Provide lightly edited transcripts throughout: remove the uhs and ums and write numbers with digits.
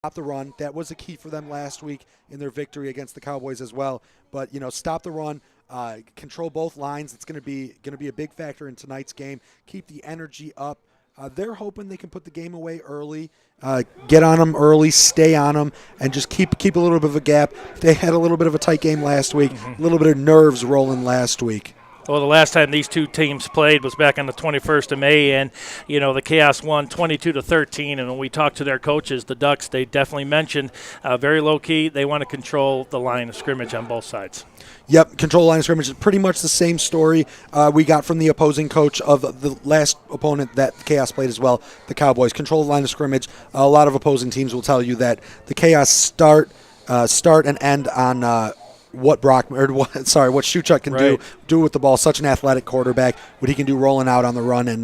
stop the run. That was a key for them last week in their victory against the Cowboys as well. But stop the run, control both lines. It's going to be a big factor in tonight's game. Keep the energy up. They're hoping they can put the game away early, get on them early, stay on them, and just keep a little bit of a gap. They had a little bit of a tight game last week, a little bit of nerves rolling last week. Well, the last time these two teams played was back on the 21st of May, and the Chaos won 22-13. And when we talked to their coaches, the Ducks, they definitely mentioned very low key. They want to control the line of scrimmage on both sides. Yep, control line of scrimmage is pretty much the same story we got from the opposing coach of the last opponent that Chaos played as well, the Cowboys. Control the line of scrimmage. A lot of opposing teams will tell you that the Chaos start and end on what Shewchuk can do with the ball. Such an athletic quarterback, what he can do rolling out on the run and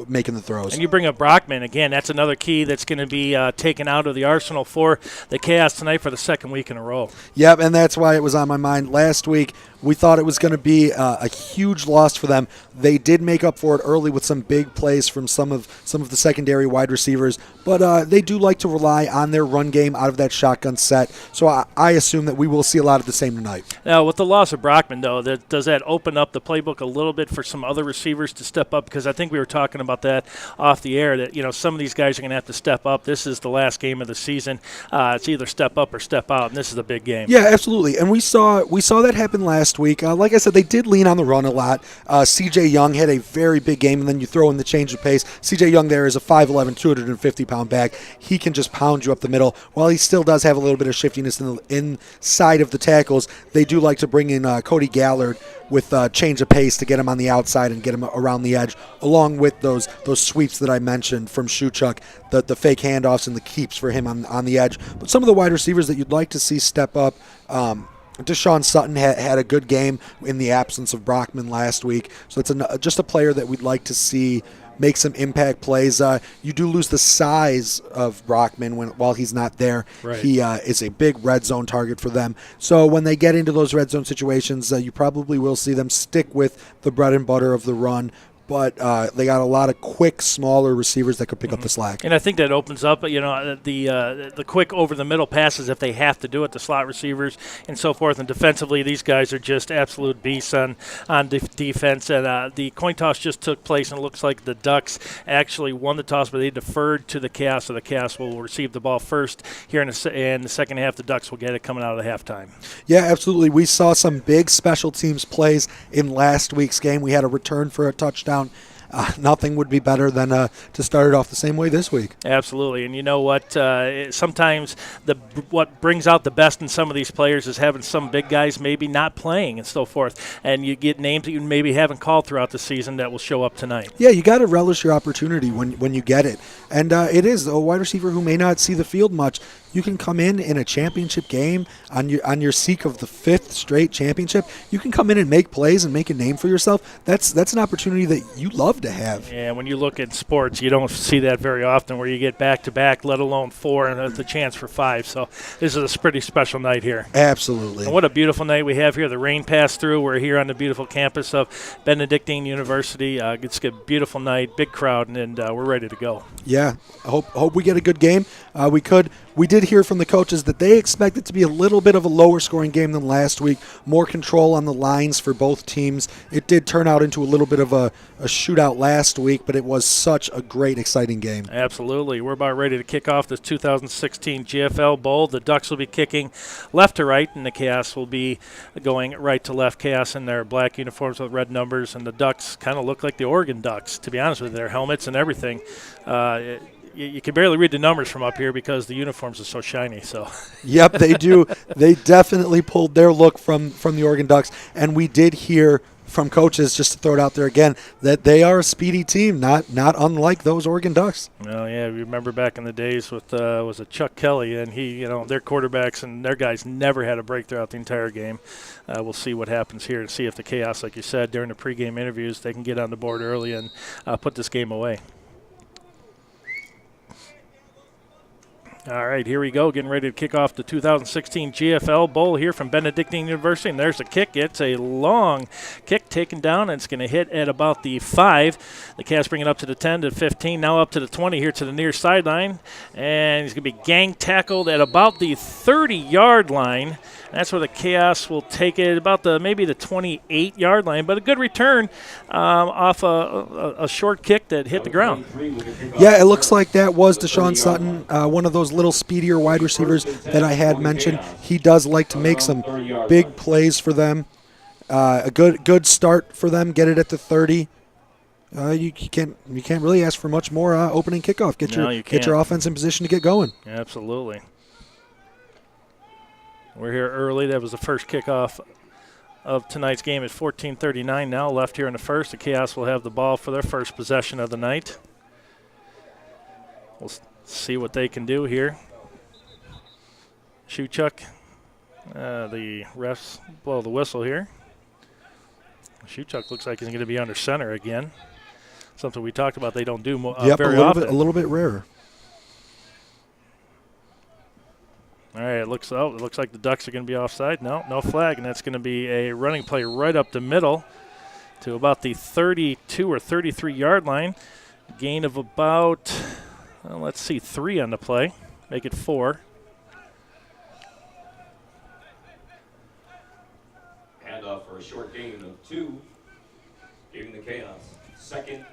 making the throws. And you bring up Brockman again. That's another key that's going to be taken out of the arsenal for the Chaos tonight for the second week in a row. Yep, and that's why it was on my mind last week. We thought it was going to be a huge loss for them. They did make up for it early with some big plays from some of the secondary wide receivers, but they do like to rely on their run game out of that shotgun set. So I assume that we will see a lot of the same tonight. Now, with the loss of Brockman, though, does that open up the playbook a little bit for some other receivers to step up? Because I think we were talking about that off the air, that some of these guys are going to have to step up. This is the last game of the season. It's either step up or step out, and this is a big game. Yeah, absolutely. And we saw that happen last week. Like I said, they did lean on the run a lot. C.J. Young had a very big game, and then you throw in the change of pace. C.J. Young there is a 5'11", 250-pound back. He can just pound you up the middle. While he still does have a little bit of shiftiness inside of the tackles, they do like to bring in Cody Gallard with change of pace to get him on the outside and get him around the edge, along with those sweeps that I mentioned from Shewchuk, the fake handoffs and the keeps for him on the edge. But some of the wide receivers that you'd like to see step up, Deshaun Sutton had a good game in the absence of Brockman last week. So it's just a player that we'd like to see make some impact plays. You do lose the size of Brockman while he's not there. Right. He is a big red zone target for them. So when they get into those red zone situations, you probably will see them stick with the bread and butter of the run. But they got a lot of quick, smaller receivers that could pick up the slack. And I think that opens up, the quick over-the-middle passes if they have to do it, the slot receivers and so forth. And defensively, these guys are just absolute beasts on defense. And the coin toss just took place, and it looks like the Ducks actually won the toss, but they deferred to the Chaos, so the Chaos will receive the ball first here in the second half. The Ducks will get it coming out of the halftime. Yeah, absolutely. We saw some big special teams plays in last week's game. We had a return for a touchdown. Nothing would be better than to start it off the same way this week. Absolutely. And you know what? Sometimes what brings out the best in some of these players is having some big guys maybe not playing and so forth. And you get names that you maybe haven't called throughout the season that will show up tonight. Yeah, you got to relish your opportunity when you get it. And it is a wide receiver who may not see the field much. You can come in a championship game on your seek of the 5th straight championship. You can come in and make plays and make a name for yourself. That's an opportunity that you love to have. Yeah, when you look at sports, you don't see that very often where you get back-to-back, let alone 4, and the chance for 5. So this is a pretty special night here. Absolutely. And what a beautiful night we have here. The rain passed through. We're here on the beautiful campus of Benedictine University. It's a beautiful night, big crowd, and we're ready to go. Yeah, I hope we get a good game. We did hear from the coaches that they expect it to be a little bit of a lower scoring game than last week, more control on the lines for both teams. It did turn out into a little bit of a shootout last week, but it was such a great, exciting game. Absolutely. We're about ready to kick off this 2016 GFL Bowl. The Ducks will be kicking left to right, and the Chaos will be going right to left. Chaos in their black uniforms with red numbers, and the Ducks kind of look like the Oregon Ducks, to be honest with you. Their helmets and everything. You can barely read the numbers from up here because the uniforms are so shiny. So, yep, they do. They definitely pulled their look from the Oregon Ducks, and we did hear from coaches, just to throw it out there again, that they are a speedy team, not unlike those Oregon Ducks. Well, yeah, you remember back in the days with was it Chuck Kelly, and he, their quarterbacks and their guys never had a break throughout the entire game. We'll see what happens here to see if the Chaos, like you said, during the pregame interviews, they can get on the board early and put this game away. All right, here we go, getting ready to kick off the 2016 GFL Bowl here from Benedictine University, and there's the kick. It's a long kick taken down, and it's going to hit at about the 5. The Cats bring it up to the 10, to 15, now up to the 20 here to the near sideline, and he's going to be gang tackled at about the 30-yard line. That's where the Chaos will take it, about maybe the 28-yard line, but a good return off a short kick that hit the ground. Yeah, it looks like that was Deshaun Sutton, one of those little speedier wide receivers that I had mentioned. He does like to make some big plays for them. A good start for them. Get it at the 30. You can't really ask for much more opening kickoff. Get your offense in position to get going. Absolutely. We're here early. That was the first kickoff of tonight's game at 14:39 now left here in the first. The Chaos will have the ball for their first possession of the night. We'll see what they can do here. Shuchuk, the refs blow the whistle here. Shuchuk looks like he's going to be under center again. Something we talked about they don't do very often. A little bit rarer. All right, it looks like the Ducks are going to be offside. No flag, and that's going to be a running play right up the middle to about the 32 or 33-yard line. Gain of about, 3 on the play. Make it 4. Handoff for a short gain of 2, giving the Chaos 2nd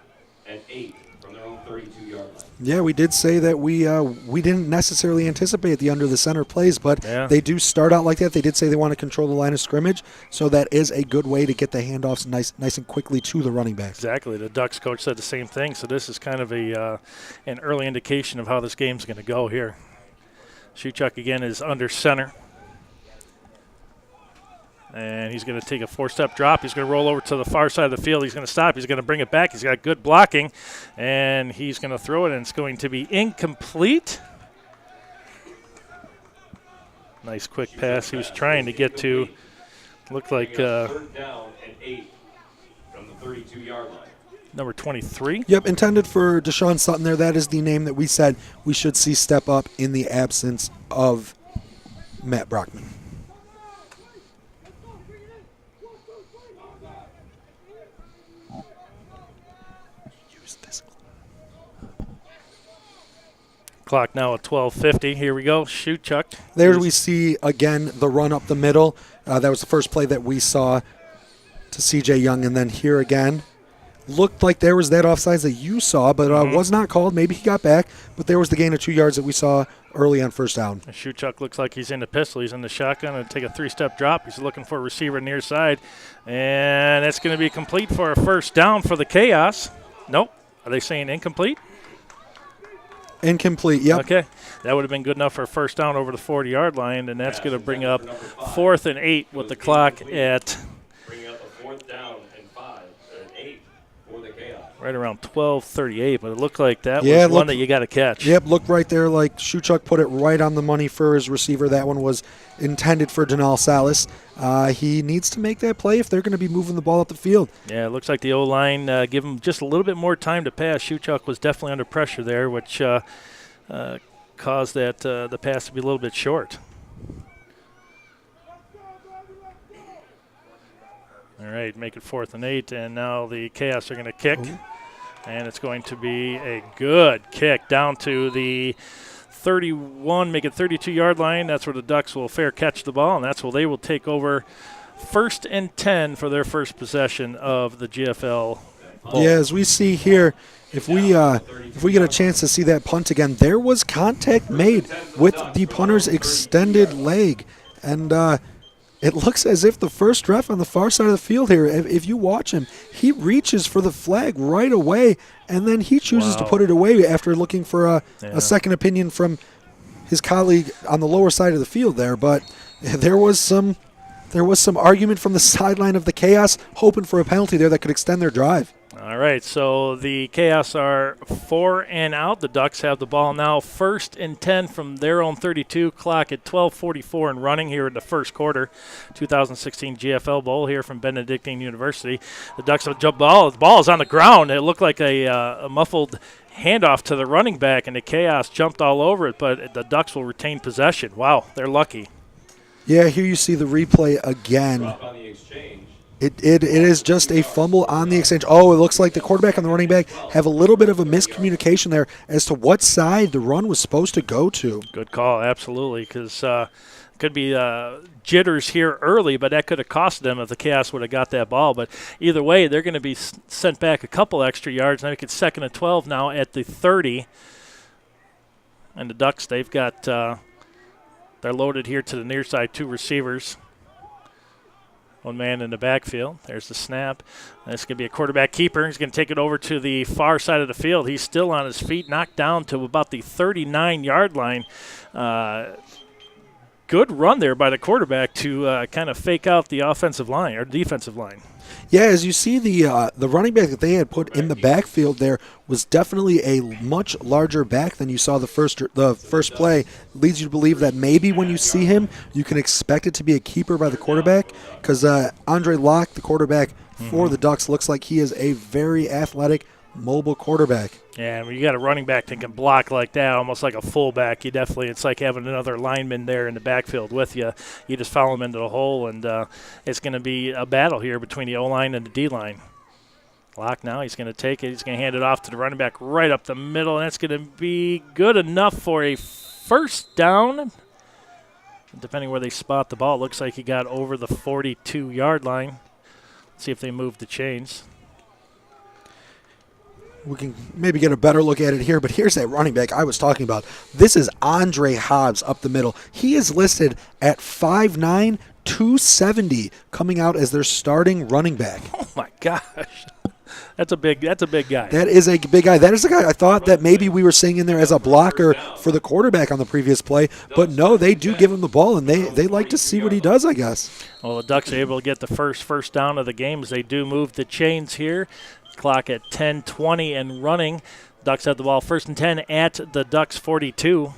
and 8 from their own 32-yard line. Yeah, we did say that we didn't necessarily anticipate the under the center plays, but they do start out like that. They did say they want to control the line of scrimmage, so that is a good way to get the handoffs nice and quickly to the running backs. Exactly. The Ducks coach said the same thing, so this is kind of an early indication of how this game's going to go here. Shuchuk again is under center. And he's going to take a 4-step drop. He's going to roll over to the far side of the field. He's going to stop. He's going to bring it back. He's got good blocking. And he's going to throw it, and it's going to be incomplete. Nice quick pass he was trying to get to. Looked like 3rd down and 8 from the 32-yard line. Number 23. Yep, intended for Deshaun Sutton there. That is the name that we said we should see step up in the absence of Matt Brockman. Clock now at 12:50. Here we go. Shuchuk. There we see, again, the run up the middle. That was the first play that we saw to C.J. Young. And then here again, looked like there was that offsides that you saw, but was not called. Maybe he got back, but there was the gain of 2 yards that we saw early on first down. Shuchuk looks like he's in the pistol. He's in the shotgun and take a 3-step drop. He's looking for a receiver near side. And that's going to be complete for a first down for the Chaos. Nope. Are they saying incomplete? Incomplete, yep. Okay. That would have been good enough for a first down over the 40-yard line, and that's going to bring up 4th and 8 with the clock at Bringing up a 4th down and 5 and 8 for the Chaos. right around 12:38, but it looked like that was one that you got to catch. Yep, looked right there like Shuchuk put it right on the money for his receiver. That one was intended for Denal Salas. He needs to make that play if they're going to be moving the ball up the field. Yeah, it looks like the O-line give him just a little bit more time to pass. Shuchuk was definitely under pressure there, which caused that the pass to be a little bit short. All right, make it 4th and 8, and now the Chaos are going to kick. And it's going to be a good kick down to the 31, make it 32-yard line. That's where the Ducks will fair catch the ball, and that's where they will take over 1st and 10 for their first possession of the GFL Bowl. Yeah, as we see here, if we get a chance to see that punt again, there was contact made with the punter's extended leg, and it looks as if the first ref on the far side of the field here, if you watch him, he reaches for the flag right away, and then he chooses to put it away after looking for a second opinion from his colleague on the lower side of the field there. But there was some argument from the sideline of the Chaos, hoping for a penalty there that could extend their drive. All right, so the Chaos are 4 and out. The Ducks have the ball now 1st and 10 from their own 32. Clock at 12:44 and running here in the first quarter. 2016 GFL Bowl here from Benedictine University. The Ducks have jumped ball. The ball is on the ground. It looked like a muffled handoff to the running back, and the Chaos jumped all over it, but the Ducks will retain possession. Wow, they're lucky. Yeah, here you see the replay again. Drop on the exchange. It is just a fumble on the exchange. Oh, it looks like the quarterback and the running back have a little bit of a miscommunication there as to what side the run was supposed to go to. Good call, absolutely, because could be jitters here early, but that could have cost them if the Chaos would have got that ball. But either way, they're going to be sent back a couple extra yards. I think it's 2nd and 12 now at the 30. And the Ducks, they've got they're loaded here to the near side, 2 receivers. One man in the backfield. There's the snap. That's going to be a quarterback keeper. He's going to take it over to the far side of the field. He's still on his feet, knocked down to about the 39-yard line. Good run there by the quarterback to kind of fake out the offensive line or defensive line. Yeah, as you see, the running back that they had put in the backfield there was definitely a much larger back than you saw the first play. Leads you to believe that maybe when you see him, you can expect it to be a keeper by the quarterback, because Andre Locke, the quarterback for the Ducks, looks like he is a very athletic, mobile quarterback. Yeah, when you got a running back that can block like that, almost like a fullback, it's like having another lineman there in the backfield with you. You just follow him into the hole, and it's going to be a battle here between the O-line and the D-line. Locke now, he's going to take it. He's going to hand it off to the running back right up the middle, and that's going to be good enough for a first down. Depending where they spot the ball, it looks like he got over the 42-yard line. Let's see if they move the chains. We can maybe get a better look at it here, but here's that running back I was talking about. This is Andre Hobbs up the middle. He is listed at 5'9", 270, coming out as their starting running back. Oh, my gosh. That's a big guy. That is a big guy. That is a guy I thought that maybe we were seeing in there as a blocker for the quarterback on the previous play. But no, they do give him the ball, and they like to see what he does, I guess. Well, the Ducks are able to get the first down of the game as they do move the chains here. Clock at 10:20 and running. Ducks have the ball 1st and 10 at the Ducks 42.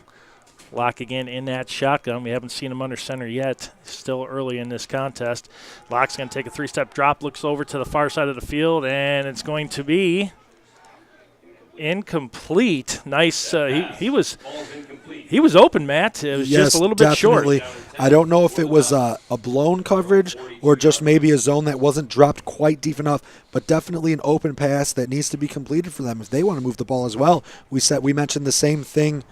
Locke again in that shotgun. We haven't seen him under center yet. Still early in this contest. Locke's going to take a 3-step drop, looks over to the far side of the field, and it's going to be incomplete. Nice. He was open, Matt. It was just a little bit definitely short. I don't know if it was a blown coverage or just maybe a zone that wasn't dropped quite deep enough, but definitely an open pass that needs to be completed for them if they want to move the ball as well. We mentioned the same thing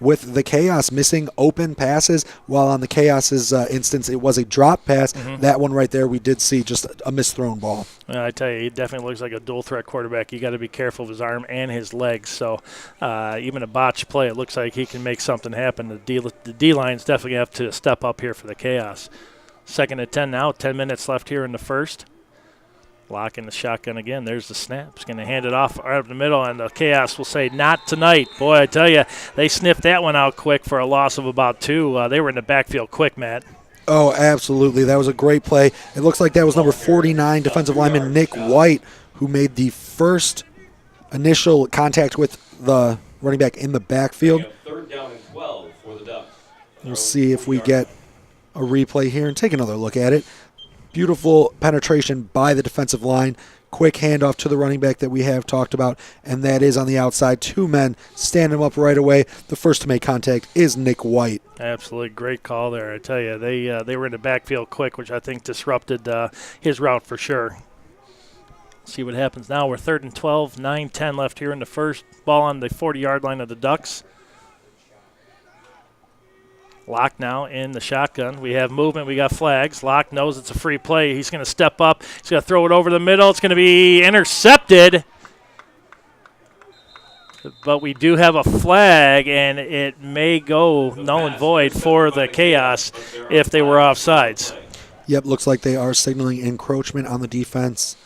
with the Chaos, missing open passes, while on the Chaos's instance it was a drop pass. That one right there we did see just a misthrown ball. I tell you, he definitely looks like a dual-threat quarterback. You got to be careful of his arm and his legs. So even a botched play, it looks like he can make something happen. The D-line's definitely have to step up here for the Chaos. 2nd and 10 now, 10 minutes left here in the first. Locke in the shotgun again. There's the snap. He's going to hand it off right up the middle, and the Chaos will say, not tonight. Boy, I tell you, they sniffed that one out quick for a loss of about 2. They were in the backfield quick, Matt. Oh, absolutely. That was a great play. It looks like that was number 49, defensive lineman Nick White, who made the first initial contact with the running back in the backfield. 3rd down and 12 for the Ducks. We'll see if we get a replay here and take another look at it. Beautiful penetration by the defensive line. Quick handoff to the running back that we have talked about, and that is on the outside. 2 men stand him up right away. The first to make contact is Nick White. Absolutely great call there. I tell you, they were in the backfield quick, which I think disrupted his route for sure. See what happens now. We're 3rd and 12, 9-10 left here in the first. Ball on the 40-yard line of the Ducks. Locke now in the shotgun. We have movement. We got flags. Locke knows it's a free play. He's going to step up. He's going to throw it over the middle. It's going to be intercepted. But we do have a flag, and it may go null and void for the Chaos if they were offsides. Yep, looks like they are signaling encroachment on the defense.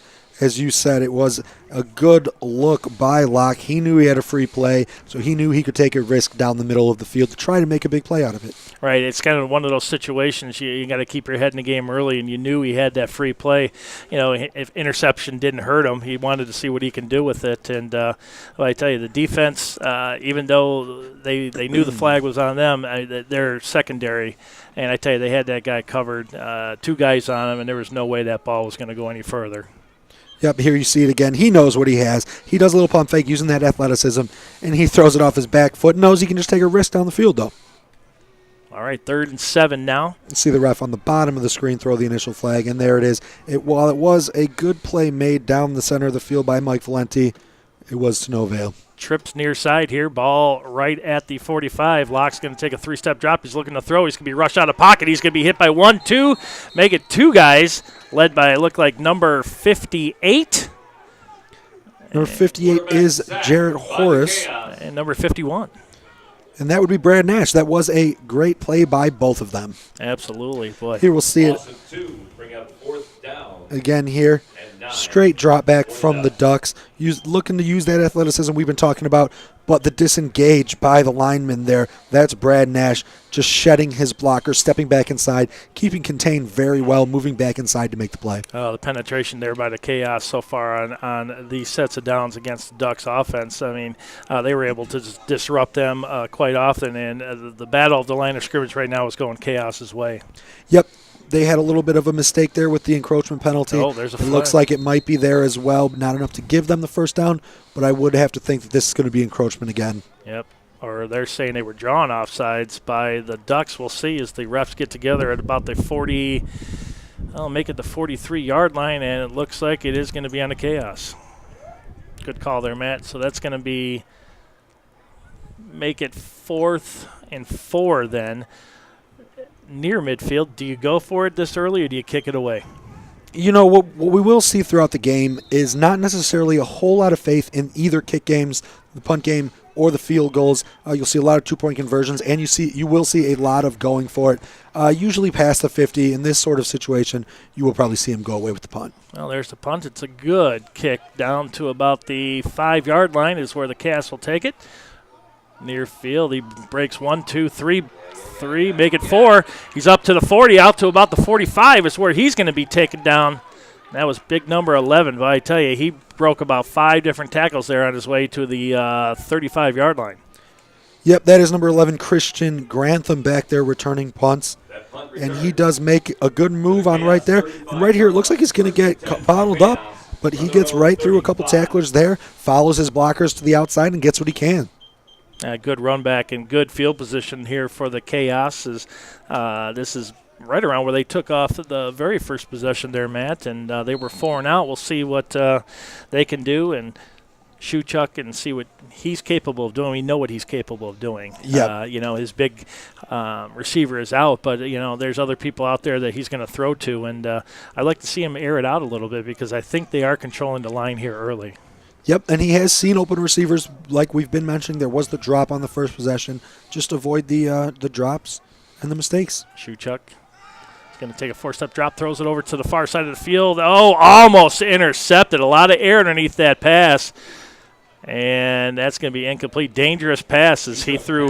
As you said, it was a good look by Locke. He knew he had a free play, so he knew he could take a risk down the middle of the field to try to make a big play out of it. Right, it's kind of one of those situations you got to keep your head in the game early, and you knew he had that free play. You know, if interception didn't hurt him, he wanted to see what he can do with it. And well, I tell you, the defense, even though they knew the flag was on them, they're secondary. And I tell you, they had that guy covered, 2 guys on him, and there was no way that ball was going to go any further. Yep, here you see it again. He knows what he has. He does a little pump fake using that athleticism, and he throws it off his back foot. Knows he can just take a risk down the field, though. All right, 3rd and 7 now. You see the ref on the bottom of the screen throw the initial flag, and there it is. While it was a good play made down the center of the field by Mike Valenti, it was to no avail. Trips near side here. Ball right at the 45. Locke's going to take a 3-step drop. He's looking to throw. He's going to be rushed out of pocket. He's going to be hit by 1, 2. Make it 2 guys, led by, look like, number 58. Number 58 is Jarrett Horace. And number 51. And that would be Brad Nash. That was a great play by both of them. Absolutely. Boy. Here we'll see it again here. Straight drop back from the Ducks. Looking to use that athleticism we've been talking about, but the disengage by the lineman there, that's Brad Nash just shedding his blocker, stepping back inside, keeping contained very well, moving back inside to make the play. Oh, the penetration there by the Chaos so far on these sets of downs against the Ducks offense. I mean, they were able to just disrupt them quite often, and the battle of the line of scrimmage right now is going Chaos's way. Yep. They had a little bit of a mistake there with the encroachment penalty. Oh, there's a flag. It looks like it might be there as well, not enough to give them the first down, but I would have to think that this is going to be encroachment again. Yep. Or they're saying they were drawn offsides by the Ducks. We'll see as the refs get together at about the 40, I'll make it the 43-yard line, and it looks like it is going to be on the Chaos. Good call there, Matt. So that's going to make it 4th and 4 then. Near midfield, do you go for it this early or do you kick it away? You know, what we will see throughout the game is not necessarily a whole lot of faith in either kick games, the punt game, or the field goals. You'll see a lot of two-point conversions, and you will see a lot of going for it. Usually past the 50. In this sort of situation, you will probably see him go away with the punt. Well, there's the punt. It's a good kick down to about the 5-yard line is where the Cast will take it. Near field, he breaks 1, 2, 3, make it 4. He's up to the 40, out to about the 45 is where he's going to be taken down. That was big number 11, but I tell you, he broke about 5 different tackles there on his way to the 35-yard line. Yep, that is number 11, Christian Grantham back there returning punts. And he does make a good move on right there. And right here, it looks like he's going to get bottled up, but he gets right through a couple tacklers there, follows his blockers to the outside, and gets what he can. Good run back and good field position here for the Chaos. This is right around where they took off the very first possession there, Matt, and they were 4 and out. We'll see what they can do and shoe Chuck and see what he's capable of doing. We know what he's capable of doing. Yep. His big receiver is out, but, there's other people out there that he's going to throw to, and I'd like to see him air it out a little bit because I think they are controlling the line here early. Yep, and he has seen open receivers like we've been mentioning. There was the drop on the first possession. Just avoid the drops and the mistakes. Shuchuk is going to take a 4-step drop, throws it over to the far side of the field. Oh, almost intercepted. A lot of air underneath that pass. And that's going to be incomplete. Dangerous pass as he threw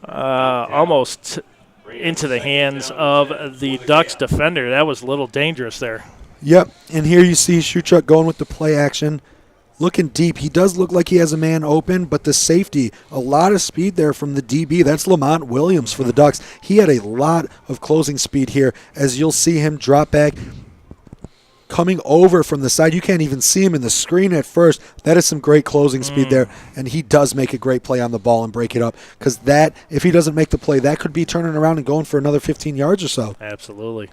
almost into the hands of the Ducks defender. That was a little dangerous there. Yep, and here you see Shuchuk going with the play action. Looking deep. He does look like he has a man open, but the safety, a lot of speed there from the DB. That's Lamont Williams for the Ducks. He had a lot of closing speed here as you'll see him drop back. Coming over from the side. You can't even see him in the screen at first. That is some great closing speed there, and he does make a great play on the ball and break it up because that, if he doesn't make the play, that could be turning around and going for another 15 yards or so. Absolutely.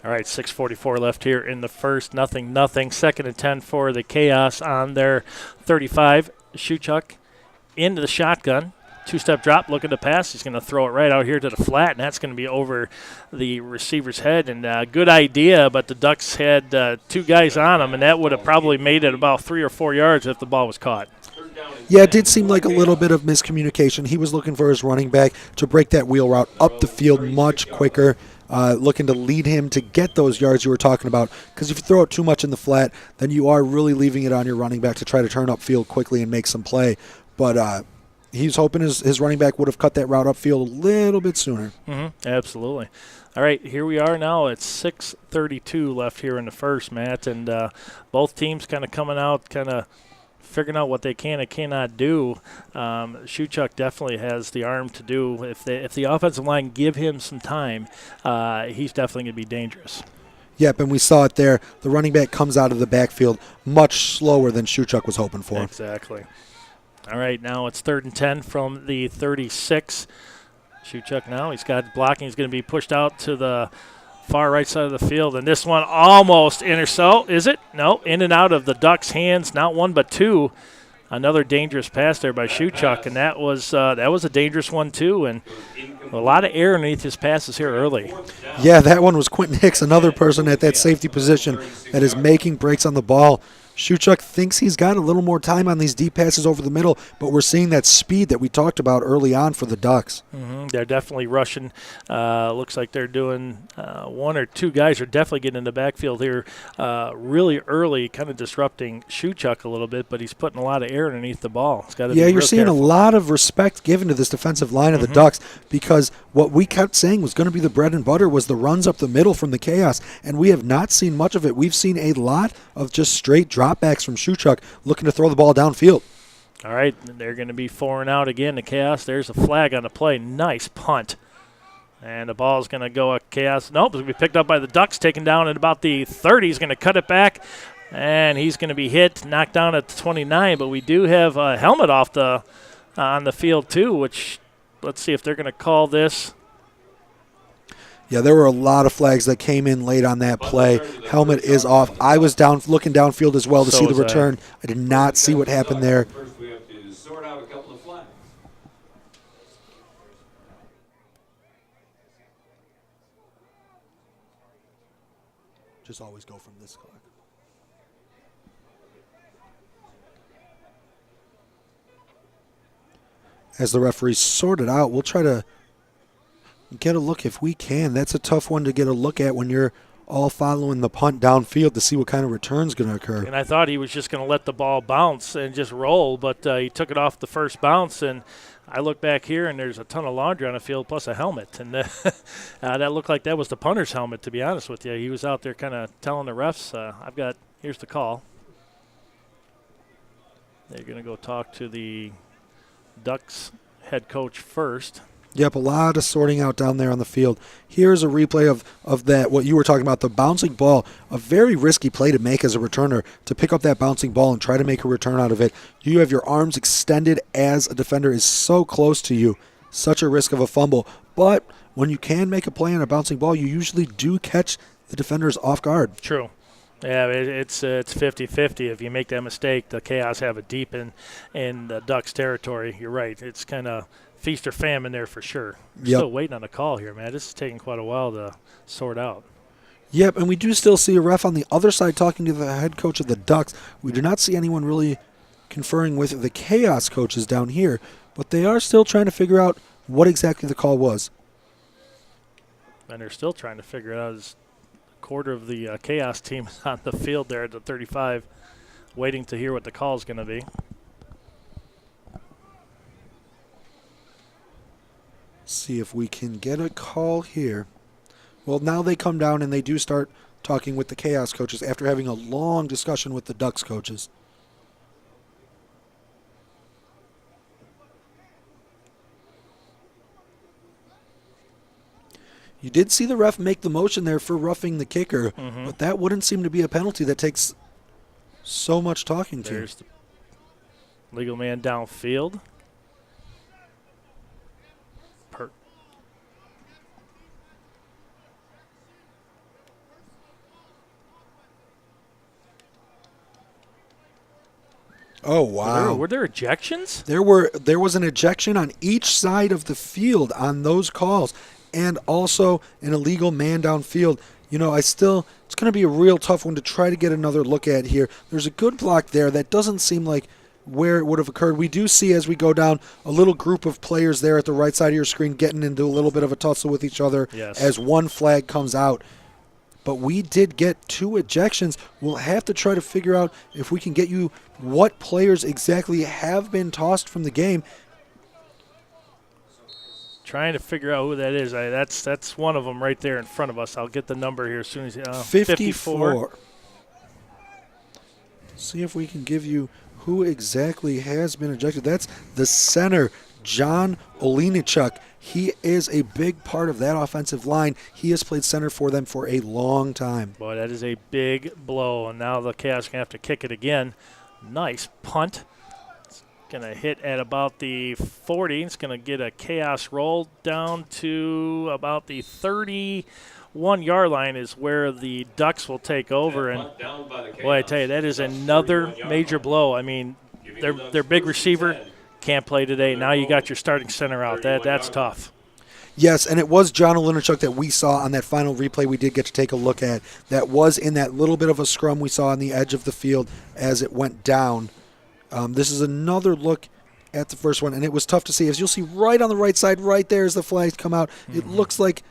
All right, 6:44 left here in the first. 0-0. 2nd and 10 for the Chaos on their 35. Shuchuk into the shotgun. 2-step drop, looking to pass. He's going to throw it right out here to the flat, and that's going to be over the receiver's head. And good idea, but the Ducks had 2 guys on him, and that would have probably made it about 3 or 4 yards if the ball was caught. Yeah, it did seem like a little bit of miscommunication. He was looking for his running back to break that wheel route up the field much quicker. Looking to lead him to get those yards you were talking about. Because if you throw it too much in the flat, then you are really leaving it on your running back to try to turn upfield quickly and make some play. But he's hoping his running back would have cut that route upfield a little bit sooner. Absolutely. All right, here we are now. It's 6:32 left here in the first, Matt. And both teams kind of coming out, kind of figuring out what they can and cannot do. Shuchuk definitely has the arm to do. If the offensive line give him some time, he's definitely going to be dangerous. Yep, and we saw it there. The running back comes out of the backfield much slower than Shuchuk was hoping for. Exactly. All right, now it's 3rd and 10 from the 36. Shuchuk now, he's got blocking. He's going to be pushed out to the far right side of the field, and this one almost intercept. Is it? No, in and out of the Ducks' hands, not one but two. Another dangerous pass there by Shuchuk, and that was a dangerous one too, and a lot of air underneath his passes here early. Yeah, that one was Quentin Hicks, another person at that safety position that is making breaks on the ball. Shuchuk thinks he's got a little more time on these deep passes over the middle, but we're seeing that speed that we talked about early on for the Ducks. They're definitely rushing. Looks like they're doing one or two guys are definitely getting in the backfield here really early, kind of disrupting Shuchuk a little bit, but he's putting a lot of air underneath the ball. It's got to be you're real seeing careful. a lot of respect given to this defensive line of the Ducks, because what we kept saying was going to be the bread and butter was the runs up the middle from the Chaos, and we have not seen much of it. We've seen a lot of just straight dropbacks from Shuchuk looking to throw the ball downfield. All right, they're going to be foreign out again, the Chaos. There's a flag on the play. Nice punt. And the ball is going to go a Chaos. Nope, it's going to be picked up by the Ducks, taken down at about the 30. He's going to cut it back, and he's going to be hit, knocked down at the 29. But we do have a helmet off on the field too, which let's see if they're going to call this. Yeah, there were a lot of flags that came in late on that play. Helmet is off. I was down looking downfield as well to see the return. I did not see what happened there. First, we have to sort out a couple of flags. Just always go from this clock. As the referees sort it out, we'll try to get a look if we can. That's a tough one to get a look at when you're all following the punt downfield to see what kind of return's going to occur. And I thought he was just going to let the ball bounce and just roll, but he took it off the first bounce, and I look back here, and there's a ton of laundry on the field plus a helmet. And that looked like that was the punter's helmet, to be honest with you. He was out there kind of telling the refs, here's the call. They're going to go talk to the Ducks head coach first. Yep, a lot of sorting out down there on the field. Here's a replay of that, what you were talking about, the bouncing ball. A very risky play to make as a returner, to pick up that bouncing ball and try to make a return out of it. You have your arms extended as a defender is so close to you. Such a risk of a fumble. But when you can make a play on a bouncing ball, you usually do catch the defenders off guard. True. Yeah, it's 50-50. If you make that mistake, the Chaos have it deep in the Ducks territory. You're right. It's kind of feast or famine there for sure. We're still waiting on a call here, man. This is taking quite a while to sort out. Yep, and we do still see a ref on the other side talking to the head coach of the Ducks. We do not see anyone really conferring with the Chaos coaches down here, but they are still trying to figure out what exactly the call was. And they're still trying to figure it out. As a quarter of the Chaos team is on the field there at the 35, waiting to hear what the call is going to be. See if we can get a call here. Well, now they come down and they do start talking with the Chaos coaches after having a long discussion with the Ducks coaches. You did see the ref make the motion there for roughing the kicker, but that wouldn't seem to be a penalty that takes so much talking to. There's the legal man downfield. Oh, wow. Were there ejections? There was an ejection on each side of the field on those calls, and also an illegal man downfield. You know, it's going to be a real tough one to try to get another look at here. There's a good block there. That doesn't seem like where it would have occurred. We do see, as we go down, a little group of players there at the right side of your screen getting into a little bit of a tussle with each other as one flag comes out. But we did get 2 ejections. We'll have to try to figure out if we can get you what players exactly have been tossed from the game. Trying to figure out who that is. That's one of them right there in front of us. I'll get the number here as soon as 54. See if we can give you who exactly has been ejected. That's the center, John Olinichuk. He is a big part of that offensive line. He has played center for them for a long time. Boy, that is a big blow, and now the Chaos going to have to kick it again. Nice punt. It's going to hit at about the 40. It's going to get a Chaos roll down to about the 31-yard line is where the Ducks will take over. And, boy, I tell you, that is another major blow. I mean, their big receiver can't play today. Now you got your starting center out. That's tough. Yes, and it was John Olinachuk that we saw on that final replay we did get to take a look at. That was in that little bit of a scrum we saw on the edge of the field as it went down. This is another look at the first one, and it was tough to see. As you'll see right on the right side, right there as the flags come out, it looks like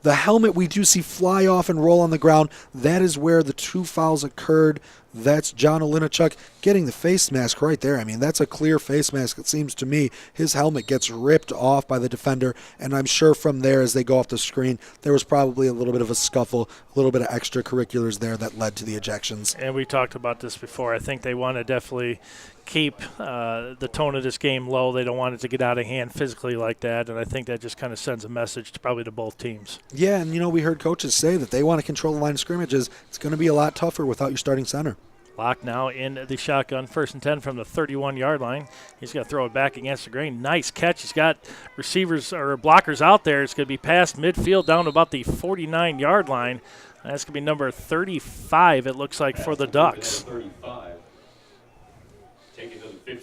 the helmet we do see fly off and roll on the ground. That is where the 2 fouls occurred. That's John Olinachuk getting the face mask right there. I mean, that's a clear face mask, it seems to me. His helmet gets ripped off by the defender, and I'm sure from there as they go off the screen, there was probably a little bit of a scuffle, a little bit of extracurriculars there that led to the ejections. And we talked about this before. I think they want to definitely keep the tone of this game low. They don't want it to get out of hand physically like that, and I think that just kind of sends a message to probably to both teams. Yeah, and we heard coaches say that they want to control the line of scrimmages. It's going to be a lot tougher without your starting center. Locke now in the shotgun, 1st and 10 from the 31-yard line. He's going to throw it back against the grain. Nice catch. He's got receivers or blockers out there. It's going to be past midfield down to about the 49-yard line. That's going to be number 35, it looks like, for the Ducks.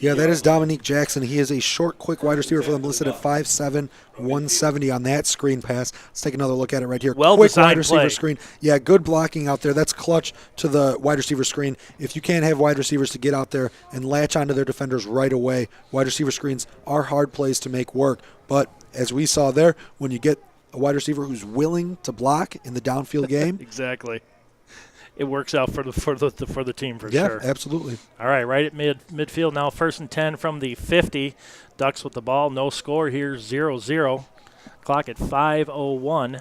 Yeah, that is Dominique Jackson. He is a short, quick wide receiver for them, listed at 5'7", 170 on that screen pass. Let's take another look at it right here. Quick wide receiver play. Screen. Yeah, good blocking out there. That's clutch to the wide receiver screen. If you can't have wide receivers to get out there and latch onto their defenders right away, wide receiver screens are hard plays to make work. But as we saw there, when you get a wide receiver who's willing to block in the downfield game, exactly. It works out for the team for Yeah, sure. absolutely. All right, right at midfield now, 1st and 10 from the 50. Ducks with the ball, no score here, 0-0. Clock at 5:01.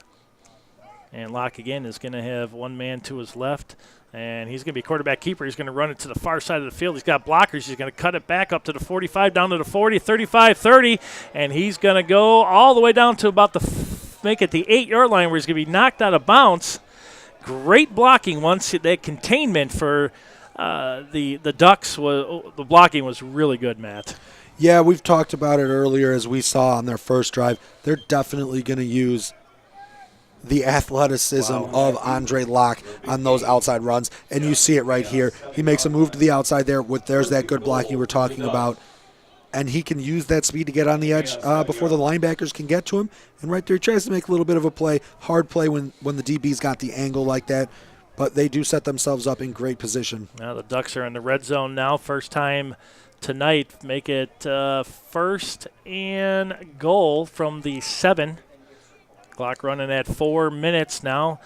And Locke again is going to have one man to his left, and he's going to be quarterback keeper. He's going to run it to the far side of the field. He's got blockers. He's going to cut it back up to the 45, down to the 40, 35, 30, and he's going to go all the way down to about make it the 8-yard line where he's going to be knocked out of bounds. Great blocking once that containment for the Ducks. The blocking was really good, Matt. Yeah, we've talked about it earlier as we saw on their first drive. They're definitely going to use the athleticism of Andre Locke on those outside runs, and you see it right here. He makes a move to the outside there. There's that good blocking you were talking about. And he can use that speed to get on the edge before the linebackers can get to him. And right there, he tries to make a little bit of a play, hard play when the DB's got the angle like that. But they do set themselves up in great position. Now the Ducks are in the red zone now. First time tonight. Make it 1st and goal from the 7. Clock running at 4 minutes now.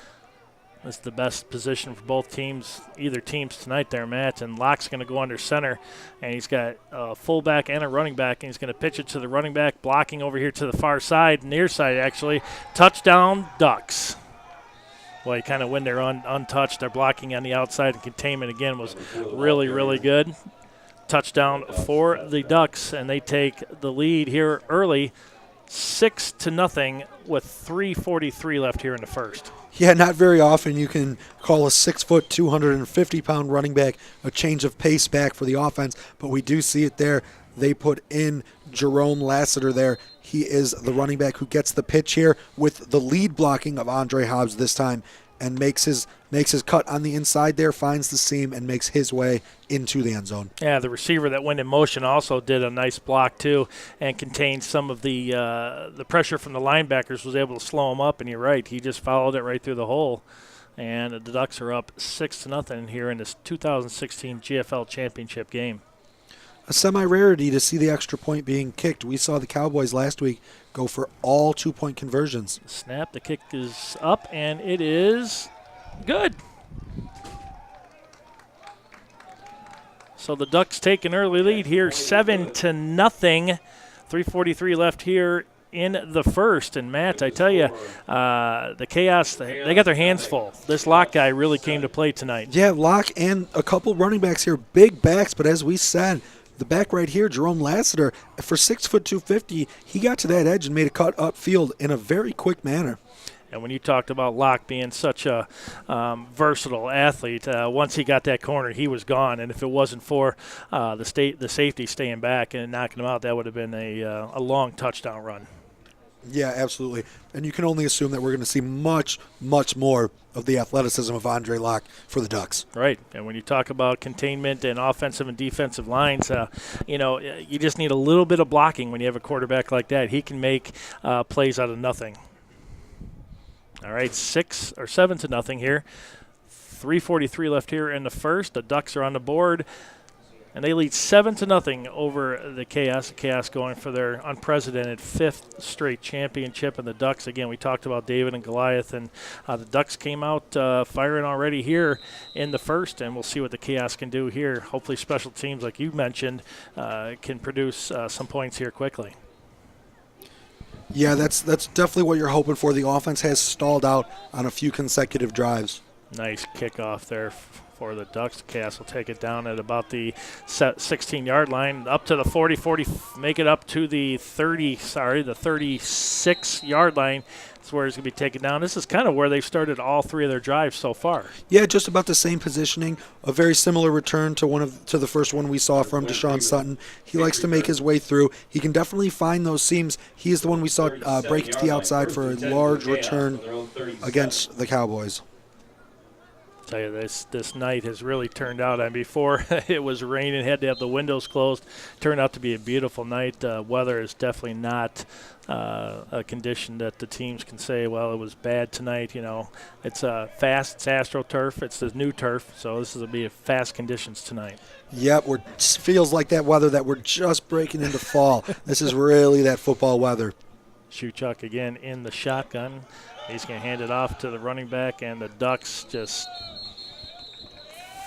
That's the best position for both teams, either teams tonight there, Matt. And Locke's going to go under center, and he's got a fullback and a running back, and he's going to pitch it to the running back, blocking over here to the far side, near side actually. Touchdown, Ducks. Well, you kind of when they're untouched, their blocking on the outside and containment again was really, really good. Touchdown for the Ducks, and they take the lead here early, 6-0 with 3:43 left here in the first. Yeah, not very often you can call a 6-foot, 250-pound running back a change of pace back for the offense, but we do see it there. They put in Jerome Lassiter there. He is the running back who gets the pitch here with the lead blocking of Andre Hobbs this time and makes his cut on the inside there, finds the seam, and makes his way into the end zone. Yeah, the receiver that went in motion also did a nice block too and contained some of the pressure from the linebackers, was able to slow him up, and you're right, he just followed it right through the hole. And the Ducks are up 6-0 here in this 2016 GFL Championship game. A semi-rarity to see the extra point being kicked. We saw the Cowboys last week go for all 2-point conversions. Snap, the kick is up, and it is good. So the Ducks take an early lead here, 7-0. 3:43 left here in the first. And, Matt, I tell you, the Chaos, they got their hands full. This Locke guy really came to play tonight. Yeah, Locke and a couple running backs here, big backs, but as we said, the back right here, Jerome Lassiter, for 6'2", 250, he got to that edge and made a cut upfield in a very quick manner. And when you talked about Locke being such a versatile athlete, once he got that corner, he was gone. And if it wasn't for the safety staying back and knocking him out, that would have been a long touchdown run. Yeah, absolutely. And you can only assume that we're going to see much, much more of the athleticism of Andre Locke for the Ducks. Right. And when you talk about containment and offensive and defensive lines, you just need a little bit of blocking when you have a quarterback like that. He can make plays out of nothing. All right, 6 or 7-0 here. 3:43 left here in the first. The Ducks are on the board, and they lead 7-0 over the Chaos. The Chaos going for their unprecedented 5th straight championship. And the Ducks, again, we talked about David and Goliath, and the Ducks came out firing already here in the first, and we'll see what the Chaos can do here. Hopefully special teams, like you mentioned, can produce some points here quickly. Yeah, that's definitely what you're hoping for. The offense has stalled out on a few consecutive drives. Nice kickoff there for the Ducks. Chaos will take it down at about the 16-yard line, up to the 40, make it up to the 36-yard line. That's where it's going to be taken down. This is kind of where they've started all three of their drives so far. Yeah, just about the same positioning. A very similar return to the first one we saw from Deshaun Sutton. He likes to make his way through. He can definitely find those seams. He is the one we saw break to the outside for a large return against the Cowboys. Tell you, this night has really turned out. And before it was raining, had to have the windows closed. Turned out to be a beautiful night. Weather is definitely not a condition that the teams can say, well, it was bad tonight. It's fast. It's AstroTurf. It's the new turf. So this will be fast conditions tonight. Yep, feels like that weather that we're just breaking into fall. This is really that football weather. Shuchuk again in the shotgun. He's going to hand it off to the running back, and the Ducks just –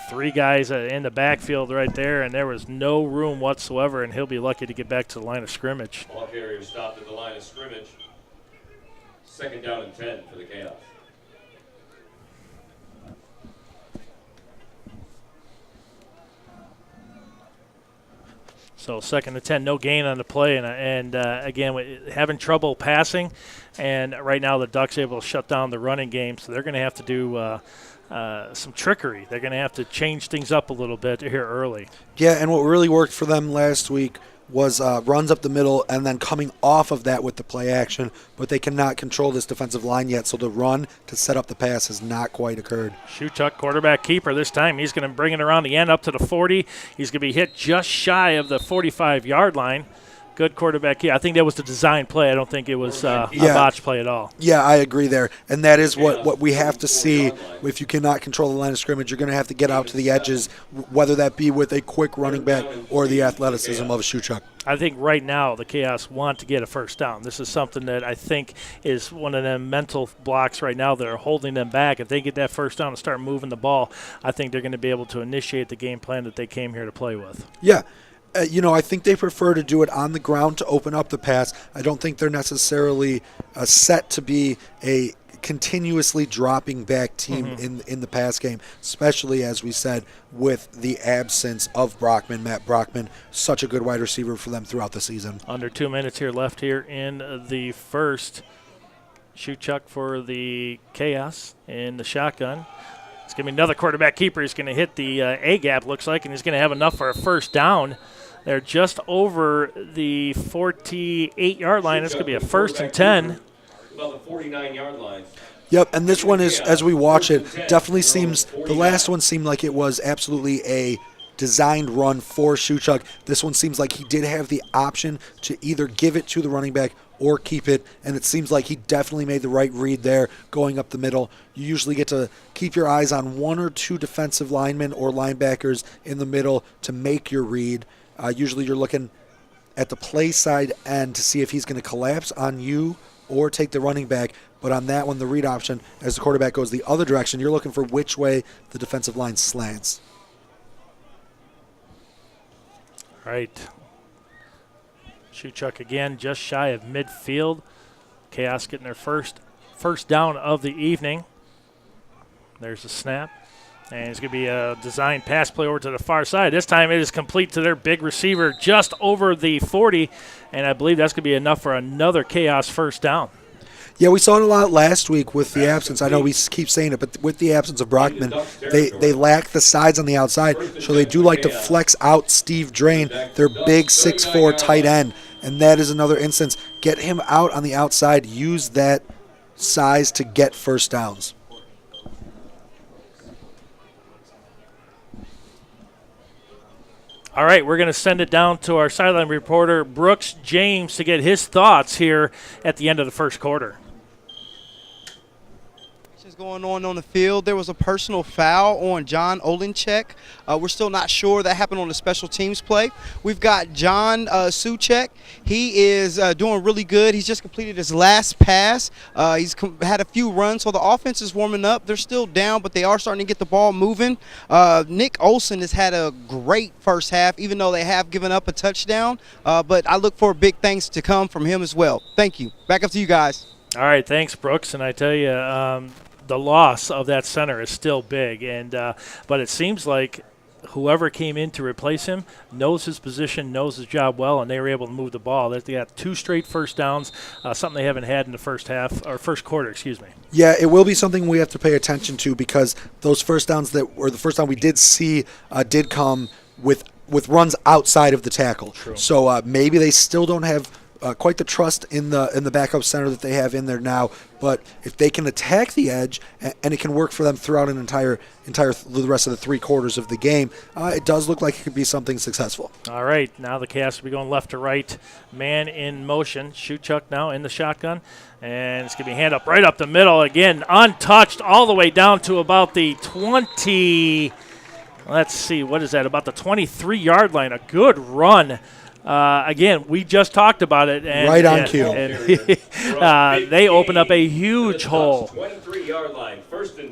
3 guys in the backfield right there, and there was no room whatsoever, and he'll be lucky to get back to the line of scrimmage. Ball carrier stopped at the line of scrimmage. 2nd down and 10 for the Chaos. So 2nd and 10, no gain on the play, and again, having trouble passing, and right now the Ducks are able to shut down the running game, so they're going to have to do some trickery. They're going to have to change things up a little bit here early. Yeah, and what really worked for them last week was runs up the middle and then coming off of that with the play action, but they cannot control this defensive line yet, so the run to set up the pass has not quite occurred. Shuchuk, quarterback keeper this time. He's going to bring it around the end up to the 40. He's going to be hit just shy of the 45-yard line. Good quarterback here. I think that was the design play. I don't think it was a botch play at all. Yeah, I agree there. And that is what we have to see. If you cannot control the line of scrimmage, you're going to have to get out to the edges, whether that be with a quick running back or the athleticism of Shuchuk. I think right now the Chaos want to get a first down. This is something that I think is one of them mental blocks right now that are holding them back. If they get that first down and start moving the ball, I think they're going to be able to initiate the game plan that they came here to play with. Yeah. I think they prefer to do it on the ground to open up the pass. I don't think they're necessarily set to be a continuously dropping back team in the pass game, especially, as we said, with the absence of Matt Brockman, such a good wide receiver for them throughout the season. Under 2 minutes here left here in the first. Shuchuk for the Chaos in the shotgun. It's going to be another quarterback keeper. He's going to hit the A-gap, looks like, and he's going to have enough for a first down. They're just over the 48-yard line. It's going to be a 1st and 10. About the 49-yard line. Yep, and this one is, as we watch it, definitely seems, the last one seemed like it was absolutely a designed run for Shuchuk. This one seems like he did have the option to either give it to the running back or keep it, and it seems like he definitely made the right read there going up the middle. You usually get to keep your eyes on 1 or 2 defensive linemen or linebackers in the middle to make your read. Usually you're looking at the play side end to see if he's going to collapse on you or take the running back. But on that one, the read option, as the quarterback goes the other direction, you're looking for which way the defensive line slants. All right. Shuchuk again, just shy of midfield. Chaos getting their first down of the evening. There's a snap. And it's going to be a design pass play over to the far side. This time it is complete to their big receiver just over the 40, and I believe that's going to be enough for another chaos first down. Yeah, we saw it a lot last week with the absence. I know we keep saying it, but with the absence of Brockman, they lack the sides on the outside, so they do like to flex out Steve Drain, their big 6'4" tight end, and that is another instance. Get him out on the outside, use that size to get first downs. All right, we're going to send it down to our sideline reporter, Brooks James, to get his thoughts here at the end of the first quarter. Going on the field. There was a personal foul on John Olenchek. We're still not sure. That happened on the special teams play. We've got John Suchek. He is doing really good. He's just completed his last pass. He's had a few runs, so the offense is warming up. They're still down, but they are starting to get the ball moving. Nick Olson has had a great first half, even though they have given up a touchdown. But I look for big things to come from him as well. Thank you. Back up to you guys. All right, thanks, Brooks. And I tell you, the loss of that center is still big, and but it seems like whoever came in to replace him knows his position, knows his job well, and they were able to move the ball. They got 2 straight first downs, something they haven't had in the first quarter. Yeah, it will be something we have to pay attention to because those first downs the first down we did see did come with runs outside of the tackle. True. So maybe they still don't have quite the trust in the backup center that they have in there now, but if they can attack the edge and it can work for them throughout an entire the rest of the 3 quarters of the game, it does look like it could be something successful. All right, now the Chaos will be going left to right, man in motion. Shootchuck now in the shotgun, and it's going to be hand up right up the middle again, untouched all the way down to about the 20. Let's see, what is that? About the 23-yard line. A good run. Again, we just talked about it. And, right on cue. And they open up a huge hole.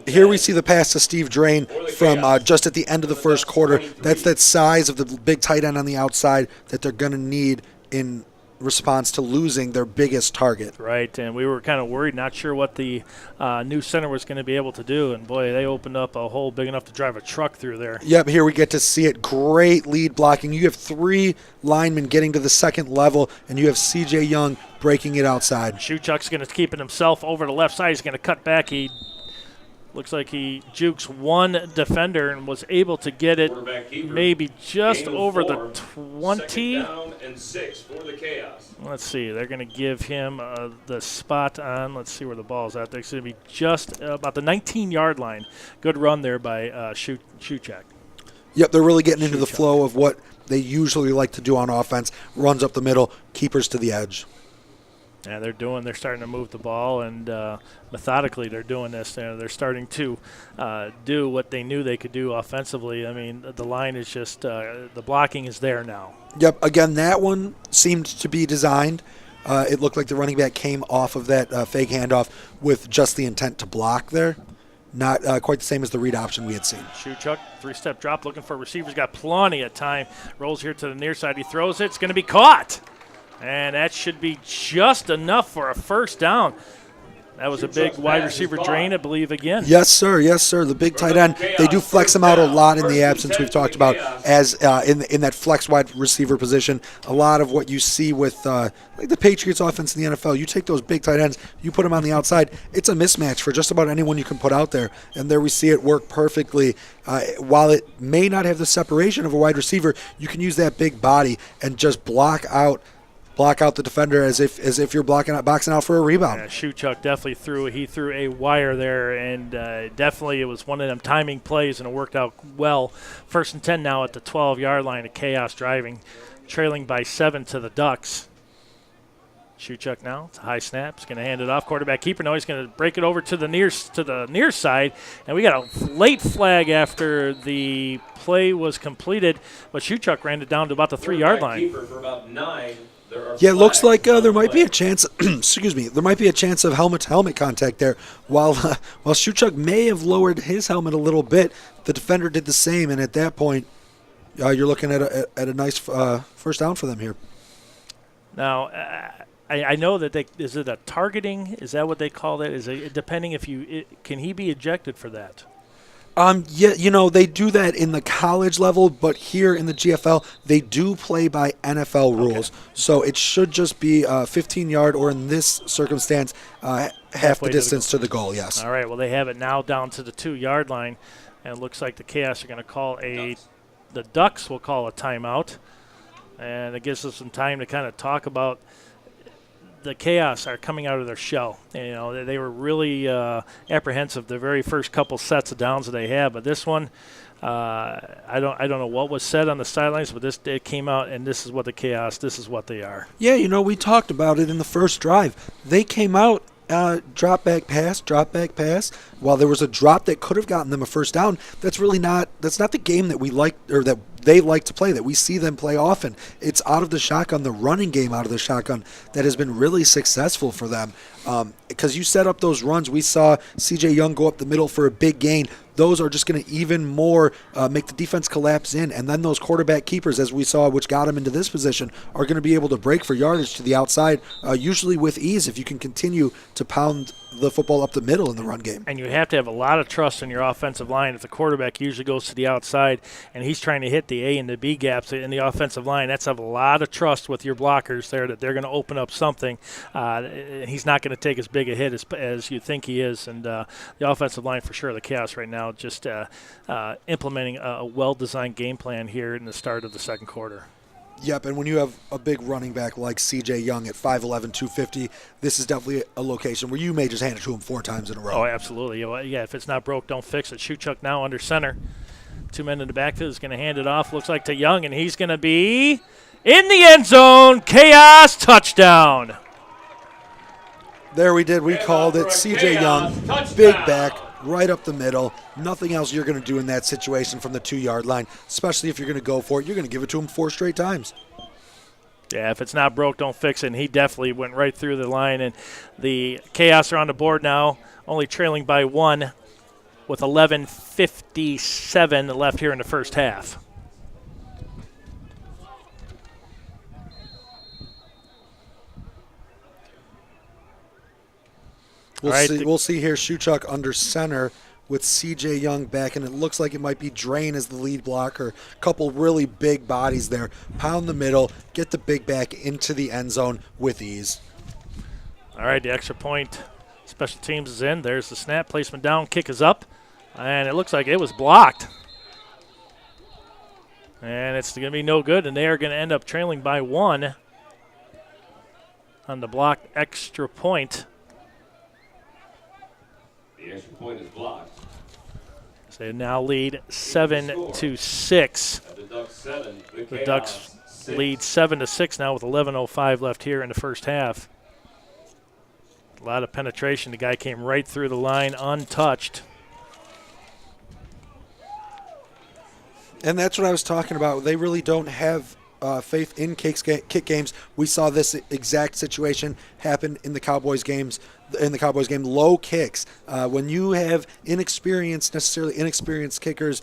Here we see the pass to Steve Drain from just at the end of the first quarter. That's that size of the big tight end on the outside that they're going to need in response to losing their biggest target. Right, and we were kind of worried, not sure what the new center was going to be able to do, and boy, they opened up a hole big enough to drive a truck through there. Yep, here we get to see it. Great lead blocking. You have 3 linemen getting to the second level, and you have C.J. Young breaking it outside. Shootchuck's going to keep it himself over the left side. He's going to cut back. He looks like he jukes one defender and was able to get it maybe just over the 20. Down and 6 for the Chaos. Let's see. They're going to give him the spot on. Let's see where the ball's at. It's going to be just about the 19-yard line. Good run there by Shootchuck. Yep, they're really getting into the flow of what they usually like to do on offense. Runs up the middle, keepers to the edge. Yeah, they're starting to move the ball, and methodically they're doing this. They're starting to do what they knew they could do offensively. I mean, the line is just the blocking is there now. Yep, again, that one seemed to be designed. It looked like the running back came off of that fake handoff with just the intent to block there. Not quite the same as the read option we had seen. Shootchuck, 3-step drop, looking for receivers. Got plenty of time. Rolls here to the near side. He throws it. It's going to be caught. And that should be just enough for a first down. That was a big wide receiver drain, I believe, again. Yes, sir. Yes, sir. The big tight end. They do flex him out a lot in the absence we've talked about as in that flex wide receiver position. A lot of what you see with like the Patriots offense in the NFL, you take those big tight ends, you put them on the outside, it's a mismatch for just about anyone you can put out there. And there we see it work perfectly. While it may not have the separation of a wide receiver, you can use that big body and just block out the defender as if you're boxing out for a rebound. Yeah, Shootchuck definitely threw a wire there, and definitely it was one of them timing plays, and it worked out well. 1st and 10 now at the 12-yard line of Chaos driving, trailing by 7 to the Ducks. Shootchuck now, it's a high snap. He's going to hand it off. Quarterback keeper. No, he's going to break it over to the near side, and we got a late flag after the play was completed, but Shootchuck ran it down to about the 3-yard line. Keeper for about 9. Yeah, it looks like there might be a chance. Excuse me. There might be a chance of helmet-to-helmet contact there. While Shootchuck may have lowered his helmet a little bit, the defender did the same, and at that point, you're looking at a nice first down for them here. Now, I know that is it a targeting? Is that what they call that? Is it depending if can he be ejected for that? Yeah, they do that in the college level, but here in the GFL, they do play by NFL rules. Okay. So it should just be 15-yard, or in this circumstance, half Halfway the distance to the goal, yes. All right, well, they have it now down to the 2-yard line, and it looks like the Chaos are going to call the Ducks will call a timeout, and it gives us some time to kind of talk about the Chaos are coming out of their shell. They were really apprehensive the very first couple sets of downs that they had, but this one, I don't know what was said on the sidelines, but it came out, and this is what the Chaos, this is what they are. Yeah, we talked about it in the first drive. They came out, drop back pass. While there was a drop that could have gotten them a first down, that's not the game that we like, or that they like to play, that we see them play often. It's out of the shotgun, the running game out of the shotgun, that has been really successful for them. Because you set up those runs. We saw CJ Young go up the middle for a big gain. Those are just going to even more make the defense collapse in. And then those quarterback keepers, as we saw, which got him into this position, are going to be able to break for yardage to the outside, usually with ease, if you can continue to pound the football up the middle in the run game. And you have to have a lot of trust in your offensive line. If the quarterback usually goes to the outside and he's trying to hit the A and the B gaps in the offensive line, that's a lot of trust with your blockers there that they're going to open up something. He's not going to take as big a hit as you think he is. And the offensive line, for sure, the Chaos right now, just implementing a well-designed game plan here in the start of the second quarter. Yep, and when you have a big running back like C.J. Young at 5'11", 250, this is definitely a location where you may just hand it to him 4 times in a row. Oh, absolutely. Yeah, if it's not broke, don't fix it. Shoechuk now under center. 2 men in the backfield is going to hand it off, looks like to Young, and he's going to be in the end zone. Chaos touchdown. There we did. We called it. C.J. Young, big back, right up the middle. Nothing else you're going to do in that situation from the 2-yard line, especially if you're going to go for it. You're going to give it to him 4 straight times. Yeah, if it's not broke, don't fix it. And he definitely went right through the line. And the Chaos are on the board now, only trailing by 1 with 11:57 left here in the first half. We'll see here Shoechuk under center with C.J. Young back, and it looks like it might be Drain as the lead blocker. Couple really big bodies there. Pound the middle, get the big back into the end zone with ease. All right, the extra point. Special teams is in. There's the snap. Placement down. Kick is up. And it looks like it was blocked. And it's going to be no good, and they are going to end up trailing by 1 on the blocked extra point. The extra point is blocked. So they now lead 7-6. At the Ducks 7, The Ducks 6. lead 7-6 now with 11:05 left here in the first half. A lot of penetration. The guy came right through the line untouched. And that's what I was talking about. They really don't have faith in kick games. We saw this exact situation happen in the Cowboys games. In the Cowboys game, low kicks. When you have necessarily inexperienced kickers,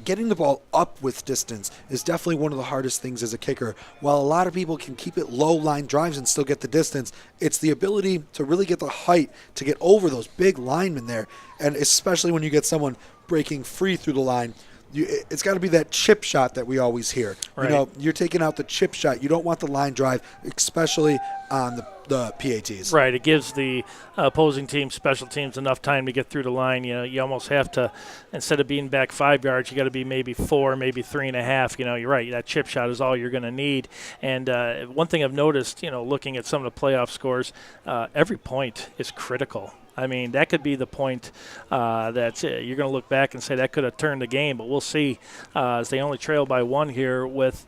getting the ball up with distance is definitely one of the hardest things as a kicker. While a lot of people can keep it low line drives and still get the distance, it's the ability to really get the height to get over those big linemen there. And especially when you get someone breaking free through the line, it's got to be that chip shot that we always hear. Right. You're taking out the chip shot. You don't want the line drive, especially on the PATs. Right. It gives the opposing team, special teams, enough time to get through the line. You almost have to, instead of being back 5 yards, you got to be maybe 4, maybe 3.5. You're right. That chip shot is all you're going to need. And one thing I've noticed, looking at some of the playoff scores, every point is critical. I mean, that could be the point that you're going to look back and say that could have turned the game, but we'll see as they only trail by 1 here with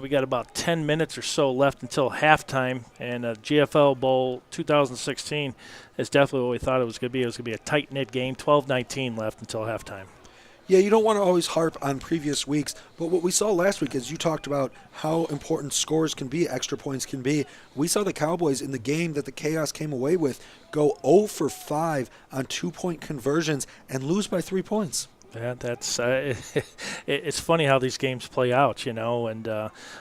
we got about 10 minutes or so left until halftime, and GFL Bowl 2016 is definitely what we thought it was going to be. It was going to be a tight-knit game, 12-19 left until halftime. Yeah, you don't want to always harp on previous weeks, but what we saw last week is you talked about how important scores can be, extra points can be. We saw the Cowboys in the game that the Chaos came away with go 0 for 5 on 2-point conversions and lose by 3 points. Yeah, that's it's funny how these games play out, and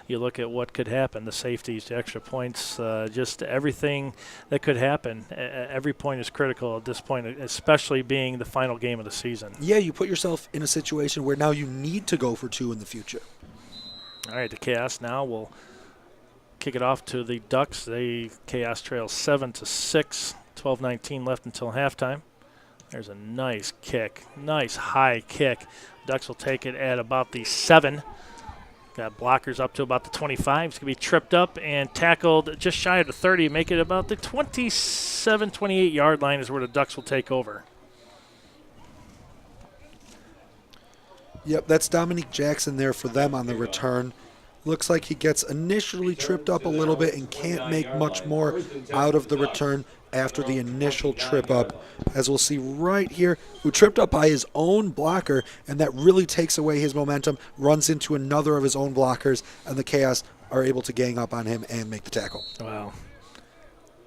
you look at what could happen, the safeties, the extra points, just everything that could happen. Every point is critical at this point, especially being the final game of the season. Yeah, you put yourself in a situation where now you need to go for 2 in the future. All right, the Chaos now will kick it off to the Ducks. Chaos trails 7-6, 12:19 left until halftime. There's a nice kick, nice high kick. Ducks will take it at about the 7. Got blockers up to about the 25. It's going to be tripped up and tackled just shy of the 30. Make it about the 27, 28-yard line is where the Ducks will take over. Yep, that's Dominique Jackson there for them on the return. Looks like he gets initially tripped up a little bit and can't make much more out of the return after the initial trip up. As we'll see right here, who tripped up by his own blocker, and that really takes away his momentum, runs into another of his own blockers, and the Chaos are able to gang up on him and make the tackle. Wow.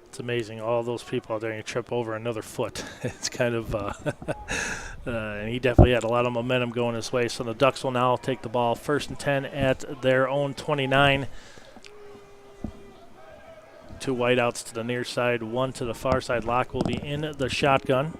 It's amazing. All those people out there, and you trip over another foot. It's kind of, and he definitely had a lot of momentum going his way. So the Ducks will now take the ball 1st and 10 at their own 29. 2 wideouts to the near side, 1 to the far side. Locke will be in the shotgun.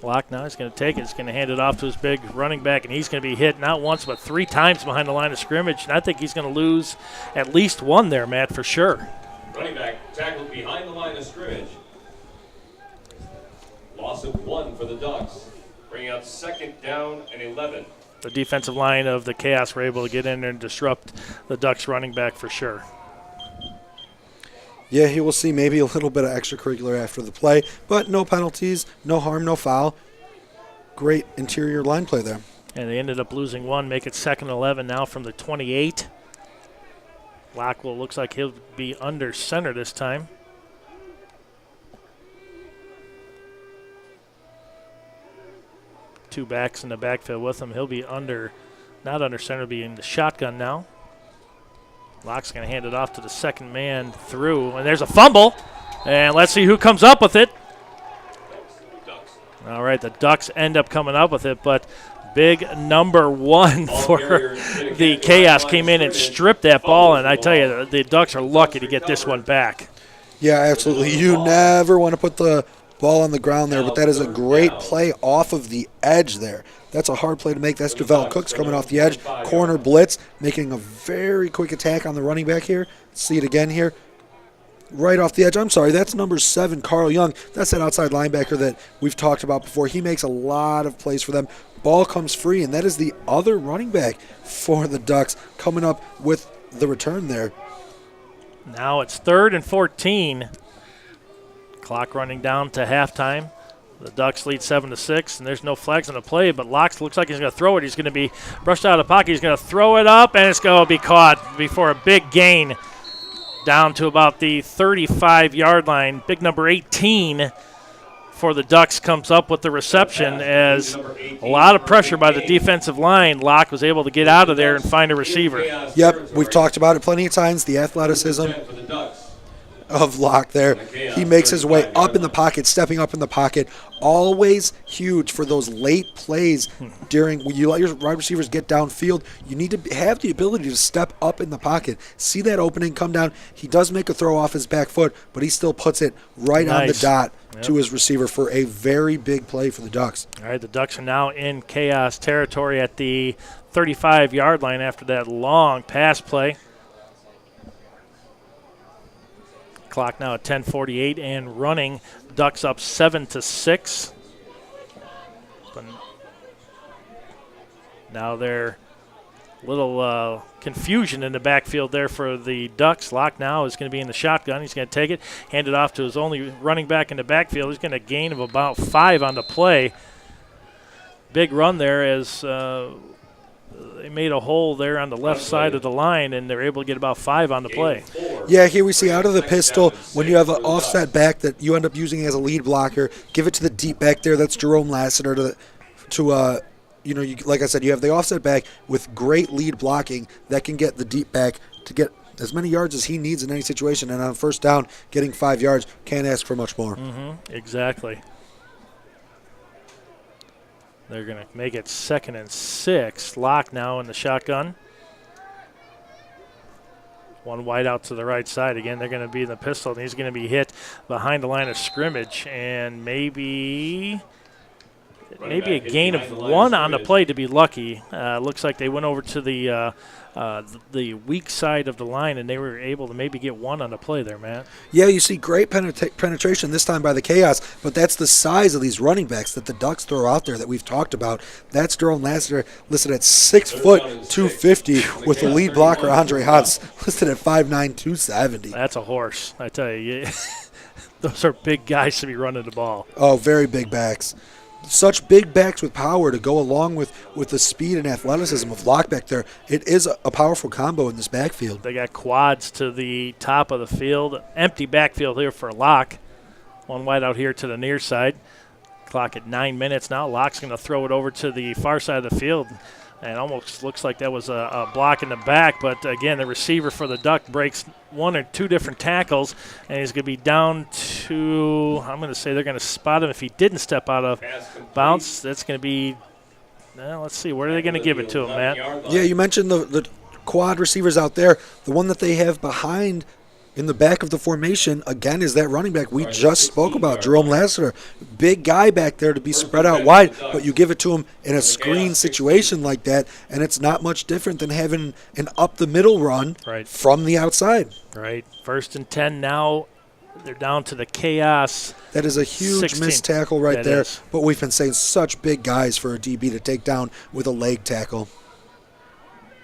Locke now is going to take it. He's going to hand it off to his big running back, and he's going to be hit not once but 3 times behind the line of scrimmage. And I think he's going to lose at least 1 there, Matt, for sure. Running back tackled behind the line of scrimmage. Loss of 1 for the Ducks, bringing up 2nd down and 11. The defensive line of the Chaos were able to get in there and disrupt the Ducks running back for sure. Yeah, he will see maybe a little bit of extracurricular after the play, but no penalties, no harm, no foul. Great interior line play there. And they ended up losing 1, make it 2nd and 11 now from the 28. Lockwell looks like he'll be under center this time. Two backs in the backfield with him. He'll be not under center, be in the shotgun now. Locke's going to hand it off to the second man through, and there's a fumble. And let's see who comes up with it. All right, the Ducks end up coming up with it, but big number 1 for the Chaos came in and stripped that ball, and I tell you, the Ducks are lucky to get this one back. Yeah, absolutely. You never want to put the ball on the ground there, but that is a great play off of the edge there. That's a hard play to make. That's Javelle Cooks coming off the edge. Corner blitz, making a very quick attack on the running back here. See it again here. Right off the edge. I'm sorry, that's number 7, Carl Young. That's that outside linebacker that we've talked about before. He makes a lot of plays for them. Ball comes free, and that is the other running back for the Ducks coming up with the return there. Now it's 3rd and 14. Clock running down to halftime. The Ducks lead 7-6, and there's no flags on the play, but Locke looks like he's going to throw it. He's going to be brushed out of the pocket. He's going to throw it up, and it's going to be caught before a big gain down to about the 35-yard line. Big number 18 for the Ducks comes up with the reception as a lot of pressure by the defensive line. Locke was able to get out of there and find a receiver. Yep, we've talked about it plenty of times, the athleticism of Locke there. He makes his way up in the pocket, stepping up in the pocket. Always huge for those late plays during when you let your wide receivers get downfield. You need to have the ability to step up in the pocket. See that opening, come down. He does make a throw off his back foot, but he still puts it right on the dot to his receiver for a very big play for the Ducks. All right, the Ducks are now in Chaos territory at the 35-yard line after that long pass play. Clock now at 10:48 and running. Ducks up 7-6. But now they're a little confusion in the backfield there for the Ducks. Locke now is going to be in the shotgun. He's going to take it, hand it off to his only running back in the backfield. He's going to gain of about 5 on the play. Big run there as they made a hole there on the left side of the line, and they're able to get about 5 on the play. Yeah, here we see out of the pistol, when you have an offset back that you end up using as a lead blocker, give it to the deep back there. That's Jerome Lassiter like I said, you have the offset back with great lead blocking that can get the deep back to get as many yards as he needs in any situation. And on first down, getting 5 yards, can't ask for much more. Exactly. They're going to make it 2nd and 6. Lock now in the shotgun. One wide out to the right side. Again, they're going to be in the pistol, and he's going to be hit behind the line of scrimmage, and maybe a gain of 1 on the play to be lucky. Looks like they went over to the weak side of the line, and they were able to maybe get 1 on the play there, Matt. Yeah, you see great penetration this time by the Chaos, but that's the size of these running backs that the Ducks throw out there that we've talked about. That's Jerome Lassiter listed at 6 foot 250 with the lead blocker Andre Hotz listed at 5'9", 270. That's a horse, I tell you. Those are big guys to be running the ball. Oh, very big backs. Such big backs with power to go along with the speed and athleticism of Locke back there. It is a powerful combo in this backfield. They got quads to the top of the field. Empty backfield here for Locke. One wide out here to the near side. Clock at 9 minutes now. Locke's going to throw it over to the far side of the field. And almost looks like that was a block in the back. But, again, the receiver for the Duck breaks 1 or 2 different tackles. And he's going to be down to, I'm going to say they're going to spot him if he didn't step out of bounds. That's going to be, let's see, where are they going to give it to him, Matt? Yeah, you mentioned the quad receivers out there. The one that they have behind in the back of the formation, again, is that running back we just spoke about, Jerome Lassiter. Big guy back there to be spread out wide, but you give it to him in a screen situation like that, and it's not much different than having an up-the-middle run from the outside. Right. 1st and 10 now. They're down to the Chaos. That is a huge 16. missed tackle right there, is. but we've been saying such big guys for a DB to take down with a leg tackle.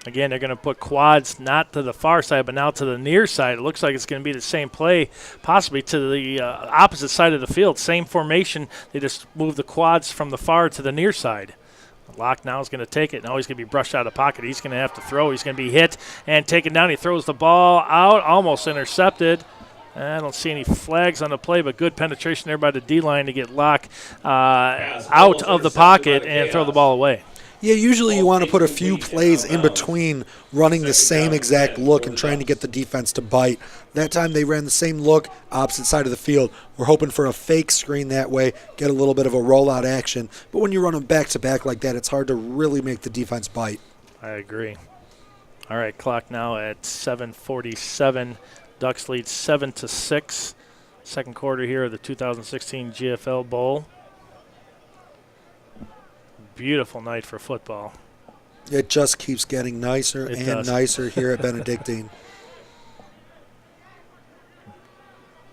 Again, they're going to put quads not to the far side, but now to the near side. It looks like it's going to be the same play, possibly to the opposite side of the field. Same formation. They just move the quads from the far to the near side. Locke now is going to take it. Now he's going to be brushed out of the pocket. He's going to have to throw. He's going to be hit and taken down. He throws the ball out, almost intercepted. I don't see any flags on the play, but good penetration there by the D-line to get Locke out of the pocket and throw the ball away. Yeah, usually you want to put a few plays in between running the same exact look and trying to get the defense to bite. That time they ran the same look, opposite side of the field. We're hoping for a fake screen that way, get a little bit of a rollout action. But when you run them back-to-back like that, it's hard to really make the defense bite. I agree. All right, clock now at 7:47. Ducks lead 7-6. Second quarter here of the 2016 GFL Bowl. Beautiful night for football. It just keeps getting nicer nicer here at Benedictine.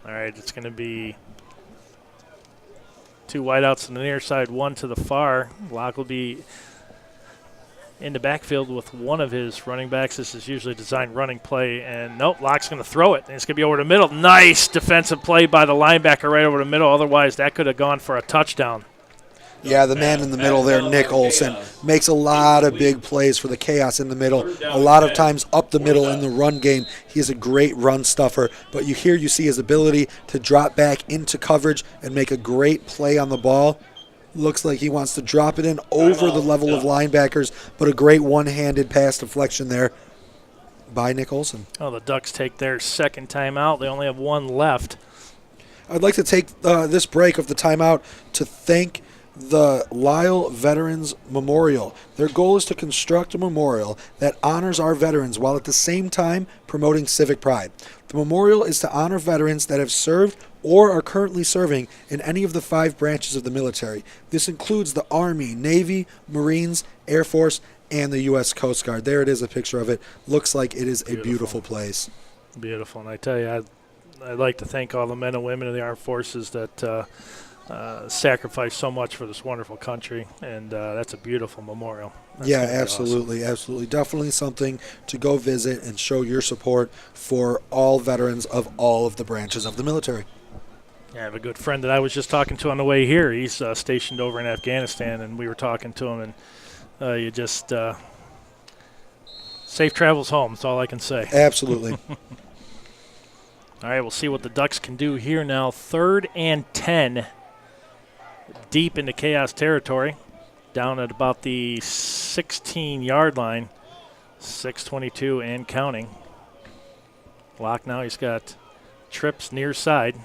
All right, it's going to be 2 wideouts on the near side, 1 to the far. Locke will be in the backfield with one of his running backs. This is usually a designed running play, and nope, Locke's going to throw it, and it's going to be over the middle. Nice defensive play by the linebacker right over the middle. Otherwise, that could have gone for a touchdown. Yeah, the man in the middle there, Nick Olson, makes a lot of big plays for the Chaos in the middle. A lot of times up the middle in the run game. He is a great run stuffer, but you see his ability to drop back into coverage and make a great play on the ball. Looks like he wants to drop it in over the level of linebackers, but a great one-handed pass deflection there by Nick Olson. Oh, the Ducks take their second timeout. They only have 1 left. I'd like to take this break of the timeout to thank the Lyle Veterans Memorial. Their goal is to construct a memorial that honors our veterans while at the same time promoting civic pride. The memorial is to honor veterans that have served or are currently serving in any of the 5 branches of the military. This includes the Army, Navy, Marines, Air Force, and the U.S. Coast Guard. There it is, a picture of it. Looks like it is a beautiful place. Beautiful. And I tell you, I'd like to thank all the men and women of the armed forces that sacrificed so much for this wonderful country, and that's a beautiful memorial. Yeah, absolutely, awesome. Absolutely. Definitely something to go visit and show your support for all veterans of all of the branches of the military. Yeah, I have a good friend that I was just talking to on the way here. He's stationed over in Afghanistan, and we were talking to him, and you just safe travels home. That's all I can say. Absolutely. All right, we'll see what the Ducks can do here now. 3rd and 10. Deep into Chaos territory, down at about the 16-yard line, 6:22 and counting. Locke now, he's got trips near side.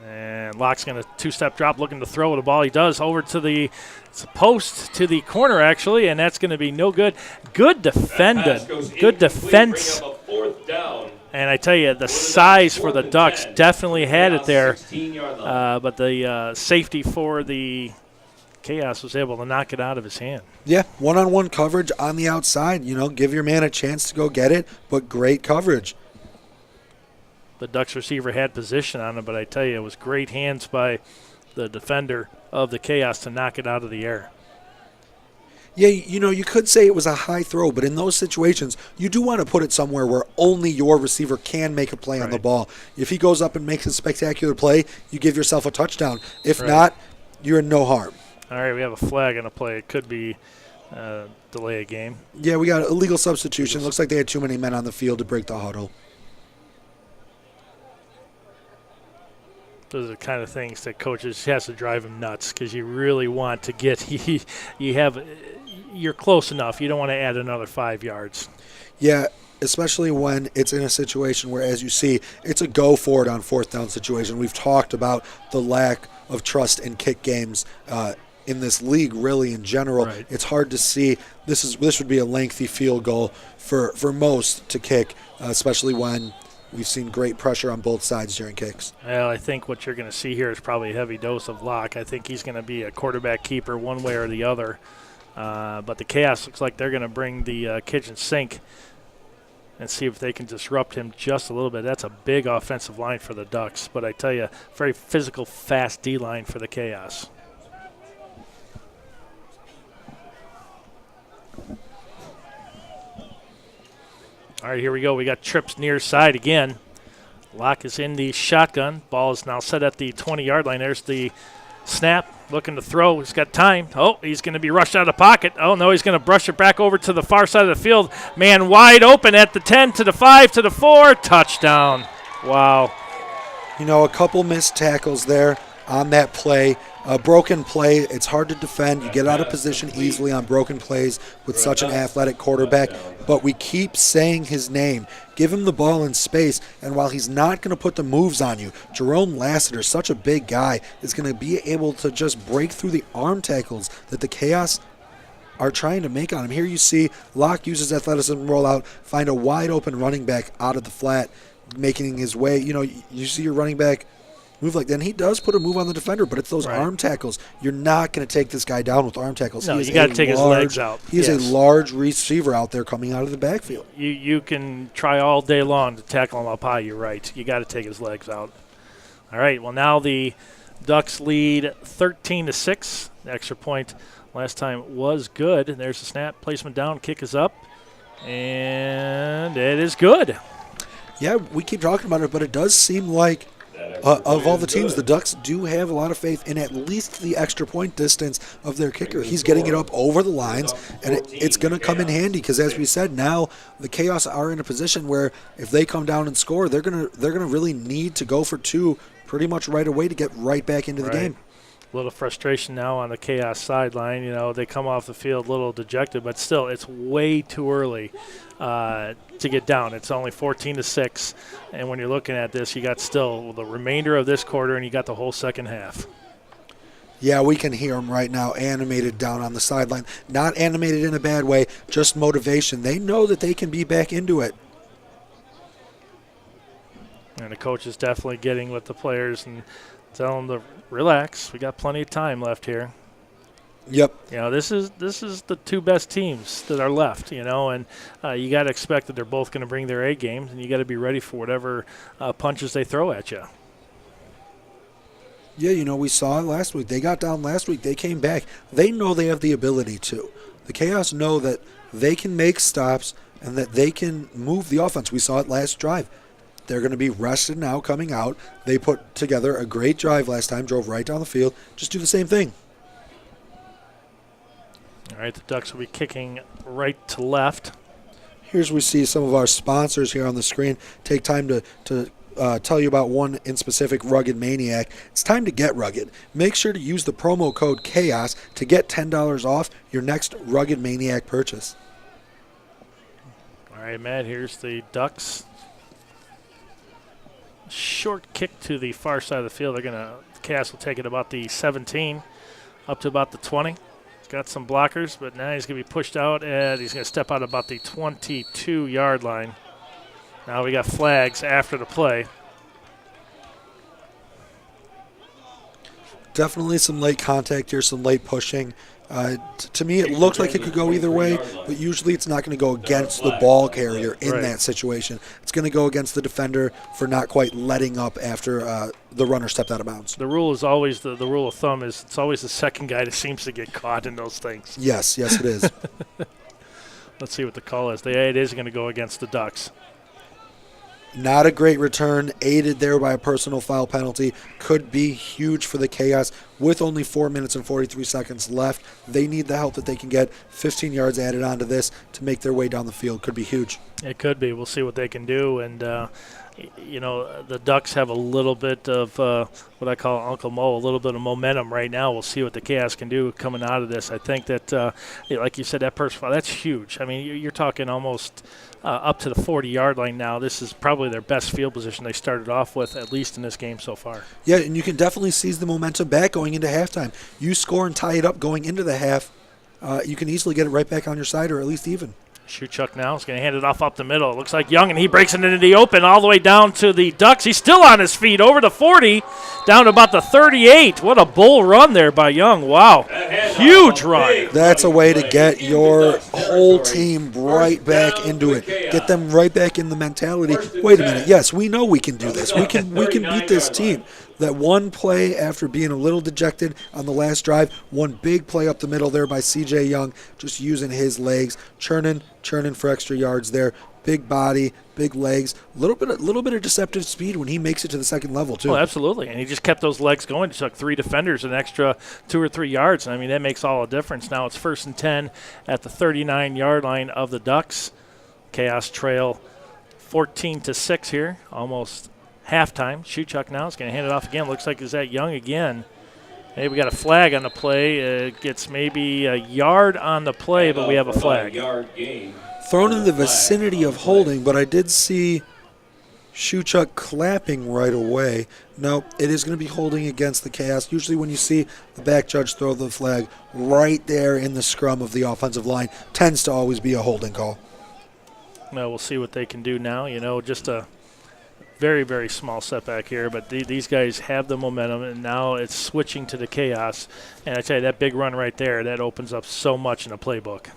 And And Locke's going to two-step drop, looking to throw the ball. He does over to the post, to the corner, actually, and that's going to be no good. Good defended. Good defense. Bring up a fourth down. And I tell you, the size for the Ducks definitely had it there. 16-yard line. But the safety for the Chaos was able to knock it out of his hand. Yeah, one-on-one coverage on the outside. Give your man a chance to go get it, but great coverage. The Ducks receiver had position on him, but I tell you, it was great hands by the defender of the Chaos to knock it out of the air. Yeah, you could say it was a high throw, but in those situations, you do want to put it somewhere where only your receiver can make a play on the ball. If he goes up and makes a spectacular play, you give yourself a touchdown. If not, you're in no harm. All right, we have a flag on a play. It could be delay a game. Yeah, we got illegal substitution. Looks like they had too many men on the field to break the huddle. Those are the kind of things that coaches has to drive them nuts because you really want to get you're close enough. You don't want to add another 5 yards. Yeah, especially when it's in a situation where, as you see, it's a go for it on fourth down situation. We've talked about the lack of trust in kick games in this league, really in general. Right. It's hard to see. This would be a lengthy field goal for most to kick, especially when we've seen great pressure on both sides during kicks. Well, I think what you're going to see here is probably a heavy dose of Locke. I think he's going to be a quarterback keeper one way or the other. But the Chaos looks like they're going to bring the kitchen sink and see if they can disrupt him just a little bit. That's a big offensive line for the Ducks. But I tell you, very physical, fast D-line for the Chaos. All right, here we go. We got trips near side again. Locke is in the shotgun. Ball is now set at the 20-yard line. There's the snap, looking to throw. He's got time. Oh, he's going to be rushed out of the pocket. Oh, no, he's going to brush it back over to the far side of the field. Man wide open at the 10, to the 5, to the 4. Touchdown. Wow. A couple missed tackles there on that play. A broken play, it's hard to defend. You get out of position easily on broken plays with such an athletic quarterback, but we keep saying his name. Give him the ball in space, and while he's not going to put the moves on you, Jerome Lassiter, such a big guy, is going to be able to just break through the arm tackles that the Chaos are trying to make on him. Here you see Locke uses athleticism rollout, find a wide open running back out of the flat, making his way. You see your running back move like that. And he does put a move on the defender, but it's those arm tackles. You're not going to take this guy down with arm tackles. No, you got to take his legs out. He is a large receiver out there coming out of the backfield. You can try all day long to tackle him up high. You're right. You got to take his legs out. All right. Well, now the Ducks lead 13-6. The extra point last time was good. And there's the snap. Placement down. Kick is up. And it is good. Yeah, we keep talking about it, but it does seem like of all the teams, the Ducks do have a lot of faith in at least the extra point distance of their kicker. He's getting it up over the lines, and it's going to come in handy because, as we said, now the Chaos are in a position where if they come down and score, they're going to really need to go for two pretty much right away to get right back into the game. A little frustration now on the Chaos sideline. They come off the field a little dejected, but still, it's way too early to get down. It's only 14-6, and when you're looking at this, you got still the remainder of this quarter, and you got the whole second half. Yeah, we can hear them right now, animated down on the sideline. Not animated in a bad way, just motivation. They know that they can be back into it. And the coach is definitely getting with the players and telling them to relax. We got plenty of time left here. Yep. This is the two best teams that are left, and you got to expect that they're both going to bring their A games, and you got to be ready for whatever punches they throw at you. Yeah, we saw it last week. They got down last week. They came back. They know they have the ability to. The Chaos know that they can make stops and that they can move the offense. We saw it last drive. They're going to be rested now coming out. They put together a great drive last time, drove right down the field. Just do the same thing. All right, the Ducks will be kicking right to left. Here's we see some of our sponsors here on the screen. Take time to tell you about one in specific, Rugged Maniac. It's time to get rugged. Make sure to use the promo code CHAOS to get $10 off your next Rugged Maniac purchase. All right, Matt, here's the Ducks. Short kick to the far side of the field. They're going to Cass will take it about the 17, up to about the 20. He's got some blockers, but now he's going to be pushed out, and he's going to step out about the 22-yard line. Now we got flags after the play. Definitely some late contact here, some late pushing. To me, it looks like it could go either way, but usually it's not going to go against the ball carrier in that situation. It's going to go against the defender for not quite letting up after the runner stepped out of bounds. The rule is always, the rule of thumb is it's always the second guy that seems to get caught in those things. Yes, it is. Let's see what the call is. It is going to go against the Ducks. Not a great return, aided there by a personal foul penalty. Could be huge for the Chaos. With only 4 minutes and 43 seconds left, they need the help that they can get. 15 yards added onto this to make their way down the field. Could be huge. It could be. We'll see what they can do. And, the Ducks have a little bit of what I call Uncle Mo, a little bit of momentum right now. We'll see what the Chaos can do coming out of this. I think that, like you said, that personal foul, that's huge. I mean, you're talking almost up to the 40-yard line now. This is probably their best field position they started off with, at least in this game so far. Yeah, and you can definitely seize the momentum back going into halftime. You score and tie it up going into the half, you can easily get it right back on your side or at least even. Shootchuck now is going to hand it off up the middle. It looks like Young, and he breaks it into the open all the way down to the Ducks. He's still on his feet over the 40, down to about the 38. What a bull run there by Young. Wow. Huge run. That's a way to get your whole team right back into it. Get them right back in the mentality. Wait a minute. Yes, we know we can do this. We can beat this team. That one play after being a little dejected on the last drive, one big play up the middle there by C.J. Young, just using his legs, churning for extra yards there. Big body, big legs, little bit of deceptive speed when he makes it to the second level too. Oh, absolutely, and he just kept those legs going. He took 3 defenders an extra 2 or 3 yards, and I mean that makes all the difference. Now it's 1st and 10 at the 39-yard line of the Ducks. Chaos trail 14-6 here, almost halftime. Shootchuck now is going to hand it off again. Looks like is that Young again. Hey, we got a flag on the play. It gets maybe a yard on the play, but we have a flag. Thrown in the vicinity of holding, but I did see Shootchuck clapping right away. No, it is going to be holding against the Chaos. Usually when you see the back judge throw the flag right there in the scrum of the offensive line, tends to always be a holding call. Well, we'll see what they can do now. Just a very, very small setback here, but these guys have the momentum, and now it's switching to the Chaos. And I tell you, that big run right there, that opens up so much in the playbook.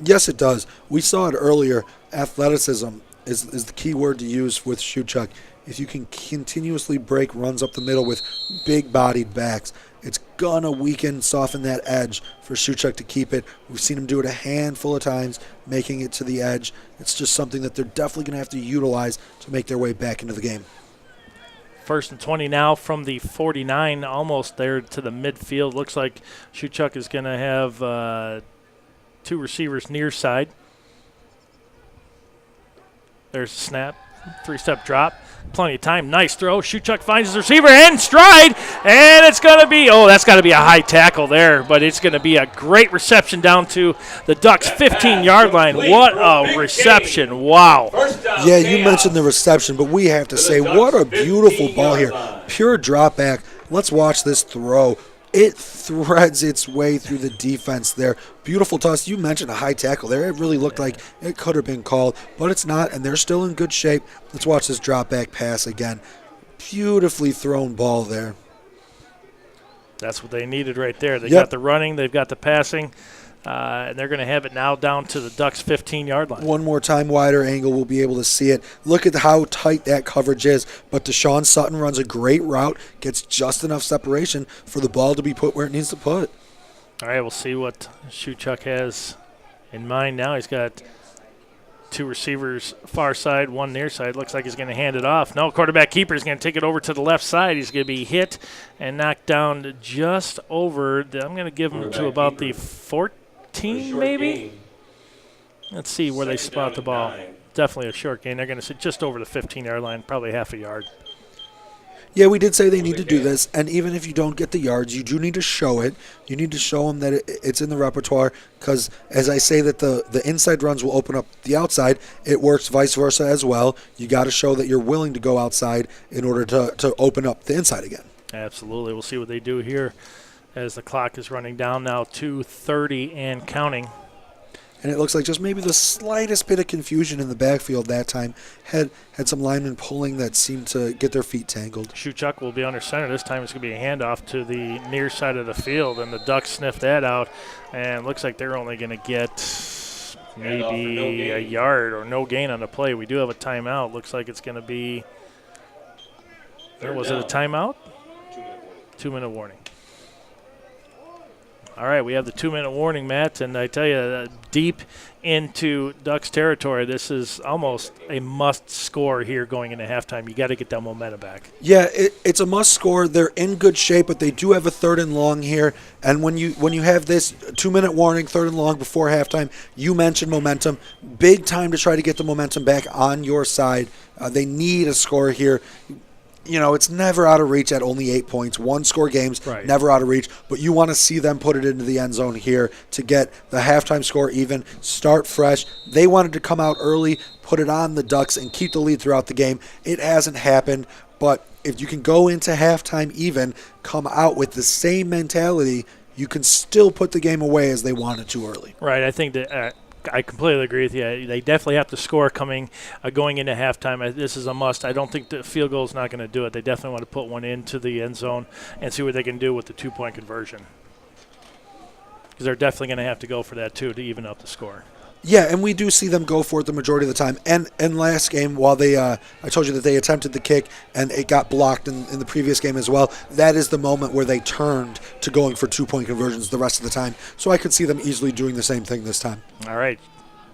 Yes, it does. We saw it earlier. Athleticism is the key word to use with Shootchuck. If you can continuously break runs up the middle with big-bodied backs, it's going to weaken, soften that edge for Shootchuck to keep it. We've seen him do it a handful of times, making it to the edge. It's just something that they're definitely going to have to utilize to make their way back into the game. 1st and 20 now from the 49, almost there to the midfield. Looks like Shootchuck is going to have 2 receivers near side. There's a snap, 3-step drop. Plenty of time. Nice throw. Shootchuck finds his receiver in stride, and it's going to be, that's got to be a high tackle there, but it's going to be a great reception down to the Ducks' 15-yard line. What a reception. Wow. Yeah, you mentioned the reception, but we have to say, what a beautiful ball here. Pure drop back. Let's watch this throw. It threads its way through the defense there. Beautiful toss. You mentioned a high tackle there. It really looked like it could have been called, but it's not, and they're still in good shape. Let's watch this drop back pass again. Beautifully thrown ball there. That's what they needed right there. They got the running, they've got the passing, and they're going to have it now down to the Ducks' 15-yard line. One more time, wider angle, we'll be able to see it. Look at how tight that coverage is, but Deshaun Sutton runs a great route, gets just enough separation for the ball to be put where it needs to put. All right, we'll see what Shootchuck has in mind now. He's got 2 receivers far side, 1 near side. Looks like he's going to hand it off. No, quarterback keeper is going to take it over to the left side. He's going to be hit and knocked down to just over. I'm going to give him to about the 14 maybe. Let's see where they spot the ball. Definitely a short gain. They're going to sit just over the 15-yard line, probably half a yard. Yeah, we did say they need to do this, and even if you don't get the yards, you do need to show it. You need to show them that it's in the repertoire, because as I say that the inside runs will open up the outside, it works vice versa as well. You got to show that you're willing to go outside in order to open up the inside again. Absolutely. We'll see what they do here as the clock is running down now, 2:30 and counting. And it looks like just maybe the slightest bit of confusion in the backfield that time. Had some linemen pulling that seemed to get their feet tangled. Shuchuk will be under center. This time it's going to be a handoff to the near side of the field, and the Ducks sniff that out. And looks like they're only going to get maybe a yard or no gain on the play. We do have a timeout. Looks like it's going to be – was it a timeout? 2-minute warning. All right, we have the 2-minute warning, Matt, and I tell you, deep into Ducks territory, this is almost a must-score here going into halftime. You got to get that momentum back. Yeah, it's a must-score. They're in good shape, but they do have a 3rd and long here. And when you have this 2-minute warning, 3rd and long before halftime, you mentioned momentum. Big time to try to get the momentum back on your side. They need a score here. You know, it's never out of reach at only 8 points. 1-score games, right. Never out of reach. But you want to see them put it into the end zone here to get the halftime score even, start fresh. They wanted to come out early, put it on the Ducks, and keep the lead throughout the game. It hasn't happened, but if you can go into halftime even, come out with the same mentality, you can still put the game away as they wanted to early. Right, I think that I completely agree with you. They definitely have to score going into halftime. This is a must. I don't think the field goal is not going to do it. They definitely want to put one into the end zone and see what they can do with the 2-point conversion, because they're definitely going to have to go for that too to even up the score. Yeah, and we do see them go for it the majority of the time. And last game, while they, I told you that they attempted the kick and it got blocked in the previous game as well, that is the moment where they turned to going for 2-point conversions the rest of the time. So I could see them easily doing the same thing this time. All right,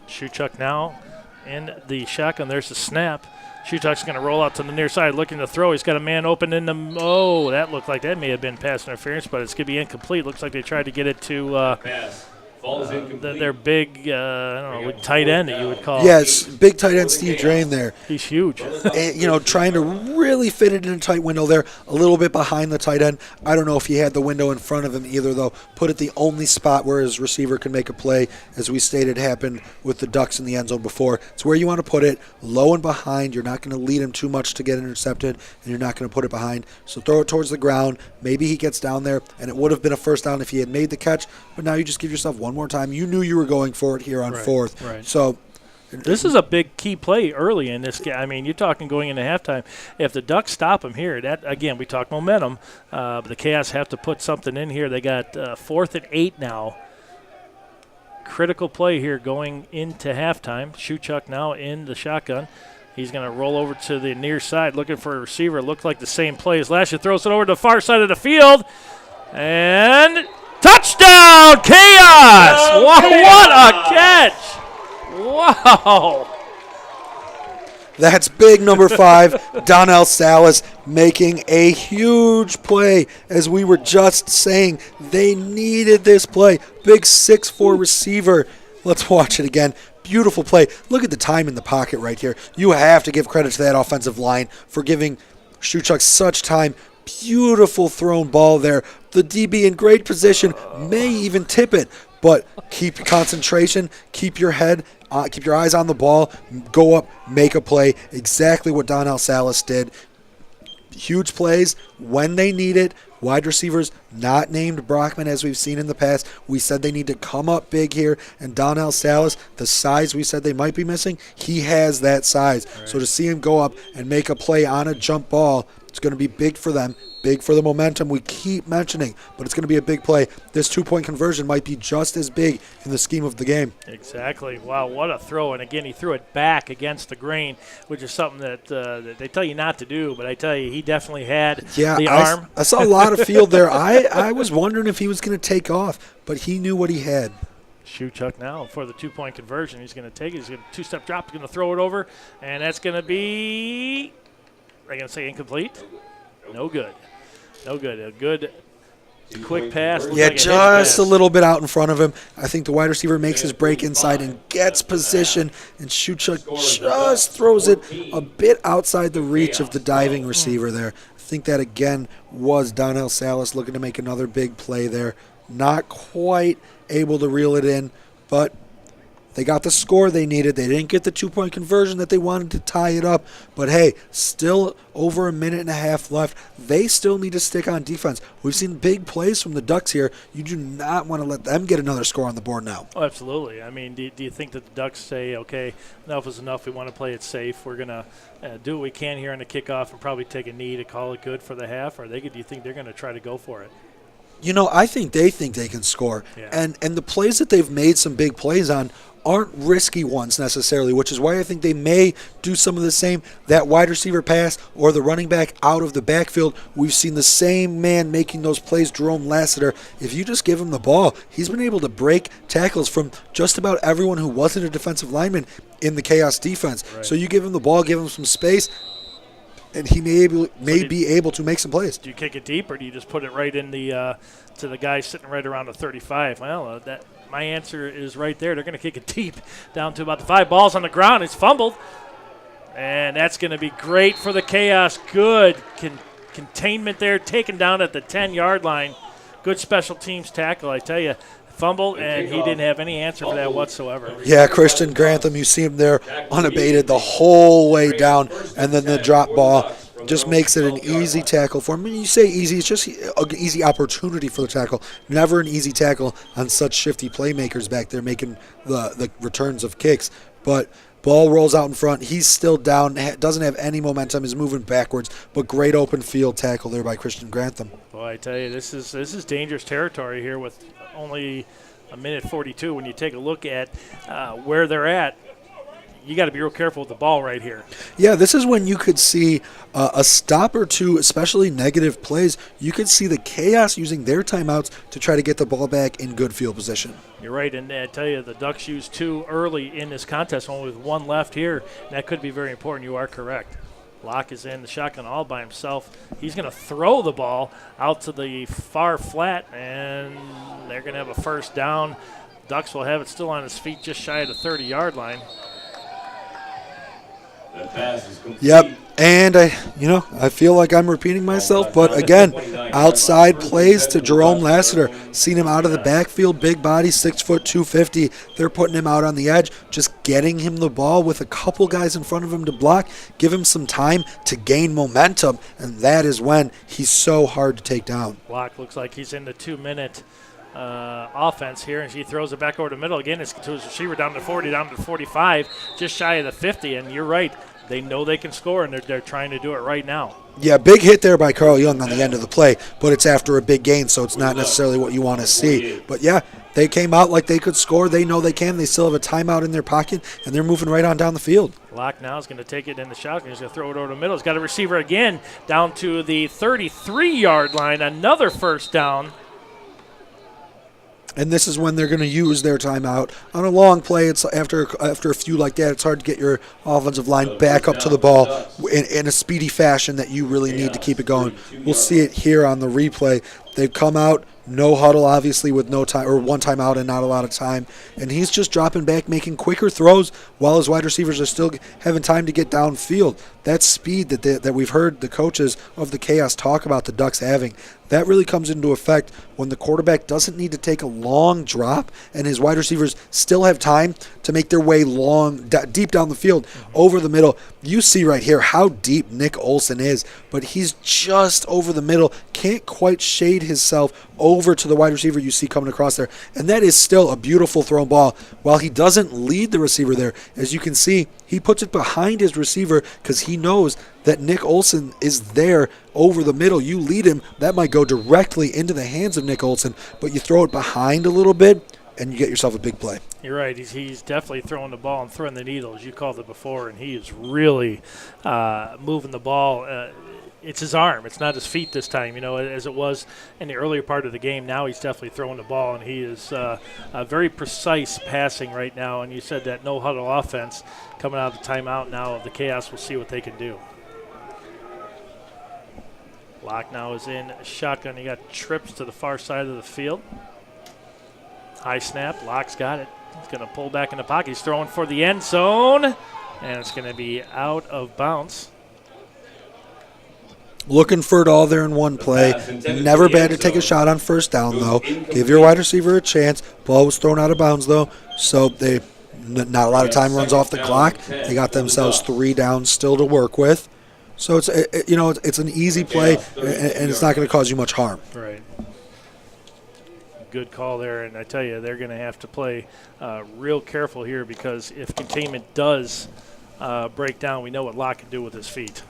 Shuchuk now in the shotgun. There's the snap. Shuchuk's going to roll out to the near side looking to throw. He's got a man open in the – oh, that looked like that may have been pass interference, but it's going to be incomplete. Looks like they tried to get it to Pass. Falls incomplete. their big, I don't know, tight end that you would call. Yes, big tight end Steve Drain there. He's huge. And, trying to really fit it in a tight window there, a little bit behind the tight end. I don't know if he had the window in front of him either, though. Put it the only spot where his receiver can make a play, as we stated happened with the Ducks in the end zone before. It's where you want to put it, low and behind. You're not going to lead him too much to get intercepted, and you're not going to put it behind. So throw it towards the ground. Maybe he gets down there, and it would have been a first down if he had made the catch, but now you just give yourself one more time. You knew you were going for it here on 4th. Right. So this is a big key play early in this game. I mean, you're talking going into halftime. If the Ducks stop them here, that again, we talk momentum, but the Chaos have to put something in here. They got 4th and 8 now. Critical play here going into halftime. Shuchuk now in the shotgun. He's going to roll over to the near side looking for a receiver. Looked like the same play as last year. Throws it over to the far side of the field. And touchdown, Chaos! Oh, What a catch! Wow. that's big number 5, Donnell Salas, making a huge play. As we were just saying, they needed this play. Big 6'4" receiver. Let's watch it again. Beautiful play. Look at the time in the pocket right here. You have to give credit to that offensive line for giving Shuchuk such time. Beautiful thrown ball there. The DB in great position, may even tip it, but keep concentration, keep your head, keep your eyes on the ball, go up, make a play. Exactly what Donnell Salas did. Huge plays when they need it. Wide receivers not named Brockman as we've seen in the past. We said they need to come up big here, and Donnell Salas, the size we said they might be missing, he has that size. Right. So to see him go up and make a play on a jump ball, it's going to be big for them, big for the momentum we keep mentioning, but it's going to be a big play. This 2-point conversion might be just as big in the scheme of the game. Exactly. Wow, what a throw. And again, he threw it back against the grain, which is something that they tell you not to do, but I tell you, he definitely had the arm. I saw a lot of field there. I was wondering if he was going to take off, but he knew what he had. Shuchuk now for the 2-point conversion. He's going to take it. He's going to 2-step drop. He's going to throw it over, and that's going to be, I'm going to say incomplete. No good. No good. A good Quick pass. Yeah, like just a little bit out in front of him. I think the wide receiver makes his break inside and gets position, and Shuchuk just throws it a bit outside the reach of the diving receiver there. I think that, again, was Donnell Salas looking to make another big play there. Not quite able to reel it in, but they got the score they needed. They didn't get the 2-point conversion that they wanted to tie it up. But, hey, still over a minute and a half left. They still need to stick on defense. We've seen big plays from the Ducks here. You do not want to let them get another score on the board now. Oh, absolutely. I mean, do you think that the Ducks say, okay, enough is enough. We want to play it safe. We're going to do what we can here on the kickoff and probably take a knee to call it good for the half? Or do you think they're going to try to go for it? You know, I think they can score. Yeah. And the plays that they've made some big plays on aren't risky ones necessarily, which is why I think they may do some of the same. That wide receiver pass or the running back out of the backfield, we've seen the same man making those plays, Jerome Lassiter. If you just give him the ball, he's been able to break tackles from just about everyone who wasn't a defensive lineman in the Chaos defense. Right. So you give him the ball, give him some space, and he may be able to make some plays. Do you kick it deep, or do you just put it right in the to the guy sitting right around the 35? Well, my answer is right there. They're going to kick it deep down to about the 5. Ball's on the ground. It's fumbled. And that's going to be great for the Chaos. Good containment there, taken down at the 10-yard line. Good special teams tackle, I tell you. Fumbled, and he didn't have any answer for that whatsoever. Yeah, Christian Grantham, you see him there unabated the whole way down, and then the drop ball just makes it an easy tackle for him. When you say easy, it's just an easy opportunity for the tackle. Never an easy tackle on such shifty playmakers back there making the returns of kicks. But ball rolls out in front. He's still down, doesn't have any momentum, is moving backwards, but great open field tackle there by Christian Grantham. Boy, I tell you, this is dangerous territory here with only a minute 42. When you take a look at where they're at, you got to be real careful with the ball right here. Yeah, this is when you could see a stop or two, especially negative plays. You could see the Chaos using their timeouts to try to get the ball back in good field position. You're right, and I tell you, the Ducks used 2 early in this contest, only with 1 left here, and that could be very important. You are correct. Locke is in the shotgun all by himself. He's going to throw the ball out to the far flat, and they're going to have a first down. Ducks will have it still on his feet just shy of the 30-yard line. Yep, and I feel like I'm repeating myself, but again, outside plays to Jerome Lassiter. Seen him out of the backfield, big body, 6 foot 250. They're putting him out on the edge, just getting him the ball with a couple guys in front of him to block, give him some time to gain momentum, and that is when he's so hard to take down. Locke looks like he's in the 2-minute offense here, and he throws it back over the middle again. It's to his receiver down to 40, down to 45, just shy of the 50. And you're right, they know they can score, and they're trying to do it right now. Yeah, big hit there by Carl Young on the end of the play, but it's after a big gain, so it's not necessarily what you want to see. But yeah, they came out like they could score. They know they can. They still have a timeout in their pocket, and they're moving right on down the field. Locke now is going to take it in the shotgun. He's going to throw it over the middle. He's got a receiver again down to the 33-yard line. Another first down. And this is when they're going to use their timeout. On a long play, it's after a few like that, it's hard to get your offensive line back up to the ball in a speedy fashion that you really need to keep it going. We'll see it here on the replay. They've come out, no huddle, obviously, with no time or one timeout and not a lot of time. And he's just dropping back, making quicker throws while his wide receivers are still having time to get downfield. That speed that we've heard the coaches of the Chaos talk about the Ducks having, that really comes into effect when the quarterback doesn't need to take a long drop and his wide receivers still have time to make their way deep down the field over the middle. You see right here how deep Nick Olson is, but he's just over the middle, can't quite shade himself over to the wide receiver you see coming across there. And that is still a beautiful thrown ball. While he doesn't lead the receiver there, as you can see, he puts it behind his receiver because he knows that Nick Olson is there over the middle. You lead him, that might go directly into the hands of Nick Olson, but you throw it behind a little bit, and you get yourself a big play. You're right. He's definitely throwing the ball and throwing the needle, as you called it before, and he is really moving the ball. It's his arm. It's not his feet this time, as it was in the earlier part of the game. Now he's definitely throwing the ball, and he is very precise passing right now. And you said that no-huddle offense coming out of the timeout now of the Chaos. We'll see what they can do. Locke now is in shotgun. He got trips to the far side of the field. High snap. Locke's got it. He's going to pull back in the pocket. He's throwing for the end zone, and it's going to be out of bounds. Looking for it all there in one play. Never bad to take a shot on first down, though. Give your wide receiver a chance. Ball was thrown out of bounds, though, so they not a lot of time runs off the clock. They got themselves 3 downs still to work with. So it's an easy play, and it's not going to cause you much harm. Right. Good call there, and I tell you, they're going to have to play real careful here because if containment does break down, we know what Locke can do with his feet.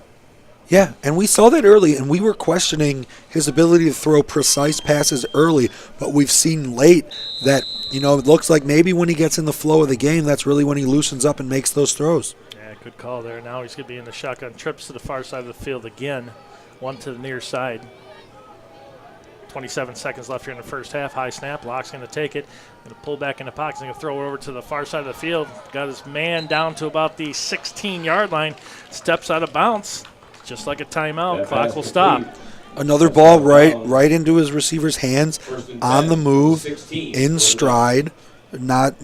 Yeah, and we saw that early, and we were questioning his ability to throw precise passes early, but we've seen late that, it looks like maybe when he gets in the flow of the game, that's really when he loosens up and makes those throws. Yeah, good call there. Now he's going to be in the shotgun. Trips to the far side of the field again, one to the near side. 27 seconds left here in the first half. High snap. Locke's going to take it. Going to pull back in the pocket. He's going to throw it over to the far side of the field. Got his man down to about the 16-yard line. Steps out of bounds. Just like a timeout. Clock will stop. Another ball right into his receiver's hands, on the move, in stride. You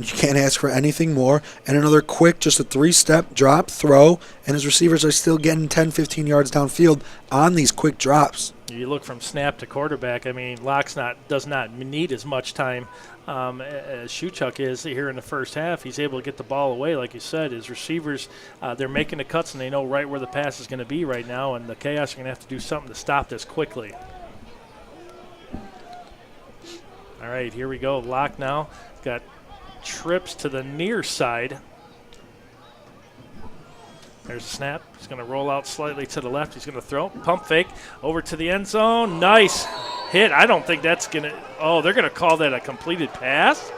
can't ask for anything more. And another quick, just a 3-step drop, throw, and his receivers are still getting 10, 15 yards downfield on these quick drops. You look from snap to quarterback. I mean, Locke's does not need as much time as Shuchuk is here in the first half. He's able to get the ball away, like you said. His receivers, they're making the cuts, and they know right where the pass is going to be right now, and the Chaos are going to have to do something to stop this quickly. All right, here we go. Locke now got trips to the near side. There's a snap. He's going to roll out slightly to the left. He's going to throw. Pump fake over to the end zone. Nice hit. I don't think that's going to – they're going to call that a completed pass?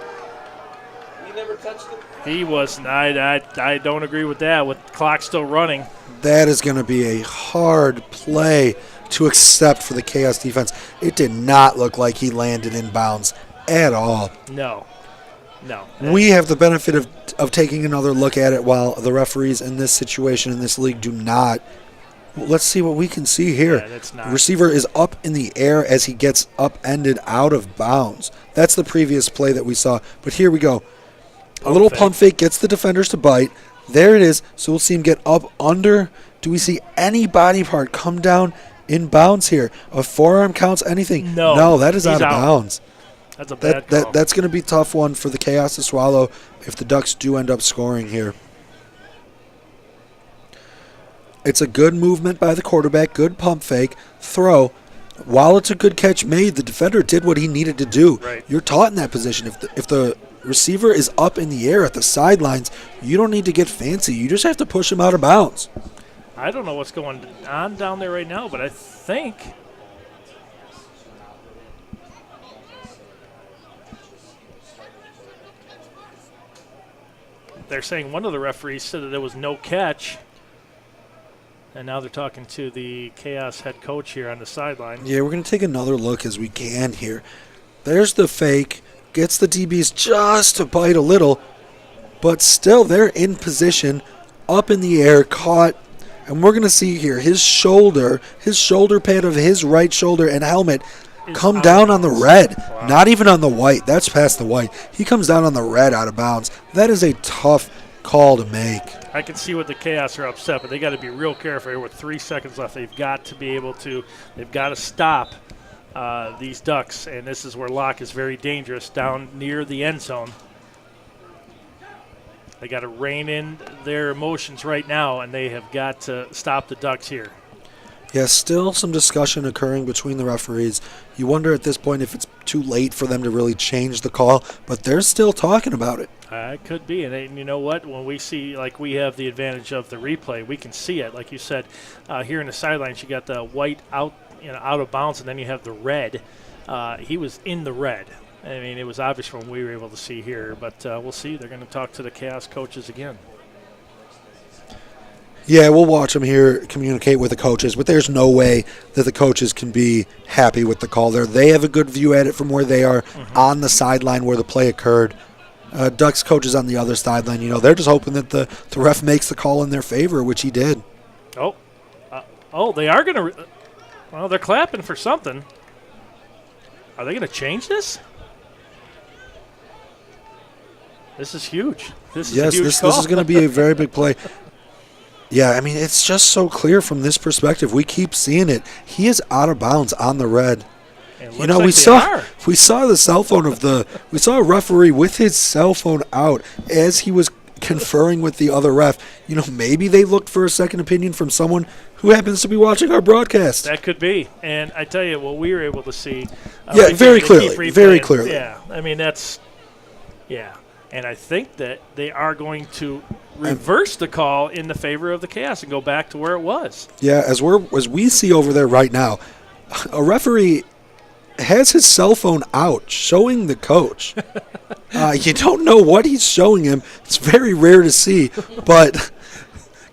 He never touched it. He was – I don't agree with that with the clock still running. That is going to be a hard play to accept for the Chaos defense. It did not look like he landed in bounds at all. No. We have the benefit of taking another look at it while the referees in this situation in this league do not. Let's see what we can see here. Yeah, that's not. The receiver is up in the air as he gets upended out of bounds. That's the previous play that we saw. But here we go. A little pump fake gets the defenders to bite. There it is. So we'll see him get up under. Do we see any body part come down in bounds here? A forearm counts anything? No, that is out of bounds. That's a bad call. That's going to be a tough one for the Chaos to swallow if the Ducks do end up scoring here. It's a good movement by the quarterback, good pump fake, throw. While it's a good catch made, the defender did what he needed to do. Right. You're taught in that position. If the receiver is up in the air at the sidelines, you don't need to get fancy. You just have to push him out of bounds. I don't know what's going on down there right now, but I think – they're saying one of the referees said that there was no catch, and now they're talking to the Chaos head coach here on the sideline. Yeah, we're going to take another look as we can here. There's the fake, gets the DBs just to bite a little, but still they're in position, up in the air, caught, and we're going to see here his shoulder pad of his right shoulder and helmet come down on the red, not even on the white. That's past the white. He comes down on the red out of bounds. That is a tough call to make. I can see what the Chaos are upset, but they got to be real careful here with 3 seconds left. They've got to stop these Ducks, and this is where Locke is very dangerous down near the end zone. They got to rein in their emotions right now, and they have got to stop the Ducks here. Yeah, still some discussion occurring between the referees. You wonder at this point if it's too late for them to really change the call, but they're still talking about it. It could be, and you know what? When we see, like we have the advantage of the replay, we can see it. Like you said, here in the sidelines, you got the white out of bounds, and then you have the red. He was in the red. I mean, it was obvious from what we were able to see here, but we'll see. They're going to talk to the Chaos coaches again. Yeah, we'll watch them here communicate with the coaches, but there's no way that the coaches can be happy with the call there. They have a good view at it from where they are on the sideline where the play occurred. Ducks coaches on the other sideline, they're just hoping that the ref makes the call in their favor, which he did. They are going to Well, they're clapping for something. Are they going to change this? This is huge. This is a huge call. This is going to be a very big play. Yeah, I mean, it's just so clear from this perspective. We keep seeing it. He is out of bounds on the red. You know, we saw the cell phone we saw a referee with his cell phone out as he was conferring with the other ref. You know, maybe they looked for a second opinion from someone who happens to be watching our broadcast. That could be. And I tell you, what we were able to see. Very clearly. Very clearly. Yeah, I mean, and I think that they are going to reverse the call in the favor of the Chaos and go back to where it was. Yeah, as we see over there right now, a referee has his cell phone out showing the coach. You don't know what he's showing him. It's very rare to see, but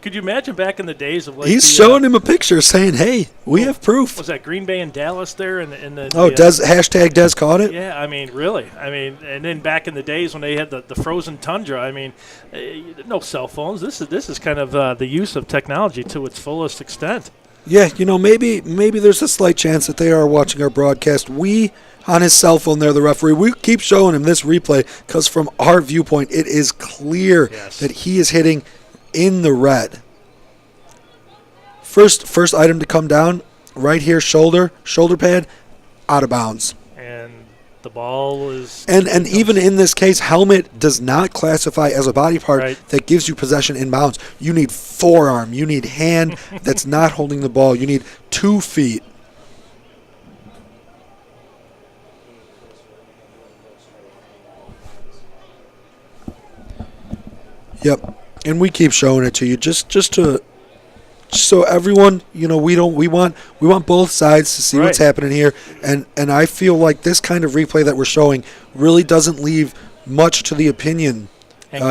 could you imagine back in the days of he's showing him a picture saying, "Hey, we have proof." Was that Green Bay and Dallas there in the hashtag Des caught it? Yeah, I mean, really. I mean, and then back in the days when they had the frozen tundra, I mean, no cell phones. This is kind of the use of technology to its fullest extent. Yeah, you know, maybe there's a slight chance that they are watching our broadcast. We, on his cell phone there, the referee, we keep showing him this replay because from our viewpoint, it is clear that he is hitting in the red. First item to come down, right here, shoulder pad, out of bounds. And the ball is... And even in this case, helmet does not classify as a body part that gives you possession in bounds. You need forearm. You need hand that's not holding the ball. You need 2 feet. Yep. And we keep showing it to you just so everyone, you know, we want both sides to see what's happening here, and I feel like this kind of replay that we're showing really doesn't leave much to the opinion. And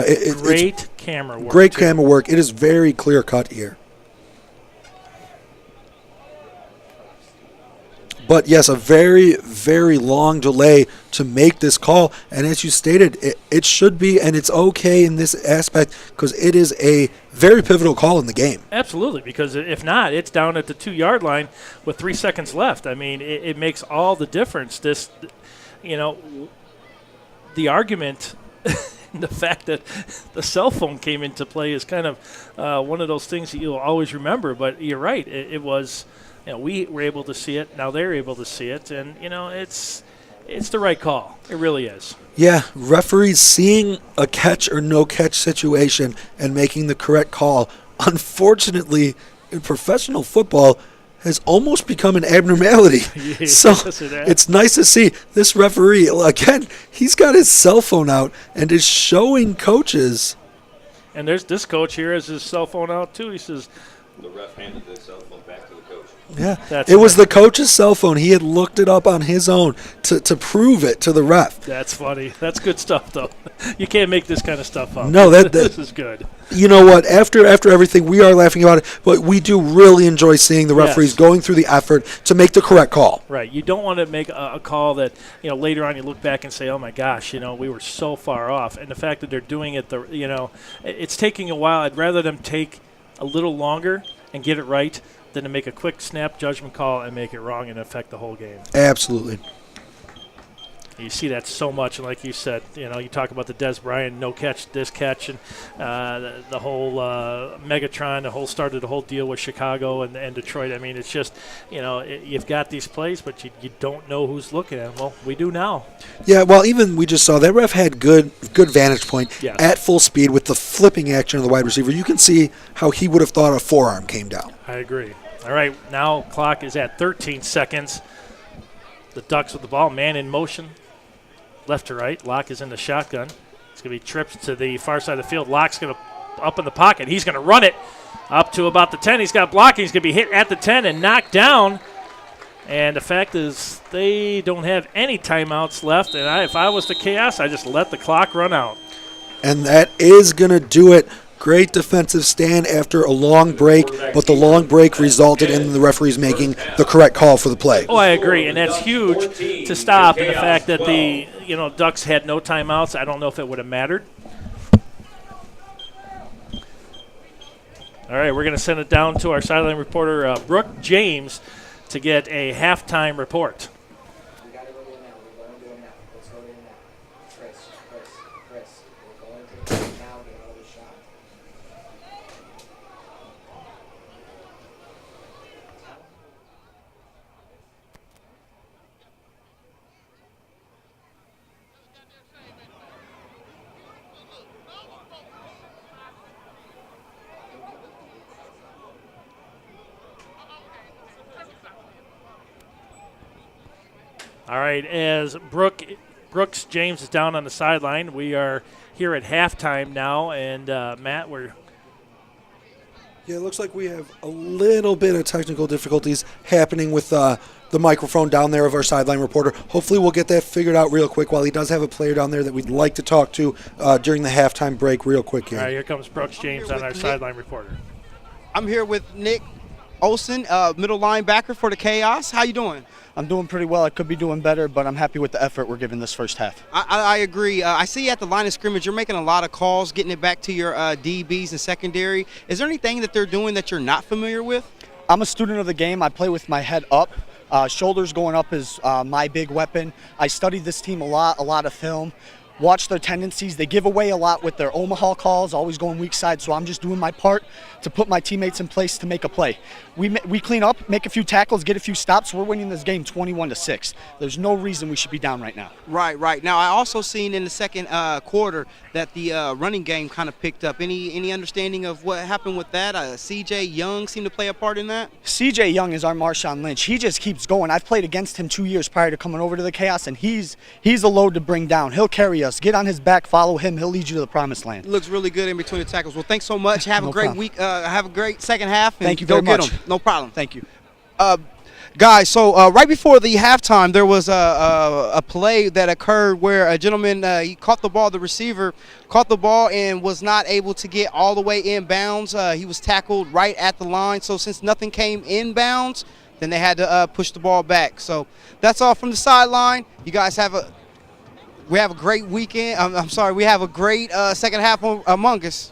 great camera work. Great camera work. It is very clear cut here. But yes, a very, very long delay to make this call. And as you stated, it should be, and it's okay in this aspect because it is a very pivotal call in the game. Absolutely, because if not, it's down at the 2-yard line with 3 seconds left. I mean, it makes all the difference. This, you know, the argument, the fact that the cell phone came into play is kind of one of those things that you'll always remember. But you're right, it was. You know, we were able to see it. Now they're able to see it, and you know it's the right call. It really is. Yeah, referees seeing a catch or no catch situation and making the correct call. Unfortunately, in professional football, has almost become an abnormality. Yes, so it's nice to see this referee again. He's got his cell phone out and is showing coaches. And there's this coach here has his cell phone out too. He says. The ref handed the cell phone back to the coach. Yeah, it was the coach's cell phone. He had looked it up on his own to prove it to the ref. That's funny. That's good stuff, though. You can't make this kind of stuff up. No, this is good. You know what? After everything, we are laughing about it, but we do really enjoy seeing the referees going through the effort to make the correct call. Right. You don't want to make a call that, you know, later on you look back and say, oh, my gosh, you know, we were so far off. And the fact that they're doing it, you know, it's taking a while. I'd rather them take a little longer and get it right than to make a quick snap judgment call and make it wrong and affect the whole game. Absolutely. You see that so much, and like you said, you know, you talk about the Des Bryant no catch, this catch, and the whole Megatron, started the whole deal with Chicago and Detroit. I mean, it's just, you know, you've got these plays, but you don't know who's looking at them. Well, we do now. Yeah, well, even we just saw that ref had good vantage point at full speed with the flipping action of the wide receiver. You can see how he would have thought a forearm came down. I agree. All right, now clock is at 13 seconds. The Ducks with the ball, man in motion. Left to right. Locke is in the shotgun. It's going to be tripped to the far side of the field. Locke's going to up in the pocket. He's going to run it up to about the 10. He's got blocking. He's going to be hit at the 10 and knocked down. And the fact is they don't have any timeouts left. And if I was the Chaos, I just let the clock run out. And that is going to do it. Great defensive stand after a long break, but the long break resulted in the referees making the correct call for the play. Oh, I agree, and that's huge to stop. And the fact that the Ducks had no timeouts, I don't know if it would have mattered. All right, we're going to send it down to our sideline reporter, Brooke James, to get a halftime report. We got to go to it now. We're going to do it now. Let's go to it now. Chris. We're going to it now. Get another shot. All right, as Brooks James is down on the sideline, we are here at halftime now, and Matt, Yeah, it looks like we have a little bit of technical difficulties happening with the microphone down there of our sideline reporter. Hopefully we'll get that figured out real quick while he does have a player down there that we'd like to talk to during the halftime break real quick here. All right, here comes Brooks James on our sideline reporter. I'm here with Nick Olsen, middle linebacker for the Chaos. How you doing? I'm doing pretty well. I could be doing better, but I'm happy with the effort we're giving this first half. I agree. I see you at the line of scrimmage. You're making a lot of calls, getting it back to your DBs and secondary. Is there anything that they're doing that you're not familiar with? I'm a student of the game. I play with my head up. Shoulders going up is my big weapon. I studied this team a lot of film. Watch their tendencies. They give away a lot with their Omaha calls, always going weak side, so I'm just doing my part to put my teammates in place to make a play. We clean up, make a few tackles, get a few stops. We're winning this game 21-6. There's no reason we should be down right now. Right. Now, I also seen in the second quarter that the running game kind of picked up. Any understanding of what happened with that? CJ Young seemed to play a part in that? CJ Young is our Marshawn Lynch. He just keeps going. I've played against him 2 years prior to coming over to the Chaos, and he's a load to bring down. He'll carry us. Get on his back, follow him. He'll lead you to the promised land. Looks really good in between the tackles. Well, thanks so much. Have a great problem. week. Have a great second half. And Thank you very go much. get 'em. No problem. Thank you. Guys, so right before the halftime, there was a play that occurred where a gentleman, he caught the ball, the receiver caught the ball and was not able to get all the way inbounds. He was tackled right at the line. So since nothing came inbounds, then they had to push the ball back. So that's all from the sideline. You guys we have a great weekend. We have a great second half among us.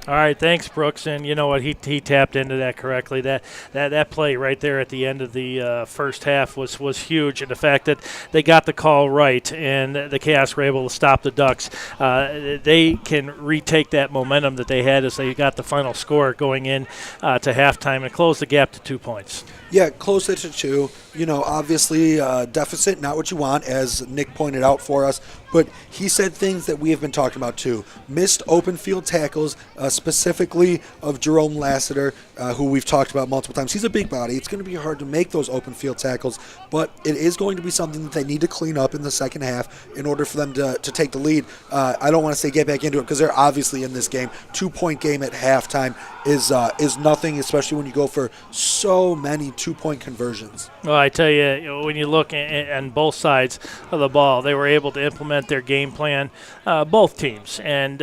All right, thanks, Brooks. And you know what? He tapped into that correctly. That play right there at the end of the first half was huge. And the fact that they got the call right and the Chaos were able to stop the Ducks, they can retake that momentum that they had as they got the final score going in to halftime and close the gap to 2 points. Yeah, close it to 2. Obviously deficit, not what you want, as Nick pointed out for us. But he said things that we have been talking about too. Missed open field tackles, specifically of Jerome Lassiter, who we've talked about multiple times. He's a big body. It's going to be hard to make those open field tackles, but it is going to be something that they need to clean up in the second half in order for them to take the lead. I don't want to say get back into it because they're obviously in this game. 2-point game at halftime is nothing, especially when you go for so many 2-point conversions. Well, I tell you, when you look on both sides of the ball, they were able to implement their game plan, both teams, and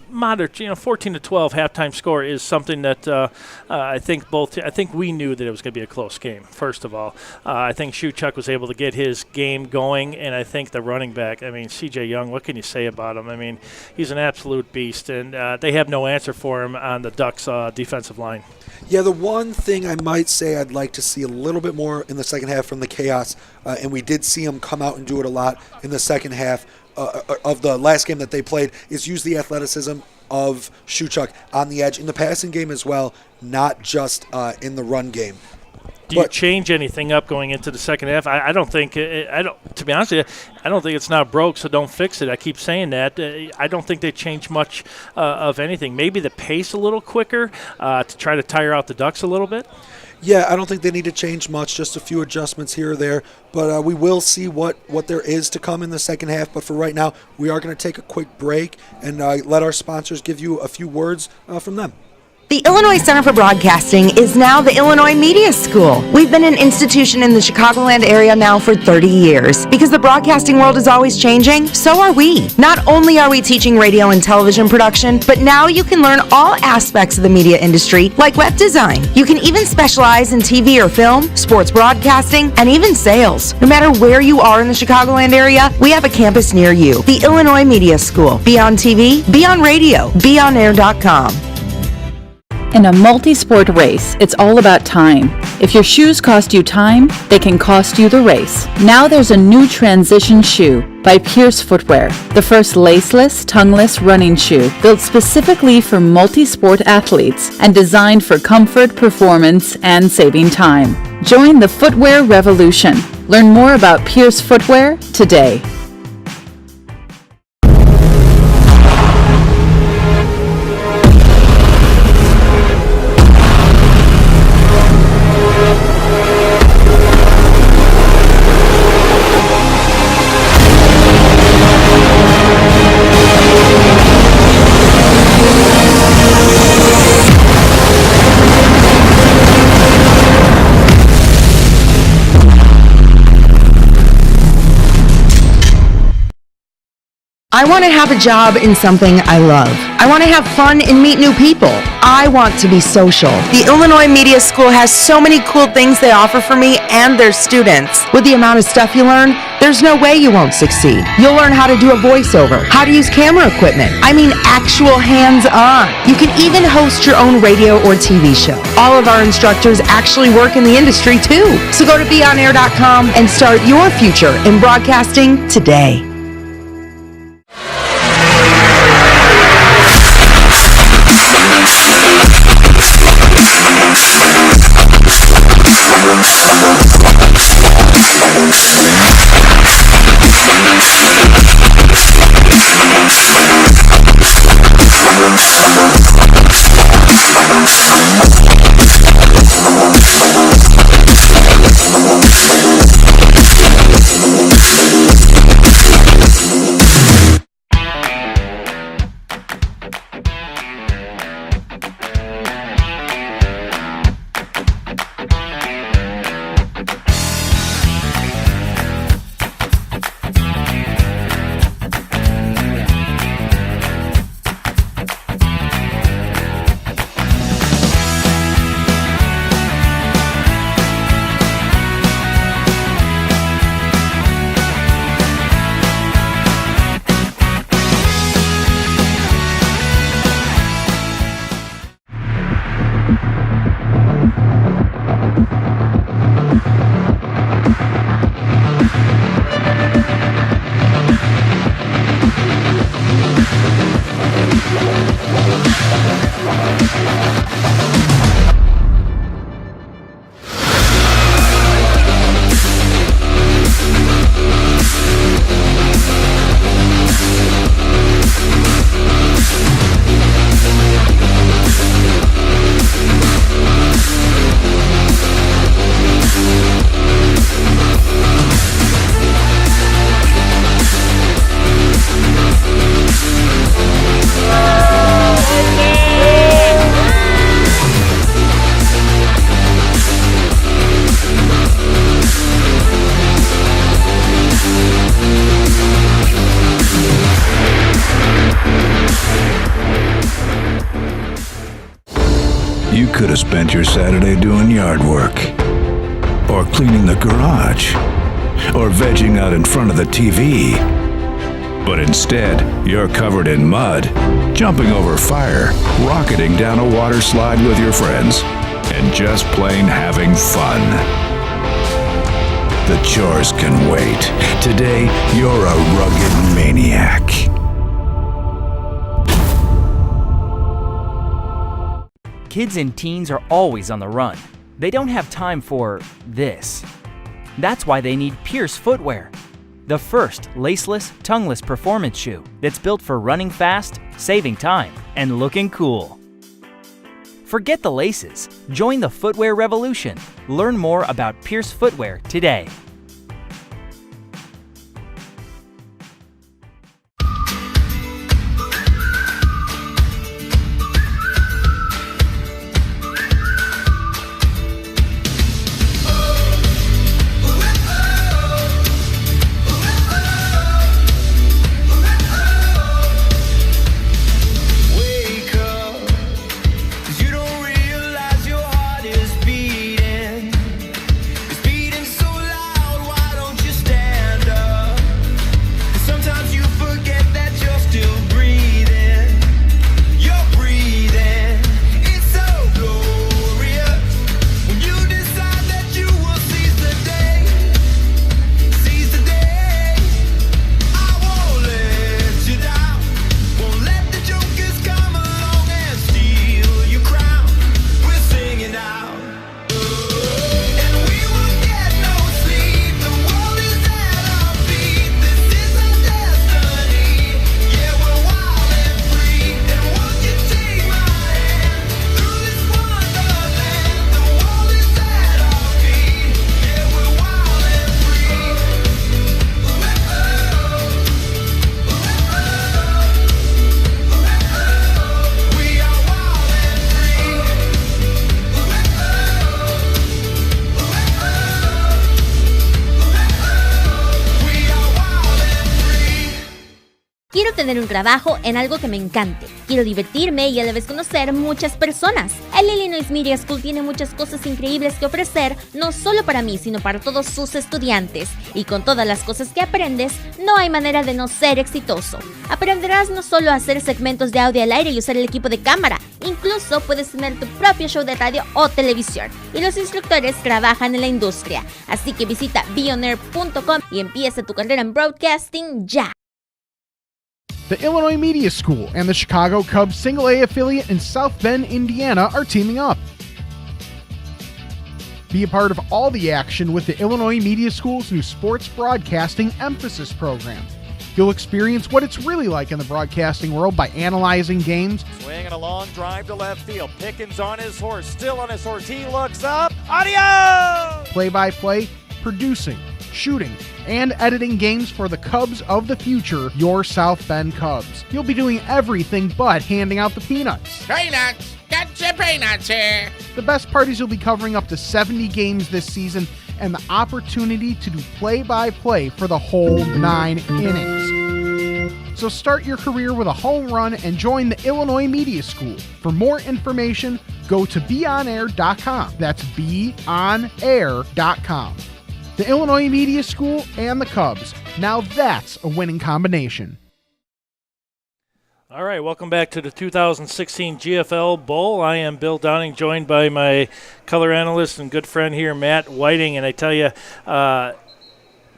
moderate, 14-12 halftime score is something that I think we knew that it was going to be a close game. First of all, I think Shuchuk was able to get his game going, and I think the running back, CJ Young, what can you say about him? He's an absolute beast, and they have no answer for him on the Ducks defensive line. Yeah, the one thing I might say I'd like to see a little bit more in the second half from the Chaos, and we did see them come out and do it a lot in the second half of the last game that they played, is use the athleticism of Shuchuk on the edge in the passing game as well, not just in the run game. Do you change anything up going into the second half? I don't think. To be honest with you, I don't think it's not broke, so don't fix it. I keep saying that. I don't think they change much of anything. Maybe the pace a little quicker to try to tire out the Ducks a little bit. Yeah, I don't think they need to change much, just a few adjustments here or there. But we will see what there is to come in the second half. But for right now, we are going to take a quick break and let our sponsors give you a few words from them. The Illinois Center for Broadcasting is now the Illinois Media School. We've been an institution in the Chicagoland area now for 30 years. Because the broadcasting world is always changing, so are we. Not only are we teaching radio and television production, but now you can learn all aspects of the media industry, like web design. You can even specialize in TV or film, sports broadcasting, and even sales. No matter where you are in the Chicagoland area, we have a campus near you. The Illinois Media School. Be on TV, be on radio, beonair.com. In a multi-sport race, it's all about time. If your shoes cost you time, they can cost you the race. Now there's a new transition shoe by Pierce Footwear, the first laceless, tongueless running shoe built specifically for multi-sport athletes and designed for comfort, performance, and saving time. Join the footwear revolution. Learn more about Pierce Footwear today. I want to have a job in something I love. I want to have fun and meet new people. I want to be social. The Illinois Media School has so many cool things they offer for me and their students. With the amount of stuff you learn, there's no way you won't succeed. You'll learn how to do a voiceover, how to use camera equipment. I mean actual hands-on. You can even host your own radio or TV show. All of our instructors actually work in the industry too. So go to beonair.com and start your future in broadcasting today. You could have spent your Saturday doing yard work, or cleaning the garage, or vegging out in front of the TV. But instead, you're covered in mud, jumping over fire, rocketing down a water slide with your friends, and just plain having fun. The chores can wait. Today, you're a rugged maniac. Kids and teens are always on the run. They don't have time for this. That's why they need Pierce Footwear, the first laceless, tongueless performance shoe that's built for running fast, saving time, and looking cool. Forget the laces. Join the footwear revolution. Learn more about Pierce Footwear today. Realize your heart is beating so loud. tener un trabajo en algo que me encante. Quiero divertirme y a la vez conocer muchas personas. El Illinois Media School tiene muchas cosas increíbles que ofrecer, no solo para mí, sino para todos sus estudiantes. Y con todas las cosas que aprendes, no hay manera de no ser exitoso. Aprenderás no solo a hacer segmentos de audio al aire y usar el equipo de cámara, incluso puedes tener tu propio show de radio o televisión. Y los instructores trabajan en la industria. Así que visita bionair.com y empieza tu carrera en broadcasting ya. The Illinois Media School and the Chicago Cubs Single-A affiliate in South Bend, Indiana are teaming up. Be a part of all the action with the Illinois Media School's new Sports Broadcasting Emphasis program. You'll experience what it's really like in the broadcasting world by analyzing games. Swinging a long drive to left field. Pickens on his horse, still on his horse. He looks up. Adios! Play-by-play, producing, shooting, and editing games for the Cubs of the future, your South Bend Cubs. You'll be doing everything but handing out the peanuts. Peanuts! Got your peanuts here! The best part is you'll be covering up to 70 games this season and the opportunity to do play-by-play for the whole 9 innings. So start your career with a home run and join the Illinois Media School. For more information, go to beonair.com. That's beonair.com. The Illinois Media School and the Cubs. Now that's a winning combination. All right, welcome back to the 2016 GFL Bowl. I am Bill Downing, joined by my color analyst and good friend here, Matt Whiting. And I tell you,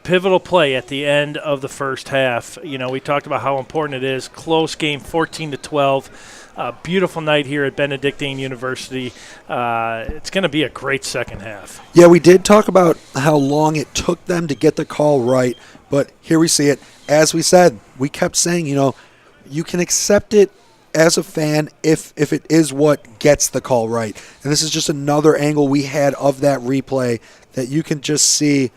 pivotal play at the end of the first half. You know, we talked about how important it is. Close game, 14-12. Beautiful night here at Benedictine University. It's going to be a great second half. Yeah, we did talk about how long it took them to get the call right, but here we see it. As we said, we kept saying, you know, you can accept it as a fan if it is what gets the call right. And this is just another angle we had of that replay that you can just see.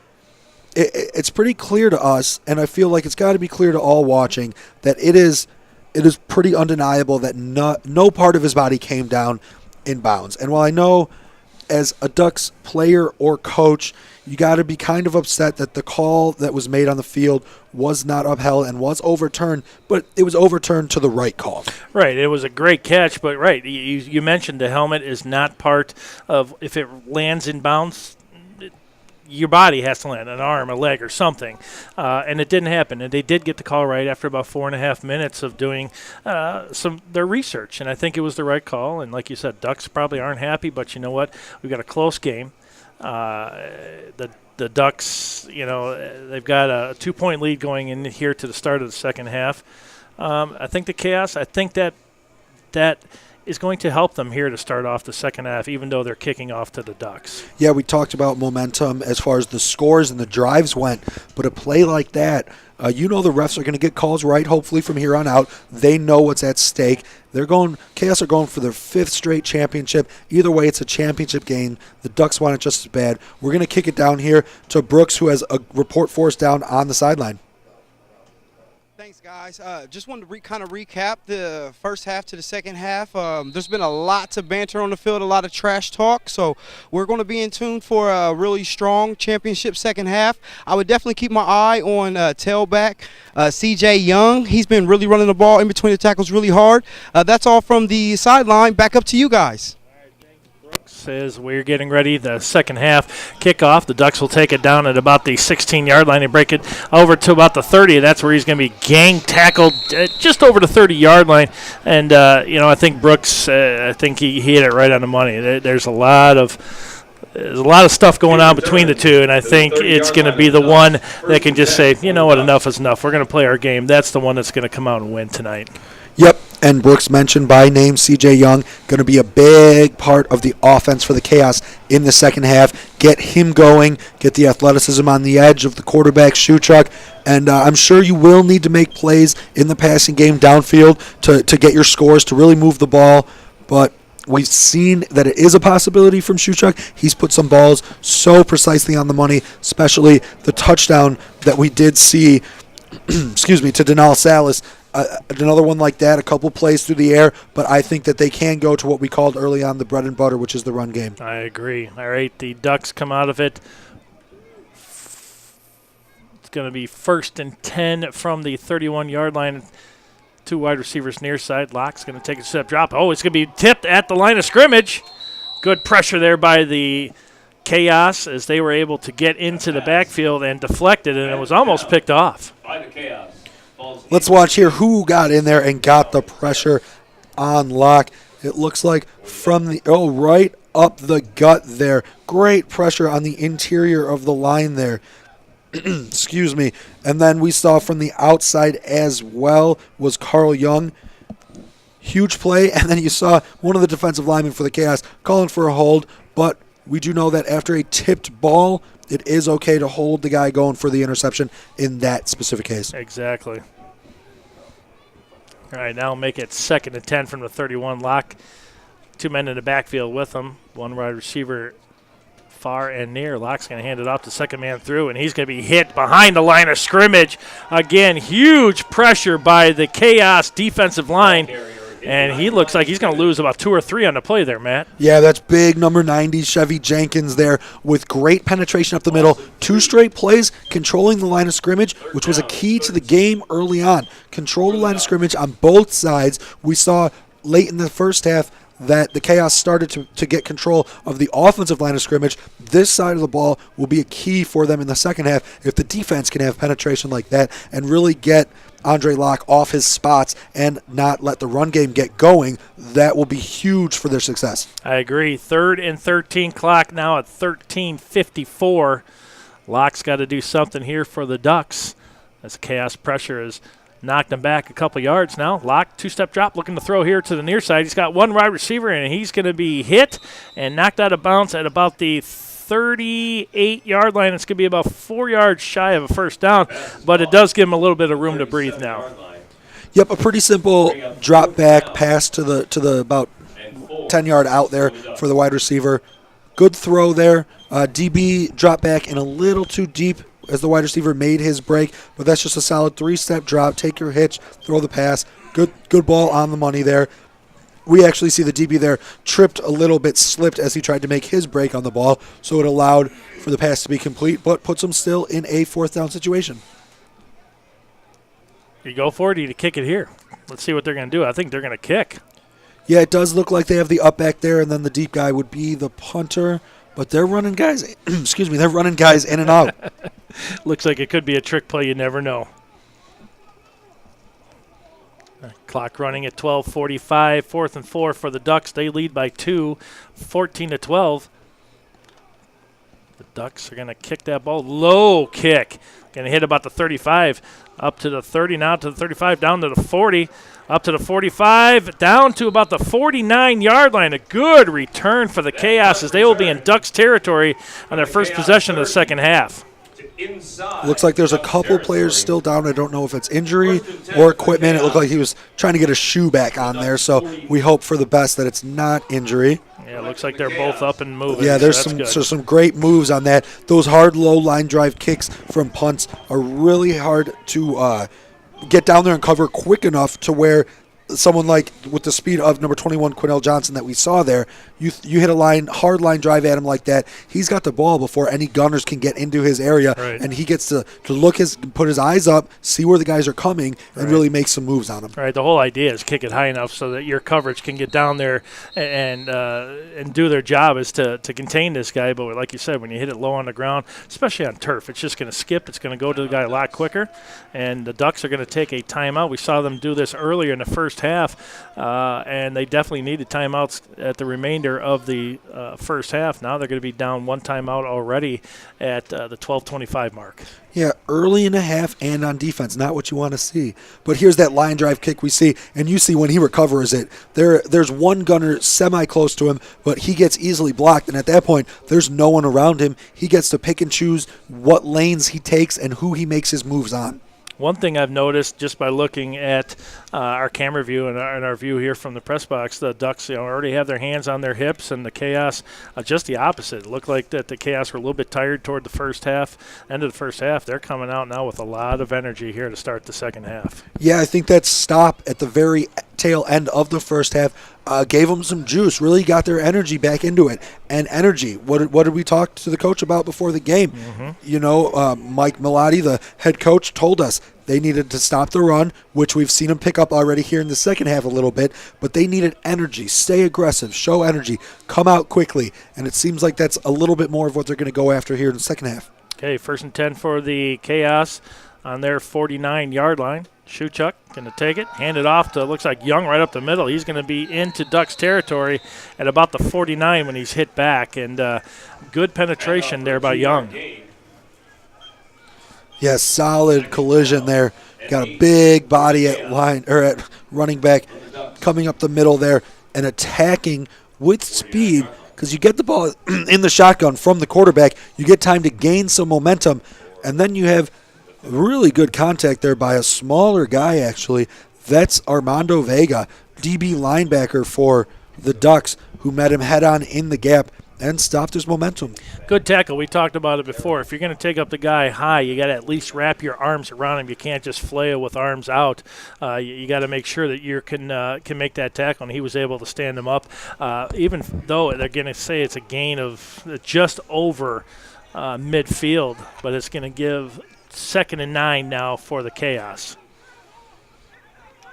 It's pretty clear to us, and I feel like it's got to be clear to all watching, that it is pretty undeniable that no part of his body came down in bounds. And while I know as a Ducks player or coach, you got to be kind of upset that the call that was made on the field was not upheld and was overturned, but it was overturned to the right call. Right. It was a great catch, but right, you mentioned the helmet is not part of, if it lands in bounds, your body has to land, an arm, a leg, or something. And it didn't happen. And they did get the call right after about 4.5 minutes of doing their research. And I think it was the right call. And like you said, Ducks probably aren't happy, but you know what? We've got a close game. The Ducks, you know, they've got a 2-point lead going in here to the start of the second half. I think the chaos, I think that is going to help them here to start off the second half, even though they're kicking off to the Ducks. Yeah, we talked about momentum as far as the scores and the drives went, but a play like that, you know the refs are going to get calls right, hopefully, from here on out. They know what's at stake. Chaos are going for their 5th straight championship. Either way, it's a championship game. The Ducks want it just as bad. We're going to kick it down here to Brooks, who has a report for us down on the sideline. Thanks, guys. Just wanted to kind of recap the first half to the second half. There's been a lot of banter on the field, a lot of trash talk, so we're going to be in tune for a really strong championship second half. I would definitely keep my eye on tailback CJ Young. He's been really running the ball in between the tackles really hard. That's all from the sideline. Back up to you guys. As we're getting ready, the second half kickoff, the Ducks will take it down at about the 16-yard line and break it over to about the 30. That's where he's going to be gang tackled just over the 30-yard line. And, I think Brooks, I think he hit it right on the money. There's a lot of stuff going on between the two, and I think it's going to be the one that can just say, you know what, enough is enough. We're going to play our game. That's the one that's going to come out and win tonight. Yep, and Brooks mentioned by name C.J. Young, going to be a big part of the offense for the Chaos in the second half. Get him going, get the athleticism on the edge of the quarterback shoe truck, and I'm sure you will need to make plays in the passing game downfield to get your scores, to really move the ball, but we've seen that it is a possibility from Shuchuk. He's put some balls so precisely on the money, especially the touchdown that we did see, to Denal Salas. Another one like that, a couple plays through the air, but I think that they can go to what we called early on the bread and butter, which is the run game. I agree. All right, the Ducks come out of it. It's going to be 1st and 10 from the 31-yard line. two wide receivers near side. Locke's going to take a step drop. Oh, it's going to be tipped at the line of scrimmage. Good pressure there by the Chaos as they were able to get into the backfield and deflect it, and it was almost picked off. Let's watch here who got in there and got the pressure on Locke. It looks like from the right up the gut there. Great pressure on the interior of the line there. Excuse me. And then we saw from the outside as well was Carl Young. Huge play. And then you saw one of the defensive linemen for the Chaos calling for a hold. But we do know that after a tipped ball, it is okay to hold the guy going for the interception in that specific case. Exactly. All right, now make it 2nd and 10 from the 31. Locke, 2 men in the backfield with him. One wide receiver far and near. Locke's going to hand it off to second man through, and he's going to be hit behind the line of scrimmage. Again, huge pressure by the Chaos defensive line, and he looks like he's going to lose about 2 or 3 on the play there, Matt. Yeah, that's big number 90 Chevy Jenkins there with great penetration up the middle. 2 straight plays controlling the line of scrimmage, which was a key to the game early on. Control the line of scrimmage on both sides. We saw late in the first half that the Chaos started to get control of the offensive line of scrimmage. This side of the ball will be a key for them in the second half if the defense can have penetration like that and really get Andre Locke off his spots and not let the run game get going. That will be huge for their success. I agree. 3rd and 13, clock now at 13:54. Locke's got to do something here for the Ducks as Chaos pressure is knocked him back a couple yards now. Locke, 2-step drop, looking to throw here to the near side. He's got one wide receiver, and he's going to be hit and knocked out of bounds at about the 38-yard line. It's going to be about 4 yards shy of a first down, but it does give him a little bit of room to breathe now. Yep, a pretty simple drop back pass to the about 10-yard out there for the wide receiver. Good throw there. DB drop back in a little too deep as the wide receiver made his break, but that's just a solid 3-step drop. Take your hitch, throw the pass. Good ball on the money there. We actually see the DB there tripped a little bit, slipped as he tried to make his break on the ball, so it allowed for the pass to be complete, but puts him still in a 4th down situation. You go for it, or you kick it here? Let's see what they're going to do. I think they're going to kick. Yeah, it does look like they have the up back there, and then the deep guy would be the punter. But they're running guys, they're running guys in and out. Looks like it could be a trick play. You never know. Clock running at 12:45. 4th and 4 for the Ducks. They lead by 2, 14-12. The Ducks are going to kick that ball. Low kick. Going to hit about the 35. Up to the 30, now to the 35, down to the 40. Up to the 45, down to about the 49-yard line. A good return for the Chaos as they will be in Ducks territory on their first possession of the second half. Looks like there's a couple players still down. I don't know if it's injury or equipment. It looked like he was trying to get a shoe back on there, so we hope for the best that it's not injury. Yeah, it looks like they're both up and moving. Yeah, there's so some great moves on that. Those hard low line drive kicks from punts are really hard to get down there and cover quick enough to where someone like with the speed of number 21 Quinnell Johnson that we saw there, you hit a hard line drive at him like that, he's got the ball before any gunners can get into his area, right. And he gets to put his eyes up, see where the guys are coming, and really make some moves on them. Right, the whole idea is kick it high enough so that your coverage can get down there and do their job is to contain this guy. But like you said, when you hit it low on the ground, especially on turf, it's just going to skip. It's going to go to the guy a lot quicker, and the Ducks are going to take a timeout. We saw them do this earlier in the first half, and they definitely needed timeouts at the remainder of the first half. Now they're going to be down 1 timeout already at the 12:25 mark. Yeah, early in the half and on defense, not what you want to see. But here's that line drive kick we see, and you see when he recovers it, there's one gunner semi-close to him, but he gets easily blocked, and at that point, there's no one around him. He gets to pick and choose what lanes he takes and who he makes his moves on. One thing I've noticed just by looking at our camera view and our view here from the press box, the Ducks already have their hands on their hips, and the Chaos just the opposite. It looked like that the Chaos were a little bit tired toward the first half, end of the first half. They're coming out now with a lot of energy here to start the second half. Yeah, I think that stop at the very tail end of the first half gave them some juice, really got their energy back into it. And energy, what did we talk to the coach about before the game? Mike Milotti, the head coach, told us they needed to stop the run, which we've seen them pick up already here in the second half a little bit, but they needed energy, stay aggressive, show energy, come out quickly, and it seems like that's a little bit more of what they're going to go after here in the second half. Okay, 1st and 10 for the Chaos on their 49-yard line. Shuchuk going to take it, hand it off to, looks like Young right up the middle. He's going to be into Ducks territory at about the 49 when he's hit back, and good penetration there by Young. Yeah, solid collision there. Got a big body at running back coming up the middle there and attacking with speed because you get the ball in the shotgun from the quarterback. You get time to gain some momentum, and then you have really good contact there by a smaller guy, actually. That's Armando Vega, DB linebacker for the Ducks, who met him head-on in the gap and stopped his momentum. Good tackle. We talked about it before. If you're going to take up the guy high, you got to at least wrap your arms around him. You can't just flail with arms out. You got to make sure that you can make that tackle, and he was able to stand him up. Even though they're going to say it's a gain of just over midfield, but it's going to give 2nd and 9 now for the Chaos.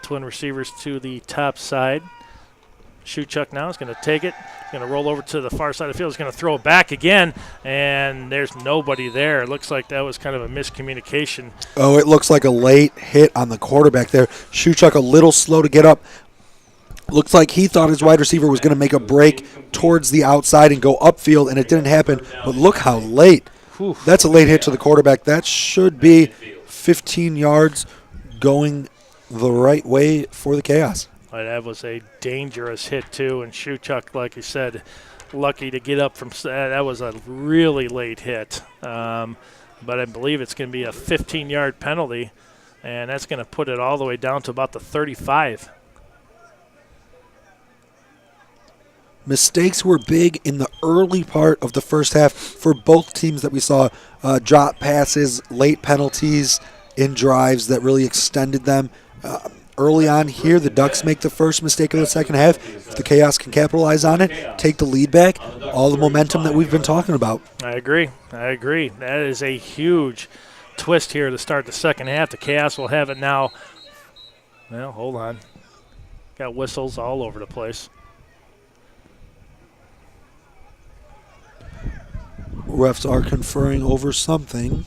Twin receivers to the top side. Shuchuk now is going to take it. He's going to roll over to the far side of the field. He's going to throw it back again, and there's nobody there. It looks like that was kind of a miscommunication. Oh, it looks like a late hit on the quarterback there. Shuchuk a little slow to get up. Looks like he thought his wide receiver was going to make a break towards the outside and go upfield, and it didn't happen. But look how late. That's a late hit to the quarterback. That should be 15 yards going the right way for the Chaos. That was a dangerous hit, too, and Shuchuk, like you said, lucky to get up from that was a really late hit. But I believe it's going to be a 15-yard penalty, and that's going to put it all the way down to about the 35. Mistakes were big in the early part of the first half for both teams that we saw. Drop passes, late penalties in drives that really extended them. Early on here, the Ducks make the first mistake of the second half. If the Chaos can capitalize on it, take the lead back, all the momentum that we've been talking about. I agree. That is a huge twist here to start the second half. The Chaos will have it now. Well, hold on. Got whistles all over the place. Refs are conferring over something.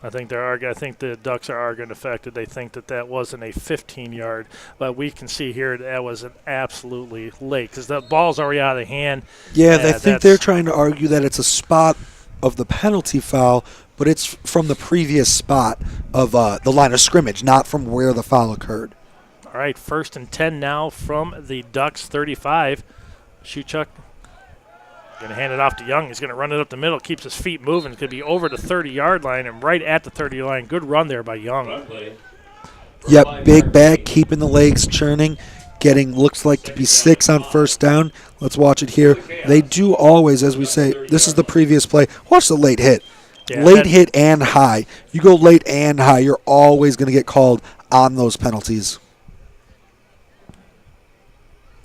I think the Ducks are arguing the fact that they think that wasn't a 15-yard, but we can see here that was an absolutely late because the ball's already out of the hand. Yeah, I think they're trying to argue that it's a spot of the penalty foul, but it's from the previous spot of the line of scrimmage, not from where the foul occurred. All right, 1st and 10 now from the Ducks 35. Shuchuk going to hand it off to Young. He's going to run it up the middle, keeps his feet moving. It's going to be over the 30-yard line and right at the 30 line. Good run there by Young. Yep, big back, keeping the legs churning, getting looks like to be 6 on 1st down. Let's watch it here. They do always, as we say, this is the previous play. Watch the late hit. Yeah, late hit and high. You go late and high, you're always going to get called on those penalties.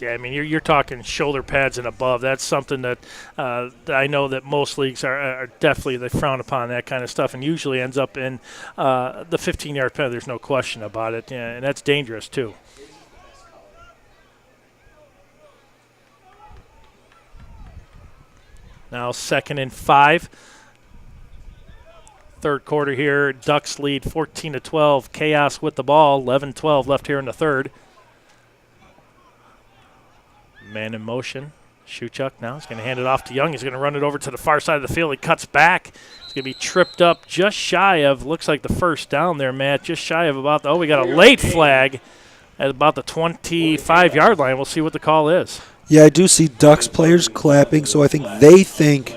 Yeah, I mean, you're talking shoulder pads and above. That's something that I know that most leagues are definitely, they frown upon that kind of stuff and usually ends up in the 15-yard penalty. There's no question about it, and that's dangerous too. Now 2nd and 5. Third quarter here. Ducks lead 14-12. Chaos with the ball. 11-12 left here in the third. Man in motion. Shuchuk now is going to hand it off to Young. He's going to run it over to the far side of the field. He cuts back. He's going to be tripped up just shy of, looks like the 1st down there, Matt. Just shy of about, we got a late flag at about the 25-yard line. We'll see what the call is. Yeah, I do see Ducks players clapping, so I think they think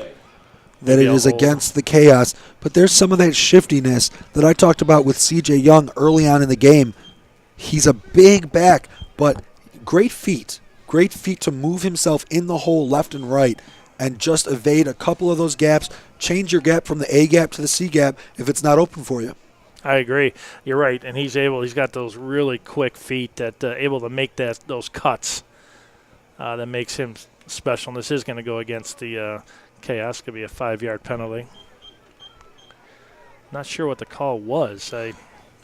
that it is against the Chaos. But there's some of that shiftiness that I talked about with CJ Young early on in the game. He's a big back, but great feet. Great feet to move himself in the hole left and right and just evade a couple of those gaps. Change your gap from the A gap to the C gap if it's not open for you. I agree. You're right, and he's got those really quick feet that able to make those cuts. That makes him special. And this is going to go against the Chaos. Could be a 5-yard penalty. Not sure what the call was.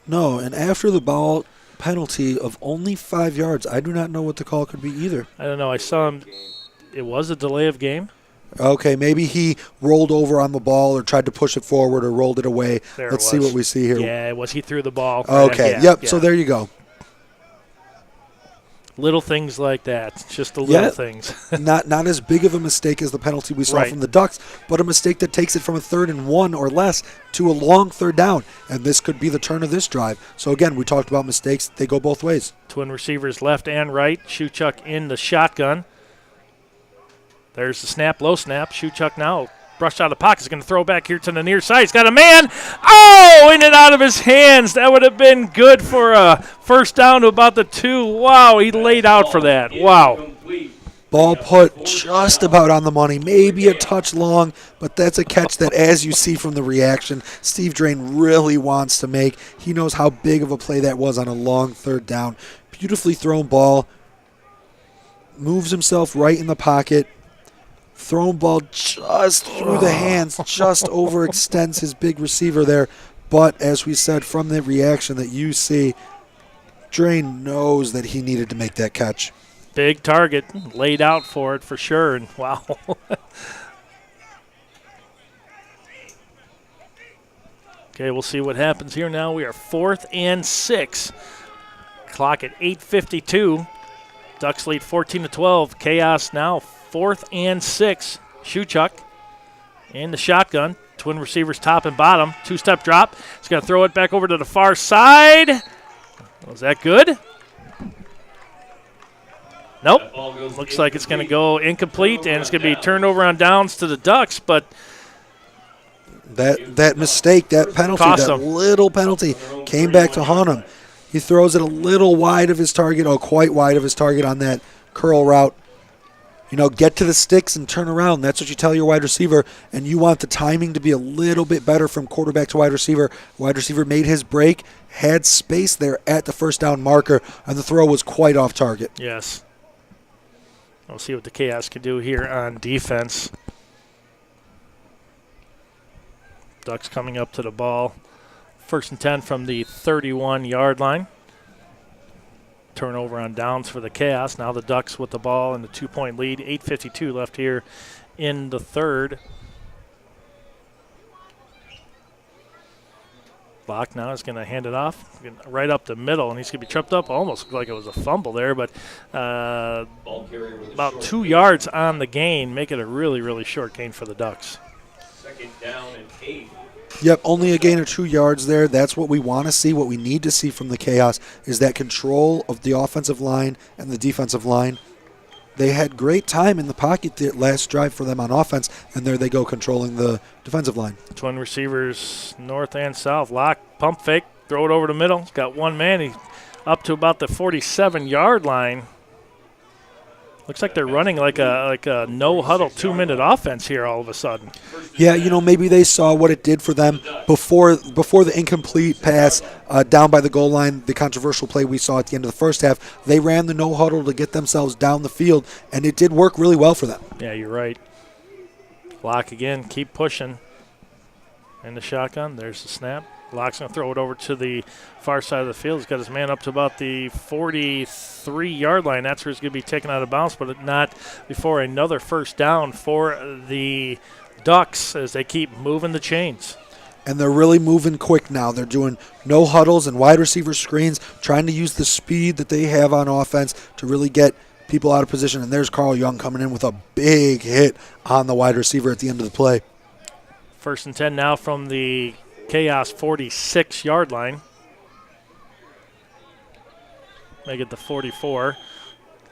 No, and after the ball penalty of only 5 yards, I do not know what the call could be either. I don't know. I saw him. It was a delay of game. Okay, maybe he rolled over on the ball or tried to push it forward or rolled it away. Let's see what we see here. Yeah, he threw the ball. Okay, yeah. So there you go. Little things like that. Just the little things. not as big of a mistake as the penalty we saw from the Ducks, but a mistake that takes it from a 3rd and 1 or less to a long 3rd down. And this could be the turn of this drive. So again, we talked about mistakes. They go both ways. Twin receivers left and right. Shuchuk in the shotgun. There's the snap, low snap. Shuchuk now brushed out of the pocket. He's going to throw back here to the near side. He's got a man. Oh, in and out of his hands. That would have been good for a first down to about the 2. Wow, he laid out for that. Wow. Ball put just about on the money, maybe a touch long, but that's a catch that, as you see from the reaction, Steve Drain really wants to make. He knows how big of a play that was on a long 3rd down. Beautifully thrown ball. Moves himself right in the pocket. Thrown ball just through the hands, just overextends his big receiver there. But as we said from the reaction that you see, Drain knows that he needed to make that catch. Big target, laid out for it for sure, and wow. Okay, we'll see what happens here now. We are 4th and 6. Clock at 8:52. Ducks lead 14-12. Chaos now 4th and 6. Shuchuk in the shotgun. Twin receivers top and bottom. 2-step drop. He's going to throw it back over to the far side. Was that good? Nope. Looks like it's going to go incomplete, and it's going to be turned over on downs to the Ducks, but that mistake, that penalty, that little penalty came back to haunt him. He throws it a little wide of his target, quite wide of his target on that curl route. Get to the sticks and turn around. That's what you tell your wide receiver, and you want the timing to be a little bit better from quarterback to wide receiver. Wide receiver made his break, had space there at the first down marker, and the throw was quite off target. Yes. We'll see what the Chaos can do here on defense. Ducks coming up to the ball. 1st and 10 from the 31-yard line. Turnover on downs for the Chaos. Now the Ducks with the ball and the 2-point lead. 8:52 left here in the 3rd. Locke now is going to hand it off right up the middle, and he's going to be tripped up. Almost looked like it was a fumble there, but about 2 yards on the gain. Make it a really, really short gain for the Ducks. 2nd down and 8. Yep, only a gain of 2 yards there. That's what we want to see. What we need to see from the Chaos is that control of the offensive line and the defensive line. They had great time in the pocket the last drive for them on offense, and there they go controlling the defensive line. Twin receivers north and south. Lock, pump fake, throw it over the middle. He's got one man. He's up to about the 47-yard line. Looks like they're running like a no-huddle 2-minute offense here all of a sudden. Yeah, maybe they saw what it did for them before the incomplete pass down by the goal line, the controversial play we saw at the end of the first half. They ran the no-huddle to get themselves down the field, and it did work really well for them. Yeah, you're right. Lock again, keep pushing. In the shotgun, there's the snap. Lock's going to throw it over to the far side of the field. He's got his man up to about the 43-yard line. That's where he's going to be taken out of bounds, but not before another first down for the Ducks as they keep moving the chains. And they're really moving quick now. They're doing no huddles and wide receiver screens, trying to use the speed that they have on offense to really get people out of position. And there's Carl Young coming in with a big hit on the wide receiver at the end of the play. 1st and 10 now from the Chaos 46-yard line. Make it the 44.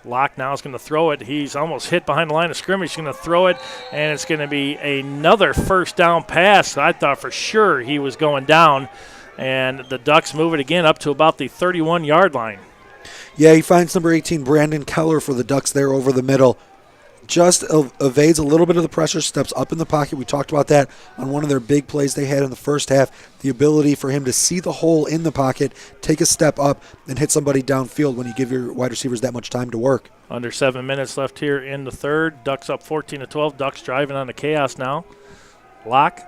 Locke now is going to throw it. He's almost hit behind the line of scrimmage. He's going to throw it, and it's going to be another first down pass. I thought for sure he was going down, and the Ducks move it again up to about the 31-yard line. Yeah, he finds number 18, Brandon Keller, for the Ducks there over the middle. just evades a little bit of the pressure, steps up in the pocket. We talked about that on one of their big plays they had in the first half, the ability for him to see the hole in the pocket, take a step up, and hit somebody downfield when you give your wide receivers that much time to work. Under 7 minutes left here in the third. Ducks up 14-12. Ducks driving on the chaos now. Lock,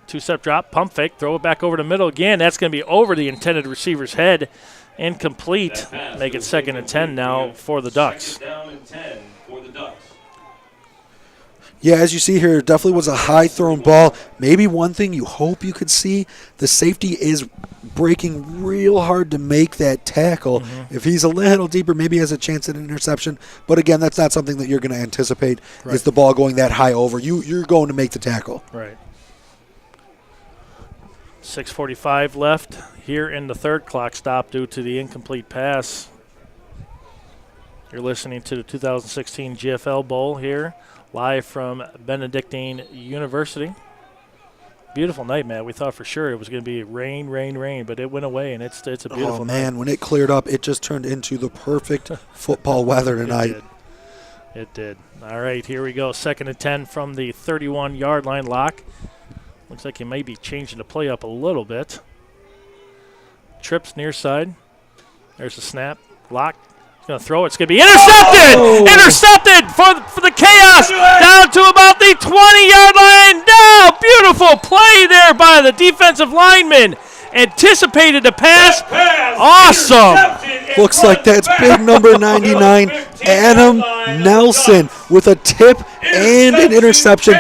two-step drop, pump fake, throw it back over the middle again. That's going to be over the intended receiver's head. Incomplete. Make it 2nd and 10 now for the Ducks. 2nd down and 10 for the Ducks. Yeah, as you see here, it definitely was a high-thrown ball. Maybe one thing you hope you could see, the safety is breaking real hard to make that tackle. Mm-hmm. If he's a little deeper, maybe he has a chance at an interception. But, again, that's not something that you're going to anticipate, right. is the ball going that high over. You're going to make the tackle. Right. 6:45 left here in the third. Clock stop due to the incomplete pass. You're listening to the 2016 GFL Bowl here, live from Benedictine University. Beautiful night, Matt. We thought for sure it was going to be rain, but it went away, and it's a beautiful night. Oh, man, when it cleared up, it just turned into the perfect football weather tonight. It did. All right, here we go. 2nd and 10 from the 31-yard line. Lock. Looks like he may be changing the play up a little bit. Trips near side. There's a snap. Lock. He's going to throw it. It's going to be intercepted! Oh. Intercepted for the chaos. Down to about the 20-yard line. Now, beautiful play there by the defensive lineman. Anticipated the pass. Awesome. Looks like that's big number 99, Adam Nelson, with a tip and an interception.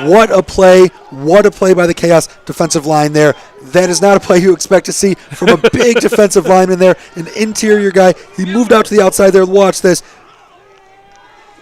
What a play. What a play by the Chaos defensive line there. That is not a play you expect to see from a big defensive lineman there, an interior guy. He moved out to the outside there. Watch this.